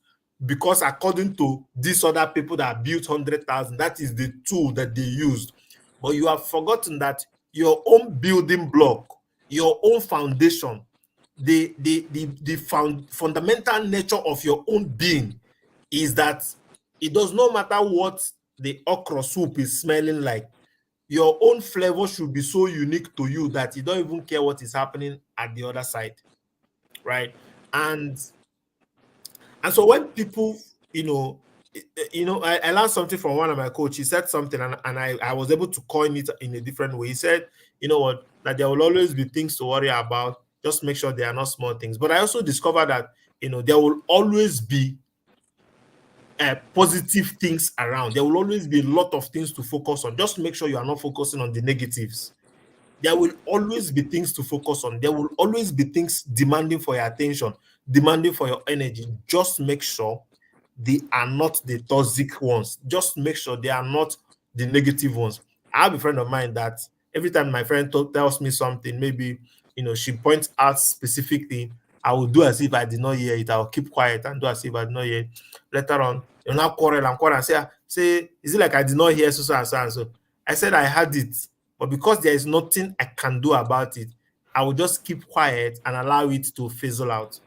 because according to these other people that built 100,000, that is the tool that they used. But you have forgotten that your own building block, your own foundation, the fundamental nature of your own being is that it does not matter what the okra soup is smelling like. Your own flavor should be so unique to you that you don't even care what is happening at the other side, right? And so when people, I learned something from one of my coaches. He said something, and I was able to coin it in a different way. He said, you know what, that there will always be things to worry about. Just make sure they are not small things. But I also discovered that, there will always be positive things around. There will always be a lot of things to focus on. Just make sure you are not focusing on the negatives. There will always be things to focus on. There will always be things demanding for your attention, demanding for your energy. Just make sure they are not the toxic ones. Just make sure they are not the negative ones. I have a friend of mine that every time my friend tells me something, maybe she points out specific thing, I will do as if I did not hear it. I will keep quiet and do as if I did not hear it. Later on, now quarrel and say, is it like I did not hear so and so and so? I said I had it, but because there is nothing I can do about it, I will just keep quiet and allow it to fizzle out.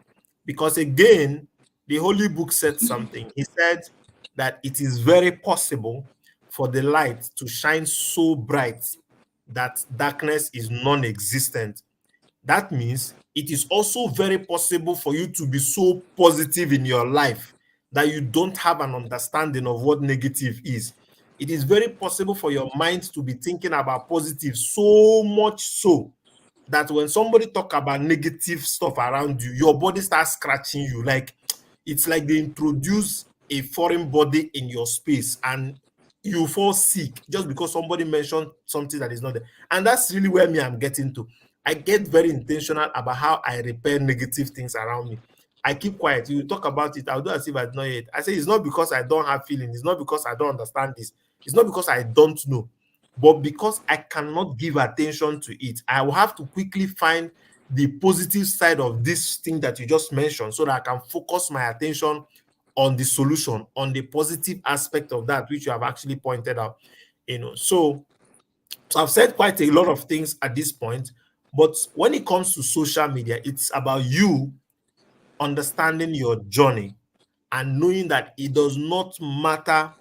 Because again, the Holy Book said something. He said that it is very possible for the light to shine so bright that darkness is non existent. That means it is also very possible for you to be so positive in your life that you don't have an understanding of what negative is. It is very possible for your mind to be thinking about positive so much so that when somebody talk about negative stuff around you, your body starts scratching you. Like it's like they introduce a foreign body in your space and you fall sick just because somebody mentioned something that is not there. And that's really where me I'm getting to. I get very intentional about how I repair negative things around me. I keep quiet. You talk about it, I'll do as if I did not hear it. I say it's not because I don't have feelings, it's not because I don't understand this, it's not because I don't know, but because I cannot give attention to it. I will have to quickly find the positive side of this thing that you just mentioned so that I can focus my attention on the solution, on the positive aspect of that which you have actually pointed out. So I've said quite a lot of things at this point, but when it comes to social media, it's about you understanding your journey and knowing that it does not matter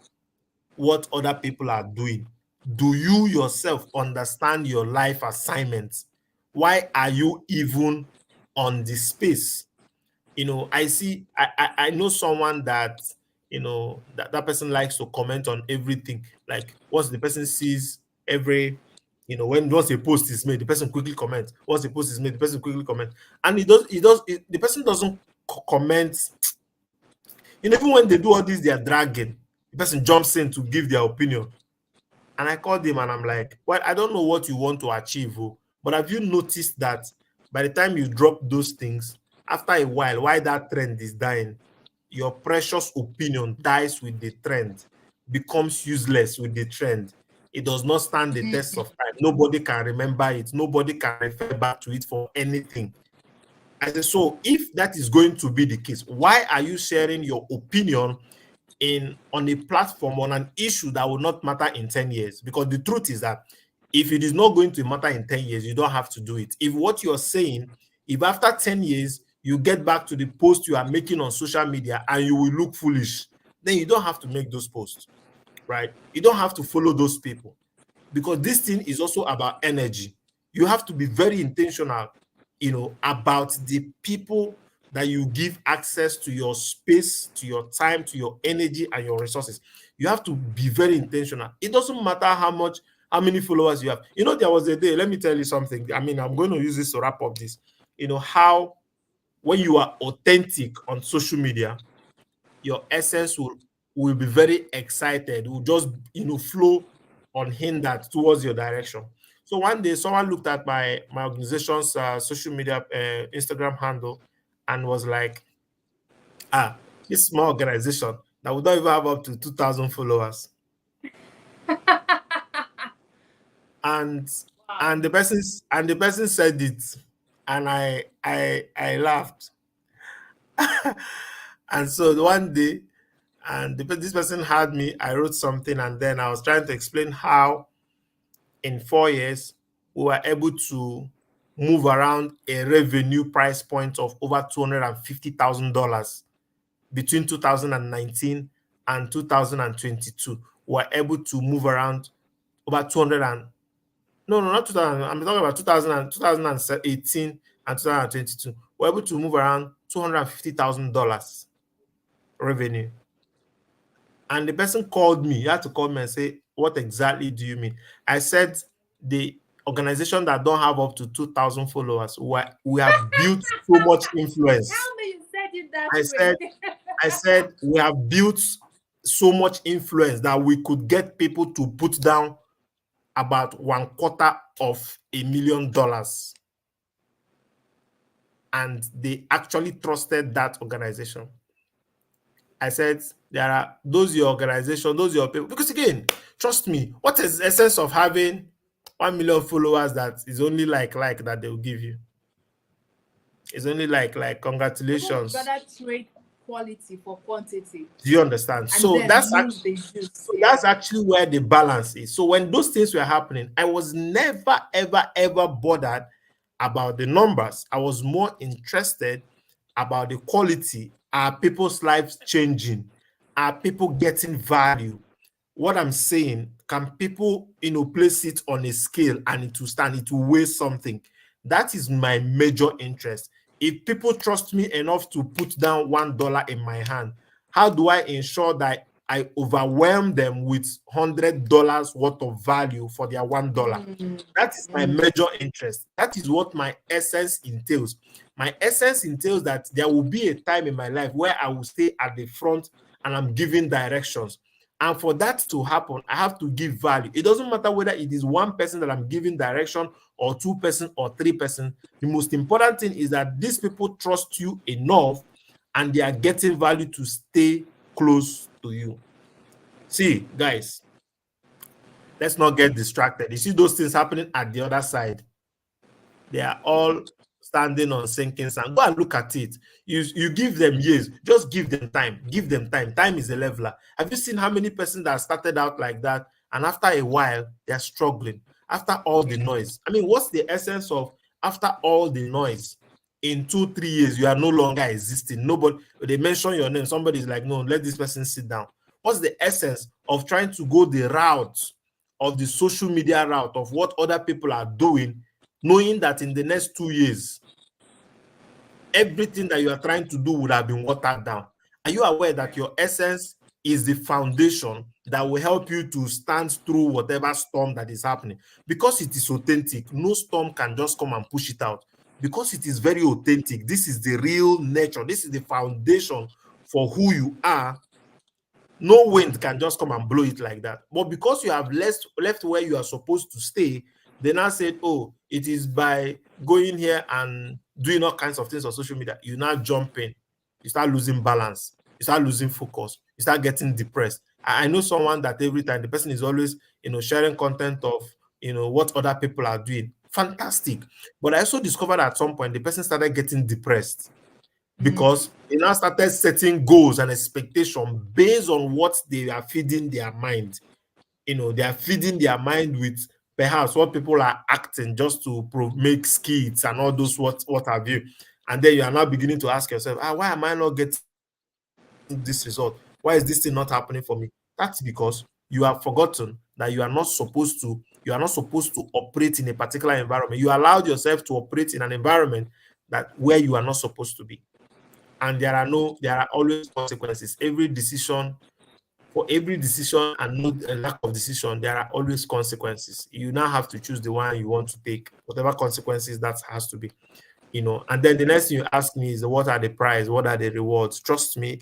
what other people are doing. Do you yourself understand your life assignments? Why are you even on the space? I know someone that that person likes to comment on everything. Like once the person sees every when once a post is made, the person quickly comments. Once a post is made, the person quickly comments. And the person doesn't comment. Even when they do all this, they are dragging. The person jumps in to give their opinion. And I called him and I'm like, well, I don't know what you want to achieve, but have you noticed that by the time you drop those things, after a while, why that trend is dying, your precious opinion dies with the trend, becomes useless with the trend. It does not stand the test of time. Nobody can remember it. Nobody can refer back to it for anything. I said, so if that is going to be the case, why are you sharing your opinion on a platform on an issue that will not matter in 10 years? Because the truth is that if it is not going to matter in 10 years, you don't have to do it. If what you're saying, if after 10 years you get back to the post you are making on social media and you will look foolish, then you don't have to make those posts, right? You don't have to follow those people, because this thing is also about energy. You have to be very intentional, about the people that you give access to your space, to your time, to your energy, and your resources. You have to be very intentional. It doesn't matter how many followers you have. There was a day, let me tell you something. I mean, I'm going to use this to wrap up this. How when you are authentic on social media, your essence will be very excited, will just flow unhindered towards your direction. So one day someone looked at my organization's social media Instagram handle and was like, this small organization that would not even have up to 2,000 followers. And Wow. the person said it, and I laughed. And so one day, and this person had me, I wrote something, and then I was trying to explain how in 4 years we were able to move around a revenue price point of over $250,000 between 2019 and 2022. We were able to move around over 200 and no, no, not 2000. I'm talking about 2000 and 2018 and 2022. We're able to move around $250,000 revenue. And the person called me. He had to call me and say, what exactly do you mean? I said, the organization that don't have up to 2,000 followers, we have built so much influence. Tell me you said it that I way. said, I said, we have built so much influence that we could get people to put down about $250,000. And they actually trusted that organization. I said, There are those your organization, those your people. Because again, trust me, what is the essence of having 1 million followers that is only like that they will give you? It's only like People would congratulations. rather trade quality for quantity Do you understand? and So then that's lose actually the juice. so Yeah. that's actually where the balance is. So when those things were happening, I was never, ever, ever bothered about the numbers. I was more interested about the quality. Are people's lives changing? Are people getting value? What I'm saying, can people, place it on a scale and it will stand, it will weigh something? That is my major interest. If people trust me enough to put down $1 in my hand, how do I ensure that I overwhelm them with $100 worth of value for their $1? That is my major interest. That is what my essence entails. My essence entails that there will be a time in my life where I will stay at the front and I'm giving directions. And for that to happen, I have to give value. It doesn't matter whether it is one person that I'm giving direction, or two-person, or three-person. The most important thing is that these people trust you enough and they are getting value to stay close to you. See, guys, let's not get distracted. You see those things happening at the other side. They are all standing on sinking sand. Go and look at it. You give them years, just give them time. Give them time. Time is a leveler. Have you seen how many persons that started out like that, and after a while they're struggling? After all the noise. I mean, what's the essence of after all the noise? In 2 3 years, you are no longer existing. Nobody, they mention your name. Somebody is like, no, let this person sit down. What's the essence of trying to go the route of the social media route of what other people are doing, knowing that in the next 2 years, everything that you are trying to do would have been watered down? Are you aware that your essence is the foundation that will help you to stand through whatever storm that is happening? Because it is authentic, no storm can just come and push it out. Because it is very authentic, this is the real nature, this is the foundation for who you are. No wind can just come and blow it like that. But because you have left where you are supposed to stay, they now said, oh, it is by going here and doing all kinds of things on social media. You now jump in, you start losing balance, you start losing focus, you start getting depressed. I know someone that every time the person is always, sharing content of, what other people are doing. Fantastic. But I also discovered at some point the person started getting depressed because they now started setting goals and expectations based on what they are feeding their mind. They are feeding their mind with perhaps what people are acting just to make skits and all those what have you. And then you are now beginning to ask yourself, why am I not getting this result? Why is this thing not happening for me? That's because you have forgotten that you are not supposed to operate in a particular environment. You allowed yourself to operate in an environment that where you are not supposed to be. And there are always consequences. For every decision and no a lack of decision, there are always consequences. You now have to choose the one you want to take, whatever consequences that has to be. And then the next thing you ask me is, what are the prize, what are the rewards? Trust me,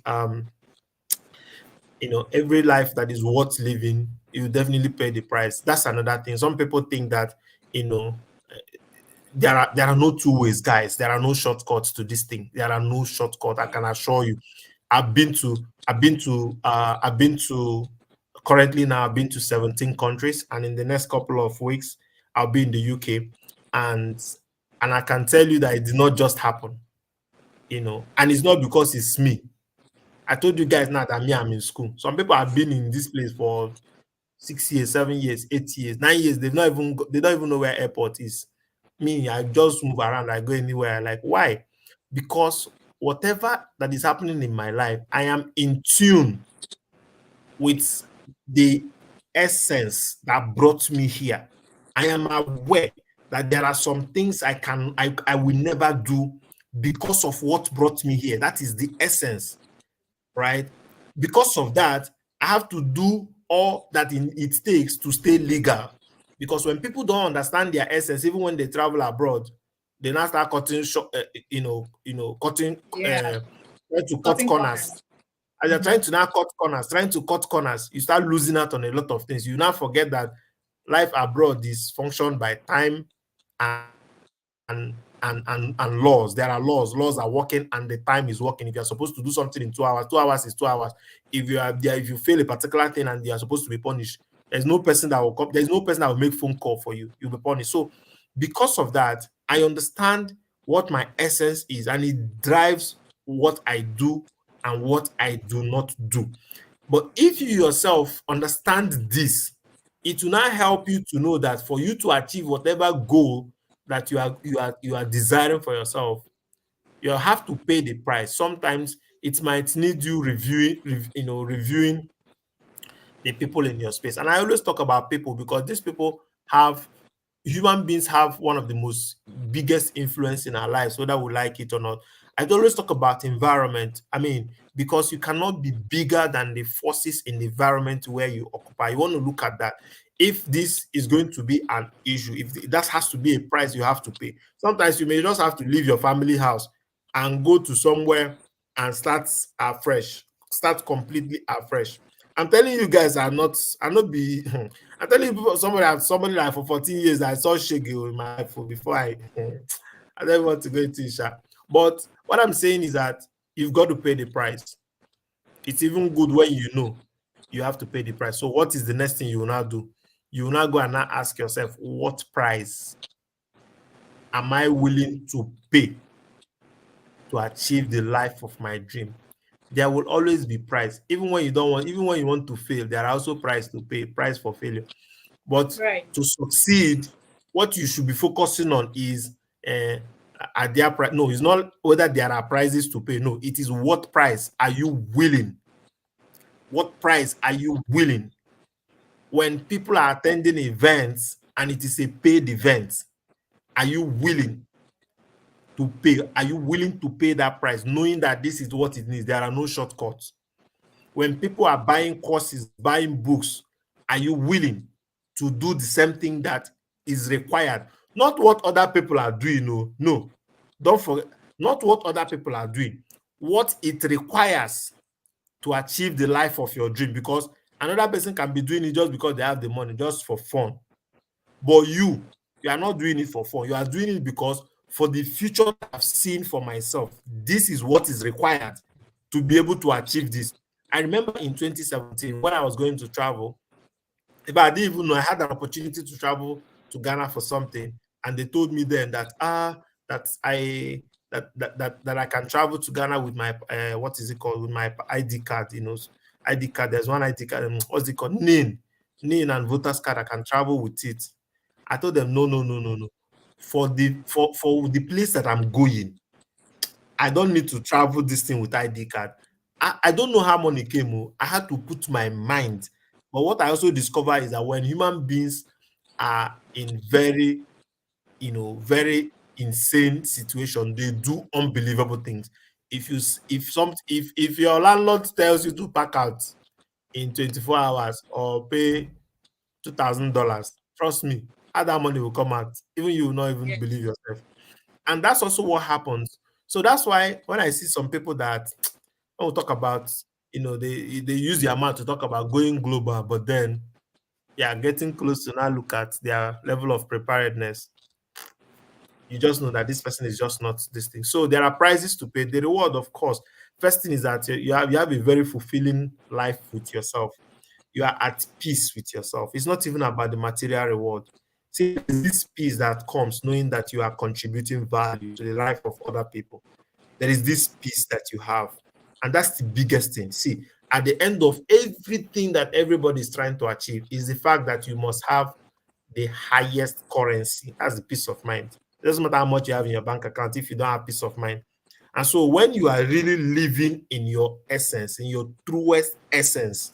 every life that is worth living, you definitely pay the price. That's another thing. Some people think that, you know there are no two ways, guys. There are no shortcuts to this thing. There are no shortcuts, I can assure you. I've been to currently now I've been to 17 countries, and in the next couple of weeks I'll be in the UK. And I can tell you that it did not just happen, and it's not because it's me. I told you guys now that I'm in school. Some people have been in this place for 6 years, 7 years, 8 years, 9 years. They don't even know where airport is. Me, I just move around. I go anywhere. Like, why? Because whatever that is happening in my life, I am in tune with the essence that brought me here. I am aware that there are some things I will never do because of what brought me here. That is the essence, right? Because of that, I have to do all that it takes to stay legal. Because when people don't understand their essence, even when they travel abroad, they now start cutting short, cutting, Yeah. trying to cut Cutting corners. corners. As you're trying to now cut corners, trying to cut corners, you start losing out on a lot of things. You now forget that life abroad is functioned by time and and laws. There are laws. Laws are working and the time is working. If you're supposed to do something in 2 hours, 2 hours is 2 hours. If you are there, if you fail a particular thing and you are supposed to be punished, there's no person that will come, there's no person that will make phone call for you. You'll be punished. So because of that, I understand what my essence is, and it drives what I do and what I do not do. But if you yourself understand this, it will now help you to know that for you to achieve whatever goal that you are desiring for yourself, you have to pay the price. Sometimes it might need you reviewing the people in your space. And I always talk about people because these people have human beings have one of the most biggest influence in our lives, whether we like it or not. I always talk about environment. I mean, because you cannot be bigger than the forces in the environment where you occupy. You want to look at that. If this is going to be an issue, if that has to be a price you have to pay. Sometimes you may just have to leave your family house and go to somewhere and start afresh, start completely afresh. I'm telling you guys, I'm not be I'm telling you people, somebody like for 14 years I saw Shege in my life before I don't want to go into Isha. But what I'm saying is that you've got to pay the price. It's even good when you know you have to pay the price. So what is the next thing you will now do? You will now go and now ask yourself, what price am I willing to pay to achieve the life of my dream? There will always be price. Even when you don't want, even when you want to fail, there are also price to pay, price for failure. But Right. to succeed, what you should be focusing on is are there price? No, it's not whether there are prices to pay. No, it is what price are you willing? What price are you willing? When people are attending events and it is a paid event, are you willing to pay? Are you willing to pay that price, knowing that this is what it needs? There are no shortcuts. When people are buying courses, buying books, are you willing to do the same thing that is required? Not what other people are doing. No, no. Don't forget, not what other people are doing, what it requires to achieve the life of your dream. Because another person can be doing it just because they have the money, just for fun. But you are not doing it for fun. You are doing it because for the future I've seen for myself, this is what is required to be able to achieve this. I remember in 2017 when I was going to travel, if I didn't even know, I had an opportunity to travel to Ghana for something, and they told me then that that I that I can travel to Ghana with my what is it called, with my ID card, ID card. There's one ID card, what's it called, NIN and voters card. I can travel with it. I told them no, no, no, no, no. For the place that I'm going, I don't need to travel this thing with ID card. I don't know how money came. I had to put my mind. But what I also discovered is that when human beings are in very insane situation, they do unbelievable things. If your landlord tells you to pack out in 24 hours or pay $2,000, trust me, how that money will come out, even you will not even Yeah. believe yourself. And that's also what happens. So that's why when I see some people that when we talk about, they use their mouth to talk about going global, but then yeah, getting close to now look at their level of preparedness, you just know that this person is just not this thing. So there are prices to pay. The reward, of course. First thing is that you have a very fulfilling life with yourself. You are at peace with yourself. It's not even about the material reward. See, it's this peace that comes knowing that you are contributing value to the life of other people. There is this peace that you have. And that's the biggest thing. See, at the end of everything that everybody is trying to achieve is the fact that you must have the highest currency. That's the peace of mind. It doesn't matter how much you have in your bank account if you don't have peace of mind. And so when you are really living in your essence, in your truest essence,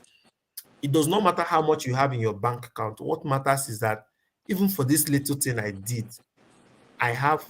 it does not matter how much you have in your bank account. What matters is that even for this little thing I did, I have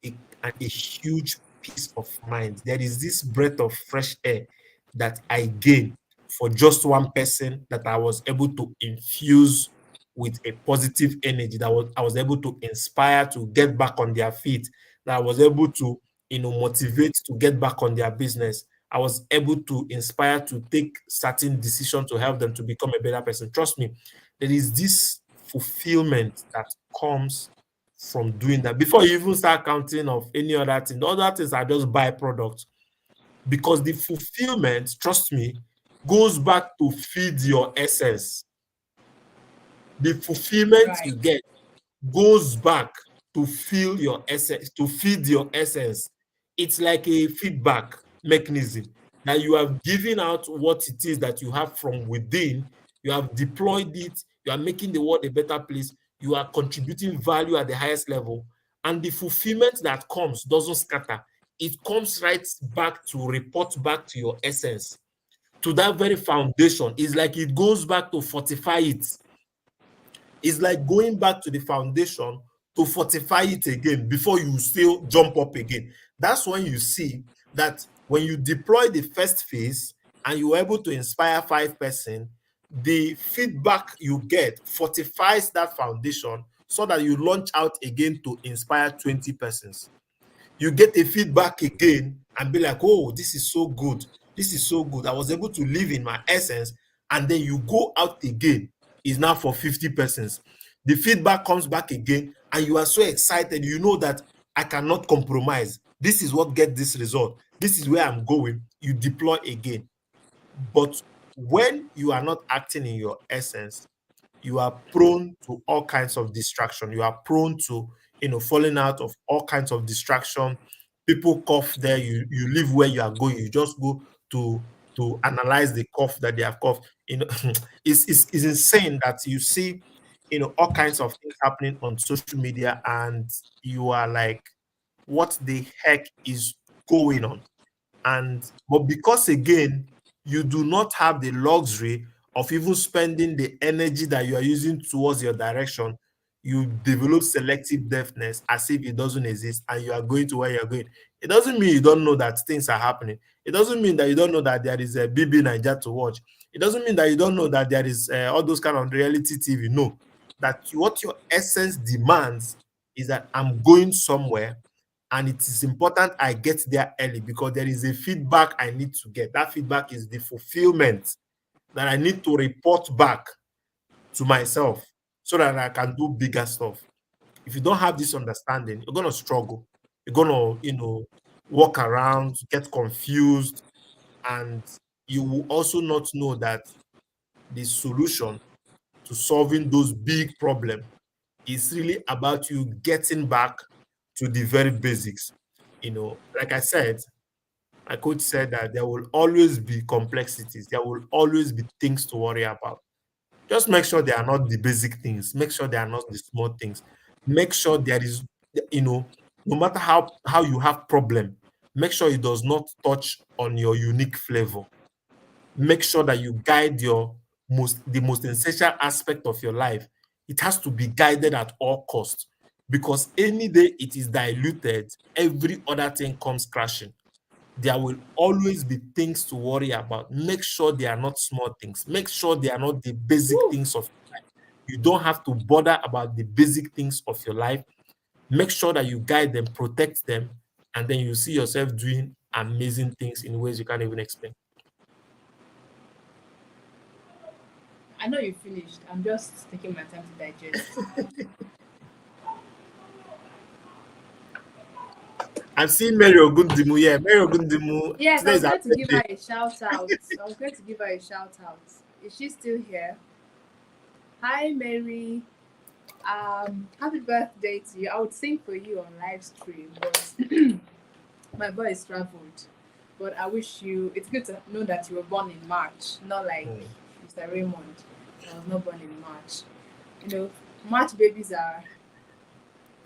a, a huge peace of mind. There is this breath of fresh air that I gain for just one person that I was able to infuse with a positive energy, I was able to inspire to get back on their feet, that I was able to motivate to get back on their business. I was able to inspire to take certain decisions to help them to become a better person. Trust me, there is this fulfillment that comes from doing that. Before you even start counting of any other thing, the other things are just byproducts. Because the fulfillment, trust me, goes back to feed your essence. The fulfillment Right. you get goes back to feel your essence, to feed your essence. It's like a feedback mechanism that you have given out what it is that you have from within. You have deployed it. You are making the world a better place. You are contributing value at the highest level. And the fulfillment that comes doesn't scatter. It comes right back to report back to your essence, to that very foundation. It's like it goes back to fortify it. It's like going back to the foundation to fortify it again before you still jump up again. That's when you see that when you deploy the first phase and you're able to inspire 5%, the feedback you get fortifies that foundation so that you launch out again to inspire 20 persons. You get a feedback again and be like, oh, this is so good. This is so good. I was able to live in my essence. And then you go out again, is now for 50 persons. The feedback comes back again, and you are so excited. You know that I cannot compromise. This is what gets this result. This is where I'm going. You deploy again. But when you are not acting in your essence, you are prone to all kinds of distraction. You are prone to, falling out of all kinds of distraction. People cough there, you leave where you are going, you just go to analyze the cough that they have coughed. It's insane that you see, all kinds of things happening on social media, and you are like, what the heck is going on? And but because again, you do not have the luxury of even spending the energy that you are using towards your direction, you develop selective deafness as if it doesn't exist and you are going to where you're going. It doesn't mean you don't know that things are happening. It doesn't mean that you don't know that there is a BB Niger to watch. It doesn't mean that you don't know that there is all those kind of reality TV. No, that what your essence demands is that I'm going somewhere, and it is important I get there early because there is a feedback I need to get. That feedback is the fulfillment that I need to report back to myself so that I can do bigger stuff. If you don't have this understanding, you're going to struggle. You're going to, walk around, get confused, and you will also not know that the solution to solving those big problems is really about you getting back to the very basics. Like I said, my coach said that there will always be complexities, there will always be things to worry about. Just make sure they are not the basic things, make sure they are not the small things. Make sure there is, no matter how you have problem, make sure it does not touch on your unique flavor. Make sure that you guide the most essential aspect of your life. It has to be guided at all costs, because any day it is diluted, every other thing comes crashing. There will always be things to worry about. Make sure they are not small things. Make sure they are not the basic Woo. things of your life. You don't have to bother about the basic things of your life. Make sure that you guide them, protect them, and then you see yourself doing amazing things in ways you can't even explain. I know you finished. I'm just taking my time to digest. I'm seeing Mary Ogundimu. Yeah, Mary Ogundimu. Yes, I Today is was her going to give birthday. her a shout out. I was going to give her a shout out. Is she still here? Hi, Mary. Happy birthday to you. I would sing for you on live stream, but my voice traveled. But I wish you. It's good to know that you were born in March, not like Hmm. Mr. Raymond. I was not born in March. March babies are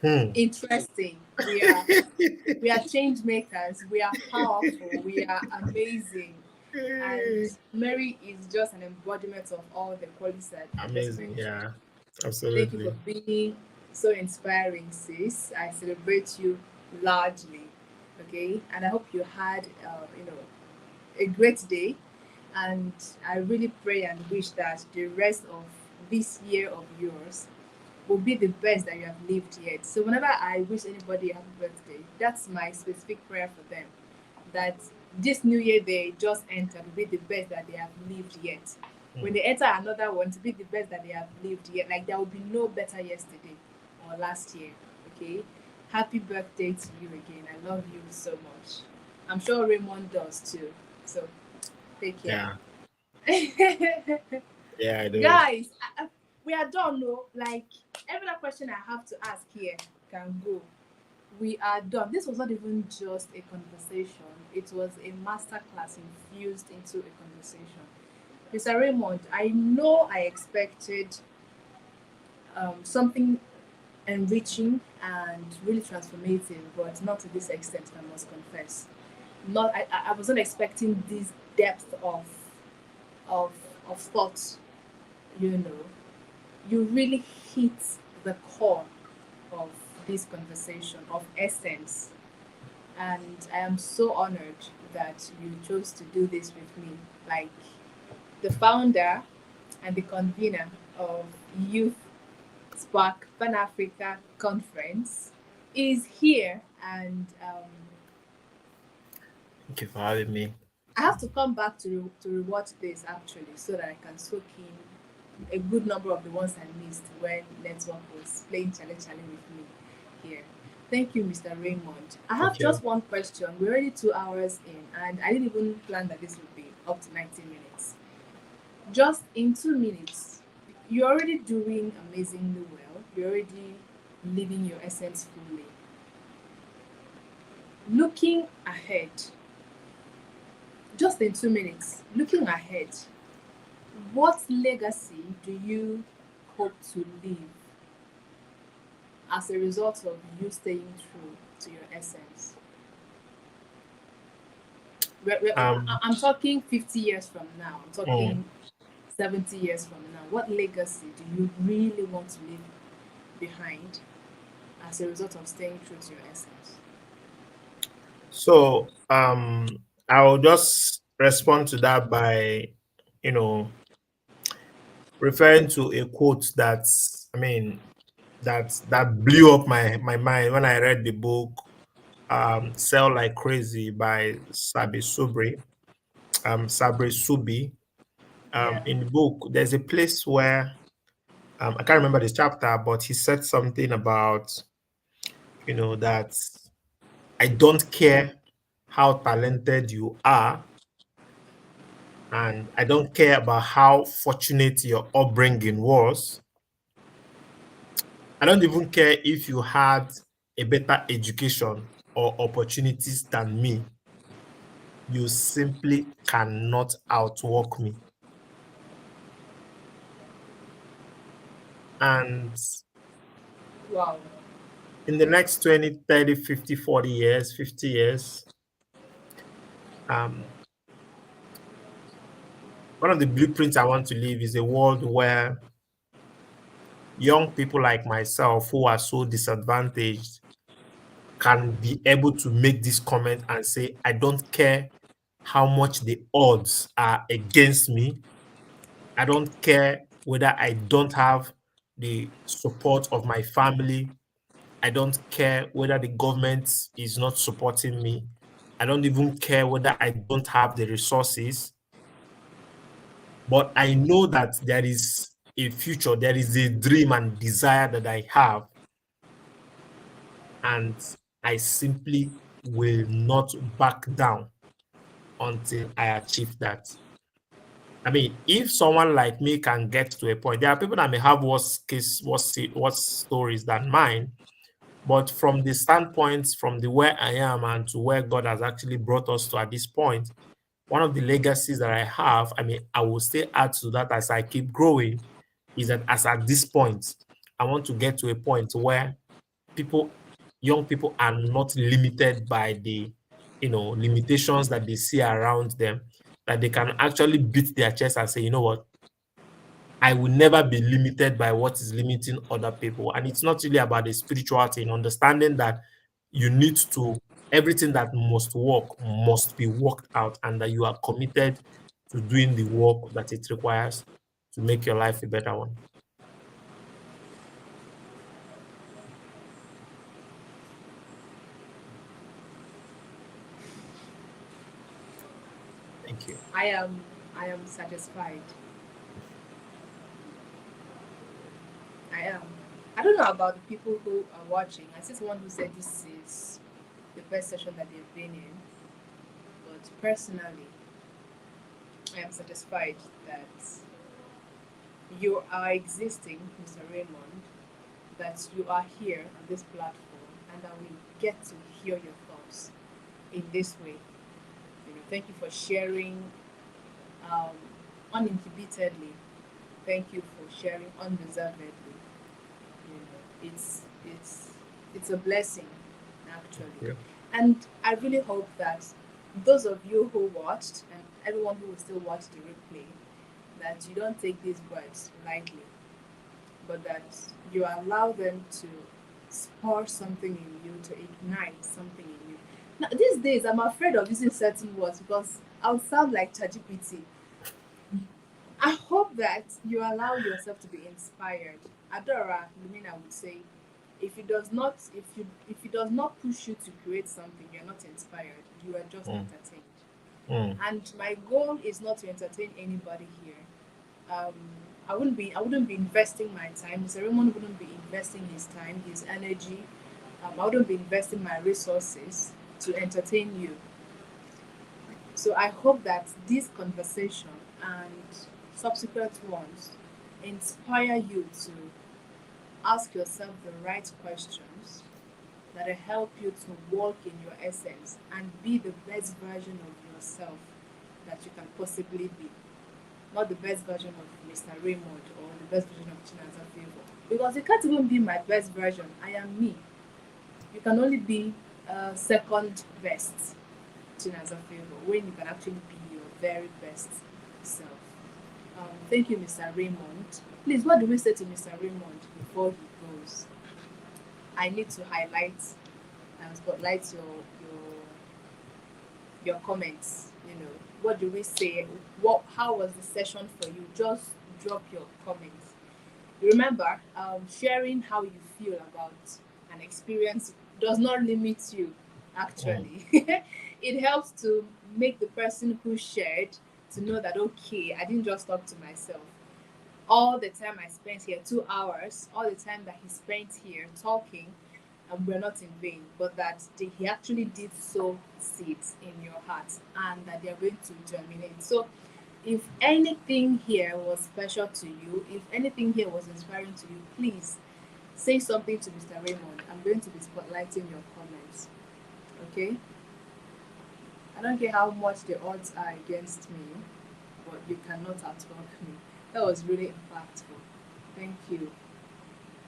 Hmm. interesting. We are change makers. We are powerful. We are amazing. And Mary is just an embodiment of all the qualities that I just Amazing. mentioned. Yeah, Thank you for absolutely. being so inspiring, sis. I celebrate you largely. Okay, and I hope you had, a great day. And I really pray and wish that the rest of this year of yours will be the best that you have lived yet. So whenever I wish anybody a happy birthday, that's my specific prayer for them. That this new year they just entered will be the best that they have lived yet. When Hmm. they enter another one, to be the best that they have lived yet. Like there will be no better yesterday or last year. okay. Happy birthday to you again. I love you so much. I'm sure Raymond does too. So take care. Yeah, yeah, I do. Guys, we are done, no? Like, every other question I have to ask here can go. We are done. This was not even just a conversation, it was a masterclass infused into a conversation. Mr. Raymond, I know I expected something enriching and really transformative, but not to this extent, I must confess. Not, I was not expecting this depth of of thought, you know. You really hit the core of this conversation, of essence. And I am so honored that you chose to do this with me. Like, the founder and the convener of Youth Spark Pan Africa Conference is here, and Thank you for having me. I have to come back to rewatch this actually, so that I can soak in a good number of the ones I missed when Network was playing Chale Chale with me here. Thank you, Mr. Raymond. I have Thank you. just one question. We're already 2 hours in, and I didn't even plan that this would be up to 90 minutes. Just in 2 minutes, you're already doing amazingly well. You're already living your essence fully. Looking ahead, just in 2 minutes, looking ahead, what legacy do you hope to leave as a result of you staying true to your essence? Um, I'm talking 50 years from now. I'm mm, talking 70 years from now. What legacy do you really want to leave behind as a result of staying true to your essence? so I'll just respond to that by, you know, referring to a quote that's, I mean, that blew up my mind when I read the book Sell Like Crazy by Sabre Subi. Yeah. In the book, there's a place where I can't remember the chapter, but he said something about, that I don't care how talented you are, and I don't care about how fortunate your upbringing was. I don't even care if you had a better education or opportunities than me. You simply cannot outwork me. And Wow. in the next 20, 30, 50, 40 years, 50 years, um, one of the blueprints I want to leave is a world where young people like myself who are so disadvantaged can be able to make this comment and say, I don't care how much the odds are against me. I don't care whether I don't have the support of my family. I don't care whether the government is not supporting me. I don't even care whether I don't have the resources. But I know that there is a future, there is a dream and desire that I have, and I simply will not back down until I achieve that. I mean, if someone like me can get to a point, there are people that may have worse stories than mine, but from the standpoint, from the where I am and to where God has actually brought us to at this point, one of the legacies that I have, I mean, I will still add to that as I keep growing, is that as at this point, I want to get to a point where people, young people are not limited by the, limitations that they see around them, that they can actually beat their chest and say, you know what, I will never be limited by what is limiting other people. And it's not really about the spiritual thing, understanding that you need to, everything that must work must be worked out, and that you are committed to doing the work that it requires to make your life a better one. Thank you. I am I am satisfied. I am. I don't know about the people who are watching. I see someone who said this is the best session that they've been in, but personally, I am satisfied that you are existing, Mr. Raymond, that you are here on this platform, and that we get to hear your thoughts in this way. Thank you for sharing um, uninhibitedly. Thank you for sharing unreservedly. It's a blessing actually, Yeah. and I really hope that those of you who watched and everyone who will still watch the replay, that you don't take these words lightly, but that you allow them to spur something in you, to ignite something in you. Now these days I'm afraid of using certain words because I'll sound like ChatGPT. I hope that you allow yourself to be inspired. Adora, Lumina would say, if it does not push you to create something, you're not inspired. You are just Mm, entertained. mm, And my goal is not to entertain anybody here. Um, I wouldn't be investing my time. Mr. Raymond wouldn't be investing his time, his energy. I wouldn't be investing my resources to entertain you. So I hope that this conversation and subsequent ones inspire you to ask yourself the right questions that will help you to walk in your essence and be the best version of yourself that you can possibly be. Not the best version of Mr. Raymond or the best version of Chinaza Favor. Because you can't even be my best version. I am me. You can only be second best Chinaza Favor when you can actually be your very best self. Thank you, Mr. Raymond. Please, what do we say to Mr. Raymond before he goes? I need to highlight and spotlight your comments. What do we say? How was the session for you? Just drop your comments. Remember, sharing how you feel about an experience does not limit you. mm. Actually, it helps to make the person who shared to know that okay, I didn't just talk to myself. All the time I spent here, 2 hours, all the time that he spent here talking, we're not in vain, but that he actually did sow seeds in your heart and that they're going to germinate. So, if anything here was special to you, if anything here was inspiring to you, please say something to Mr. Raymond. I'm going to be spotlighting your comments. Okay? I don't care how much the odds are against me, but you cannot outtalk me. That was really impactful. Thank you.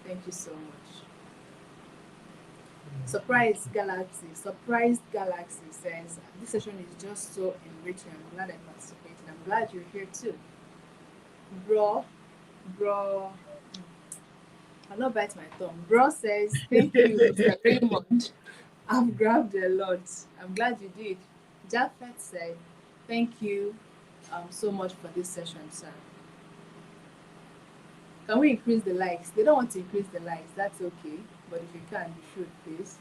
Thank you so much. Surprised Galaxy says this session is just so enriching. I'm glad I participated. I'm glad you're here too. Bro, bro, I'll not bite my tongue. Bro says, thank you, Mr. Raymond. I've grabbed a lot. I'm glad you did. Japheth said, thank you so much for this session, sir. Can we increase the likes? They don't want to increase the likes. That's okay. But if you can, you should, please.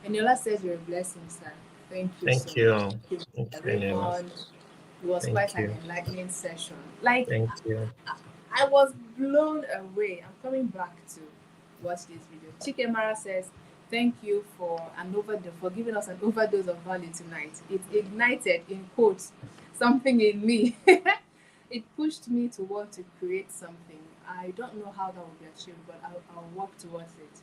Eniola says you're a blessing, sir. Thank you so Thank much. you. Thank you, Thank Mr. you, Nela. Raymond. It was quite Thank an you. enlightening session. Like, Thank you. I was blown away. I'm coming back to watch this video. Chikemara says, thank you for giving us an overdose of value tonight. It ignited, in quotes, something in me. It pushed me to want to create something. I don't know how that will be achieved, but I'll work towards it.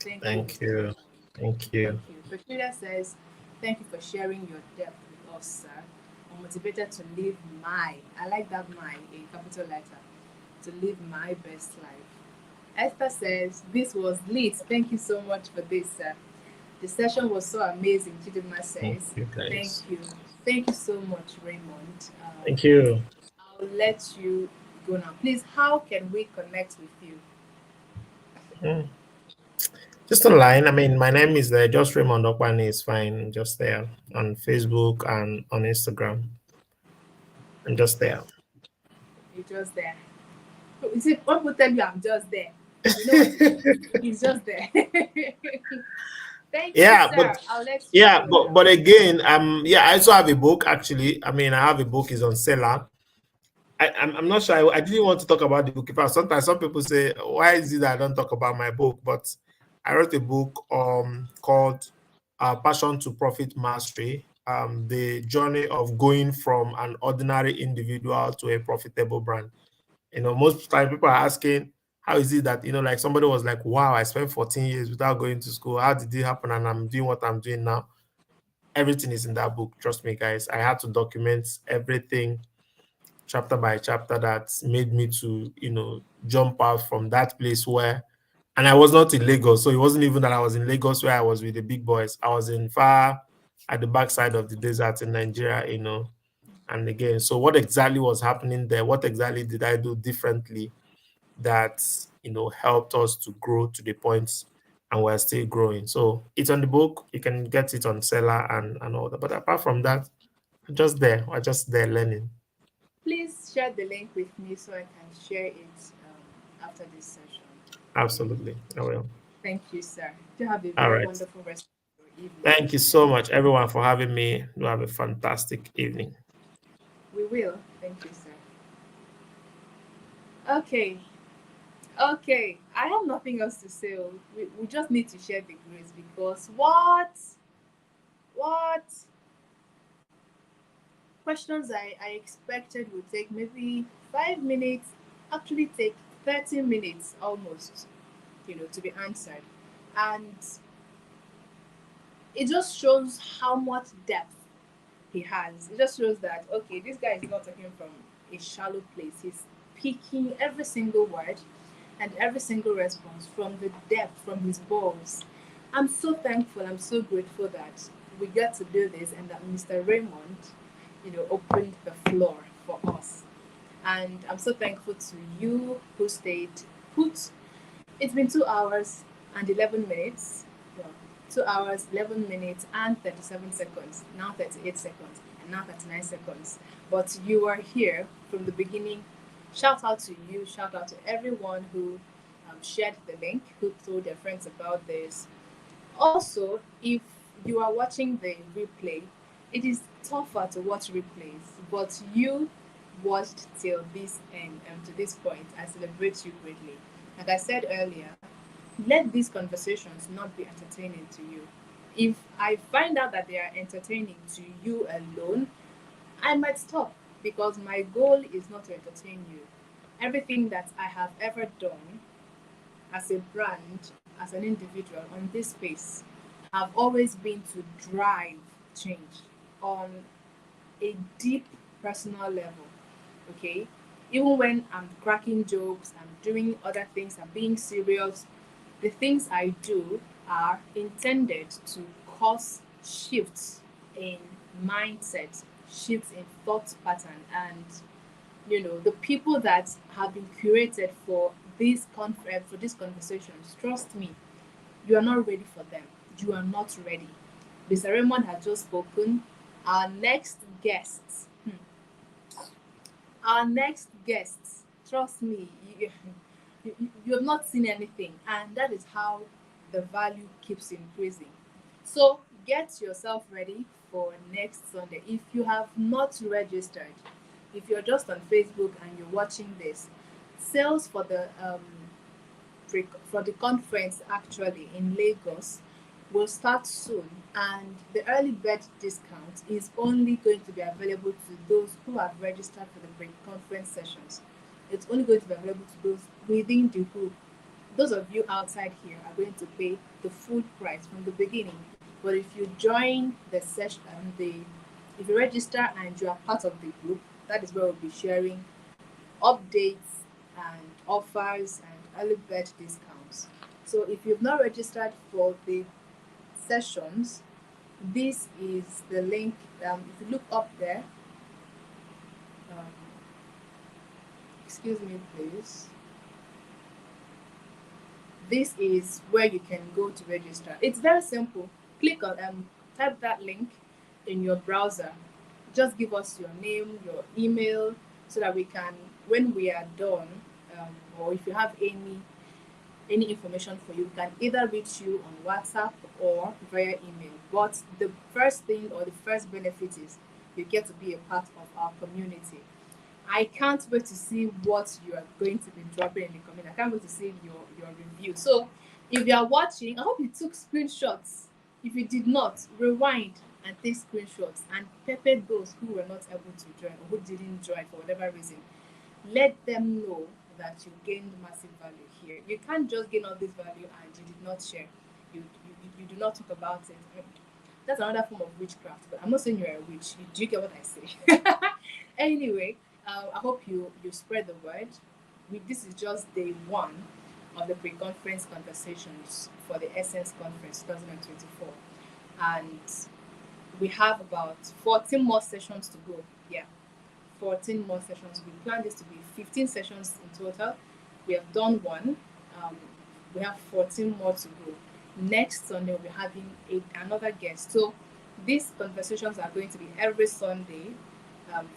Thank you, Thank Mr. you. Raymond. Thank Thank you. you. Peculiar says, thank you for sharing your depth with us, sir. I'm motivated to live I like that my in capital letter, to live my best life. Esther says, this was lit. Thank you so much for this, sir. The session was so amazing. Chidima Thank says, you, thank guys. you. Thank you so much, Raymond. Thank you. I'll let you go now. Please, how can we connect with you? Mm. Just online. I mean, my name is there. Just Raymond Okpani is fine. Just there on Facebook and on Instagram. I'm just there. You're just there. You see, when people tell you I'm just there, you know what it means. He's just there. Thank you, Yeah, sir. but I'll let you yeah, go but now. again, yeah, I also have a book actually. I mean, I have a book is on seller. I'm not sure. I didn't want to talk about the book. In fact, sometimes some people say, "Why is it that I don't talk about my book?" But I wrote a book called "Passion to Profit Mastery." The journey of going from an ordinary individual to a profitable brand. Most time people are asking, "How is it that like somebody was like, wow, I spent 14 years without going to school. How did it happen? And I'm doing what I'm doing now." Everything is in that book. Trust me, guys. I had to document everything chapter by chapter that made me to jump out from that place where, and I was not in Lagos, so it wasn't even that I was in Lagos where I was with the big boys. I was in far at the backside of the desert in Nigeria. And again, so what exactly was happening there? What exactly did I do differently that helped us to grow to the point, and we're still growing? So it's on the book. You can get it on seller and all that. But apart from that, we're just there learning. Please share the link with me so I can share it after this session. Absolutely, I will. Thank you, sir. You have a All very right. wonderful rest of your evening. Thank you so much, everyone, for having me. You have a fantastic evening. We will. Thank you, sir. Okay. Okay. I have nothing else to say. Oh. We just need to share the grace because what? What? Questions I expected would take maybe 5 minutes, actually take 30 minutes almost, to be answered. And it just shows how much depth he has. It just shows that, okay, this guy is not talking from a shallow place. He's picking every single word and every single response from the depth, from his balls. I'm so thankful, I'm so grateful that we get to do this and that Mr. Raymond, opened the floor for us. And I'm so thankful to you who stayed put. It's been 2 hours and 11 minutes. Well, 2 hours, 11 minutes, and 37 seconds. Now 38 seconds, and now 39 seconds. But you are here from the beginning. Shout out to you. Shout out to everyone who shared the link, who told their friends about this. Also, if you are watching the replay, it is tougher to watch replays, but you watched till this end and to this point. I celebrate you greatly. Like I said earlier, let these conversations not be entertaining to you. If I find out that they are entertaining to you alone, I might stop because my goal is not to entertain you. Everything that I have ever done as a brand, as an individual on this space, have always been to drive change on a deep personal level. Okay? Even when I'm cracking jokes, I'm doing other things, I'm being serious, the things I do are intended to cause shifts in mindset, shifts in thought pattern, and the people that have been curated for this conference, for these conversations. Trust me, you are not ready for them. You are not ready. Mr. Raymond has just spoken. Our next guests, our next guests, trust me, you have not seen anything, and that is how the value keeps increasing. So get yourself ready for next Sunday. If you have not registered, if you're just on Facebook and you're watching this, sales for the conference actually in Lagos will start soon, and the early bird discount is only going to be available to those who have registered for the pre-conference sessions. It's only going to be available to those within the group. Those of you outside here are going to pay the full price from the beginning. But if you join the session, if you register and you are part of the group, that is where we'll be sharing updates and offers and early bird discounts. So if you've not registered for the sessions, this is the link. If you look up there, um, excuse me, please. This is where you can go to register. It's very simple. Click on type that link in your browser. Just give us your name, your email, so that we can, when we are done, or if you have any information for you, we can either reach you on WhatsApp or via email. But the first thing or the first benefit is you get to be a part of our community. I can't wait to see what you are going to be dropping in the comment. I can't wait to see your review. So if you are watching, I hope you took screenshots. If you did not, rewind and take screenshots and pepper those who were not able to join or who didn't join for whatever reason. Let them know that you gained massive value here. You can't just gain all this value and you did not share. You do not talk about it. That's another form of witchcraft, but I'm not saying you're a witch. Do you get what I say? Anyway, I hope you spread the word. This is just day one of the pre-conference conversations for the Essence Conference 2024, and we have about 14 more sessions to go. Yeah, 14 more sessions. We plan this to be 15 sessions in total. We have done one. Um, we have 14 more to go. Next Sunday, we'll be having another guest. So these conversations are going to be every Sunday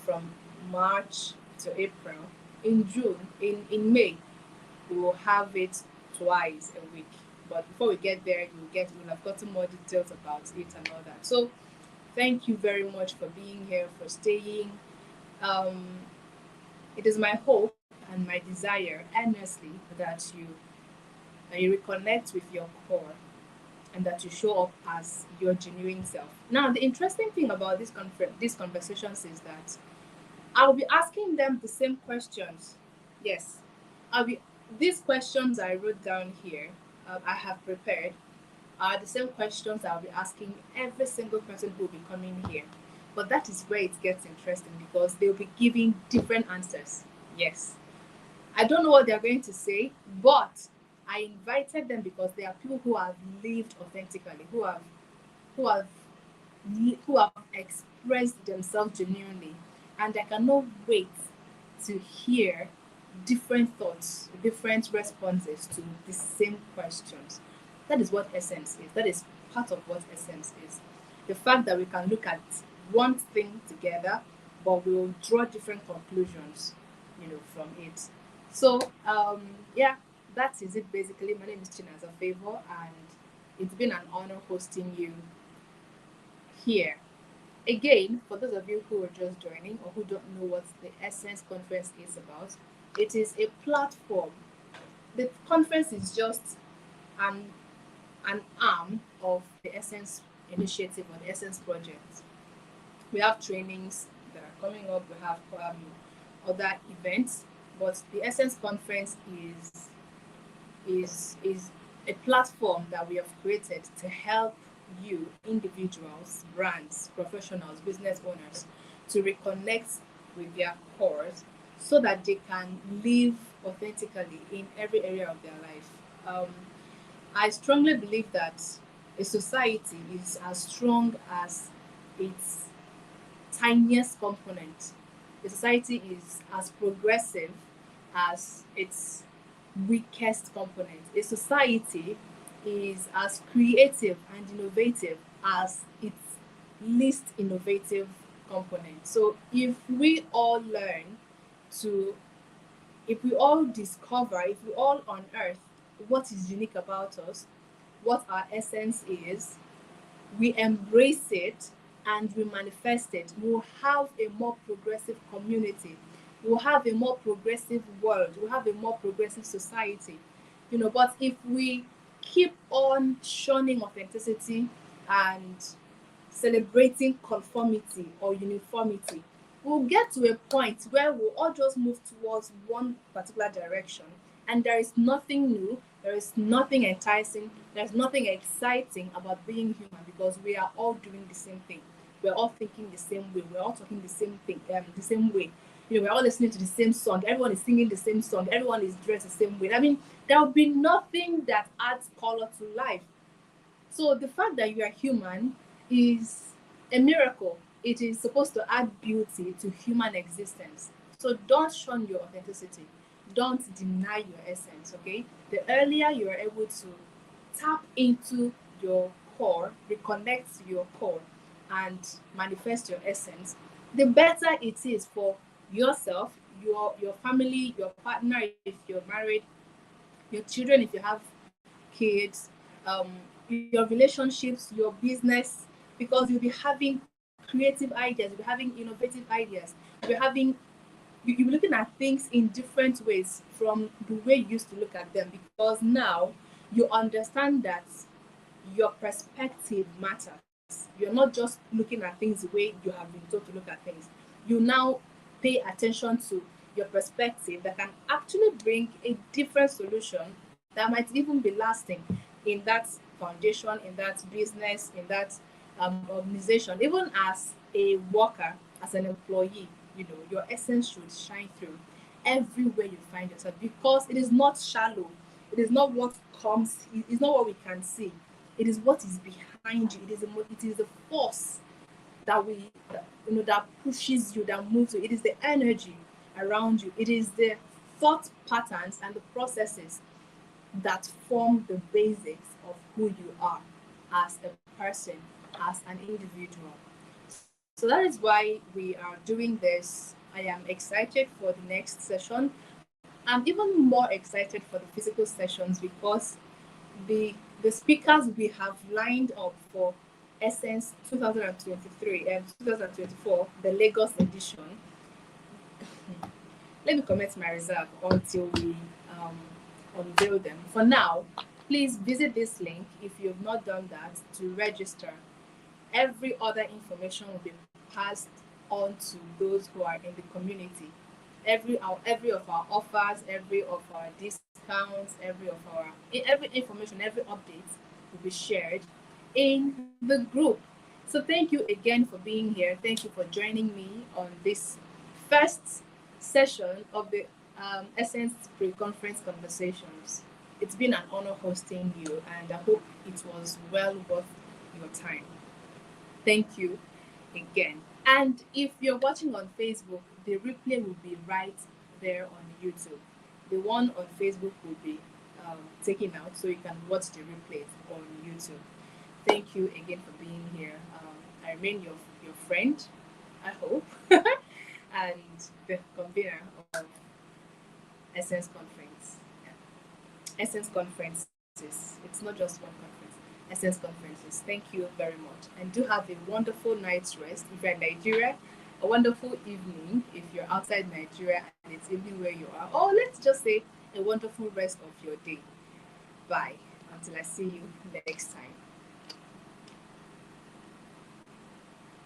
from March to April. In June, in May, we will have it twice a week. But before we get there, you'll have gotten more details about it and all that. So thank you very much for being here, for staying. Um, it is my hope and my desire, earnestly, that you reconnect with your core and that you show up as your genuine self. Now, the interesting thing about these conversations is that I'll be asking them the same questions. Yes, I'll be these questions I wrote down here. I have prepared are the same questions I'll be asking every single person who will be coming here. But that is where it gets interesting because they'll be giving different answers. Yes, I don't know what they're going to say, but I invited them because they are people who have lived authentically, who have who have expressed themselves genuinely, and I cannot wait to hear different thoughts, different responses to the same questions. That is what essence is. That is part of what essence is. The fact that we can look at one thing together, but we will draw different conclusions, from it. So, yeah, that is it basically. My name is Chinaza Favor, and it's been an honor hosting you here. Again, for those of you who are just joining or who don't know what the Essence Conference is about, it is a platform. The conference is just an an arm of the Essence Initiative or the Essence Project. We have trainings that are coming up. We have other events, but the Essence Conference is a platform that we have created to help you, individuals, brands, professionals, business owners, to reconnect with their cores so that they can live authentically in every area of their life. I strongly believe that a society is as strong as its tiniest component. A society is as progressive as its weakest component. A society is as creative and innovative as its least innovative component. So to if we all discover, if we all unearth what is unique about us, what our essence is, we embrace it and we manifest it, we'll have a more progressive community. We'll have a more progressive world. We'll have a more progressive society. But if we keep on shunning authenticity and celebrating conformity or uniformity, we'll get to a point where we'll all just move towards one particular direction and there is nothing new, there is nothing enticing, there's nothing exciting about being human because we are all doing the same thing. We're all thinking the same way, we're all talking the same thing, the same way. We're all listening to the same song, everyone is singing the same song, everyone is dressed the same way. I mean, there'll be nothing that adds color to life. So the fact that you are human is a miracle. It is supposed to add beauty to human existence. So don't shun your authenticity. Don't deny your essence, okay? The earlier you are able to tap into your core, reconnect to your core, and manifest your essence, the better it is for yourself, your family, your partner if you're married, your children if you have kids, your relationships, your business, because you'll be having creative ideas, you'll be having innovative ideas, you'll be having you're looking at things in different ways from the way you used to look at them, because now you understand that your perspective matters. You're not just looking at things the way you have been told to look at things. You now pay attention to your perspective that can actually bring a different solution that might even be lasting in that foundation, in that business, in that organization. Even as a worker, as an employee, your essence should shine through everywhere you find yourself, because it is not shallow. It is not what comes. It's not what we can see. It is what is behind you. It is the force that that pushes you, that moves you. It is the energy around you. It is the thought patterns and the processes that form the basics of who you are as a person, as an individual. So that is why we are doing this. I am excited for the next session. I'm even more excited for the physical sessions, because the speakers we have lined up for Essence 2023 and 2024, the Lagos edition. Let me comment my reserve until we um, unveil them. For now, please visit this link if you have not done that to register. Every other information will be passed on to those who are in the community. Every of our offers, every of our discounts, every information, every update will be shared in the group. So thank you again for being here. Thank you for joining me on this first session of the Essence Pre-Conference Conversations. It's been an honor hosting you, and I hope it was well worth your time. Thank you again. And if you're watching on Facebook, the replay will be right there on YouTube. The one on Facebook will be taken out, so you can watch the replay on YouTube. Thank you again for being here. I remain your friend, I hope, and the convener of Essence Conference. Yeah. Essence Conferences. It's not just one conference. Essence Conferences. Thank you very much. And do have a wonderful night's rest if you're in Nigeria, a wonderful evening if you're outside Nigeria and it's evening where you are, or let's just say a wonderful rest of your day. Bye. Until I see you next time.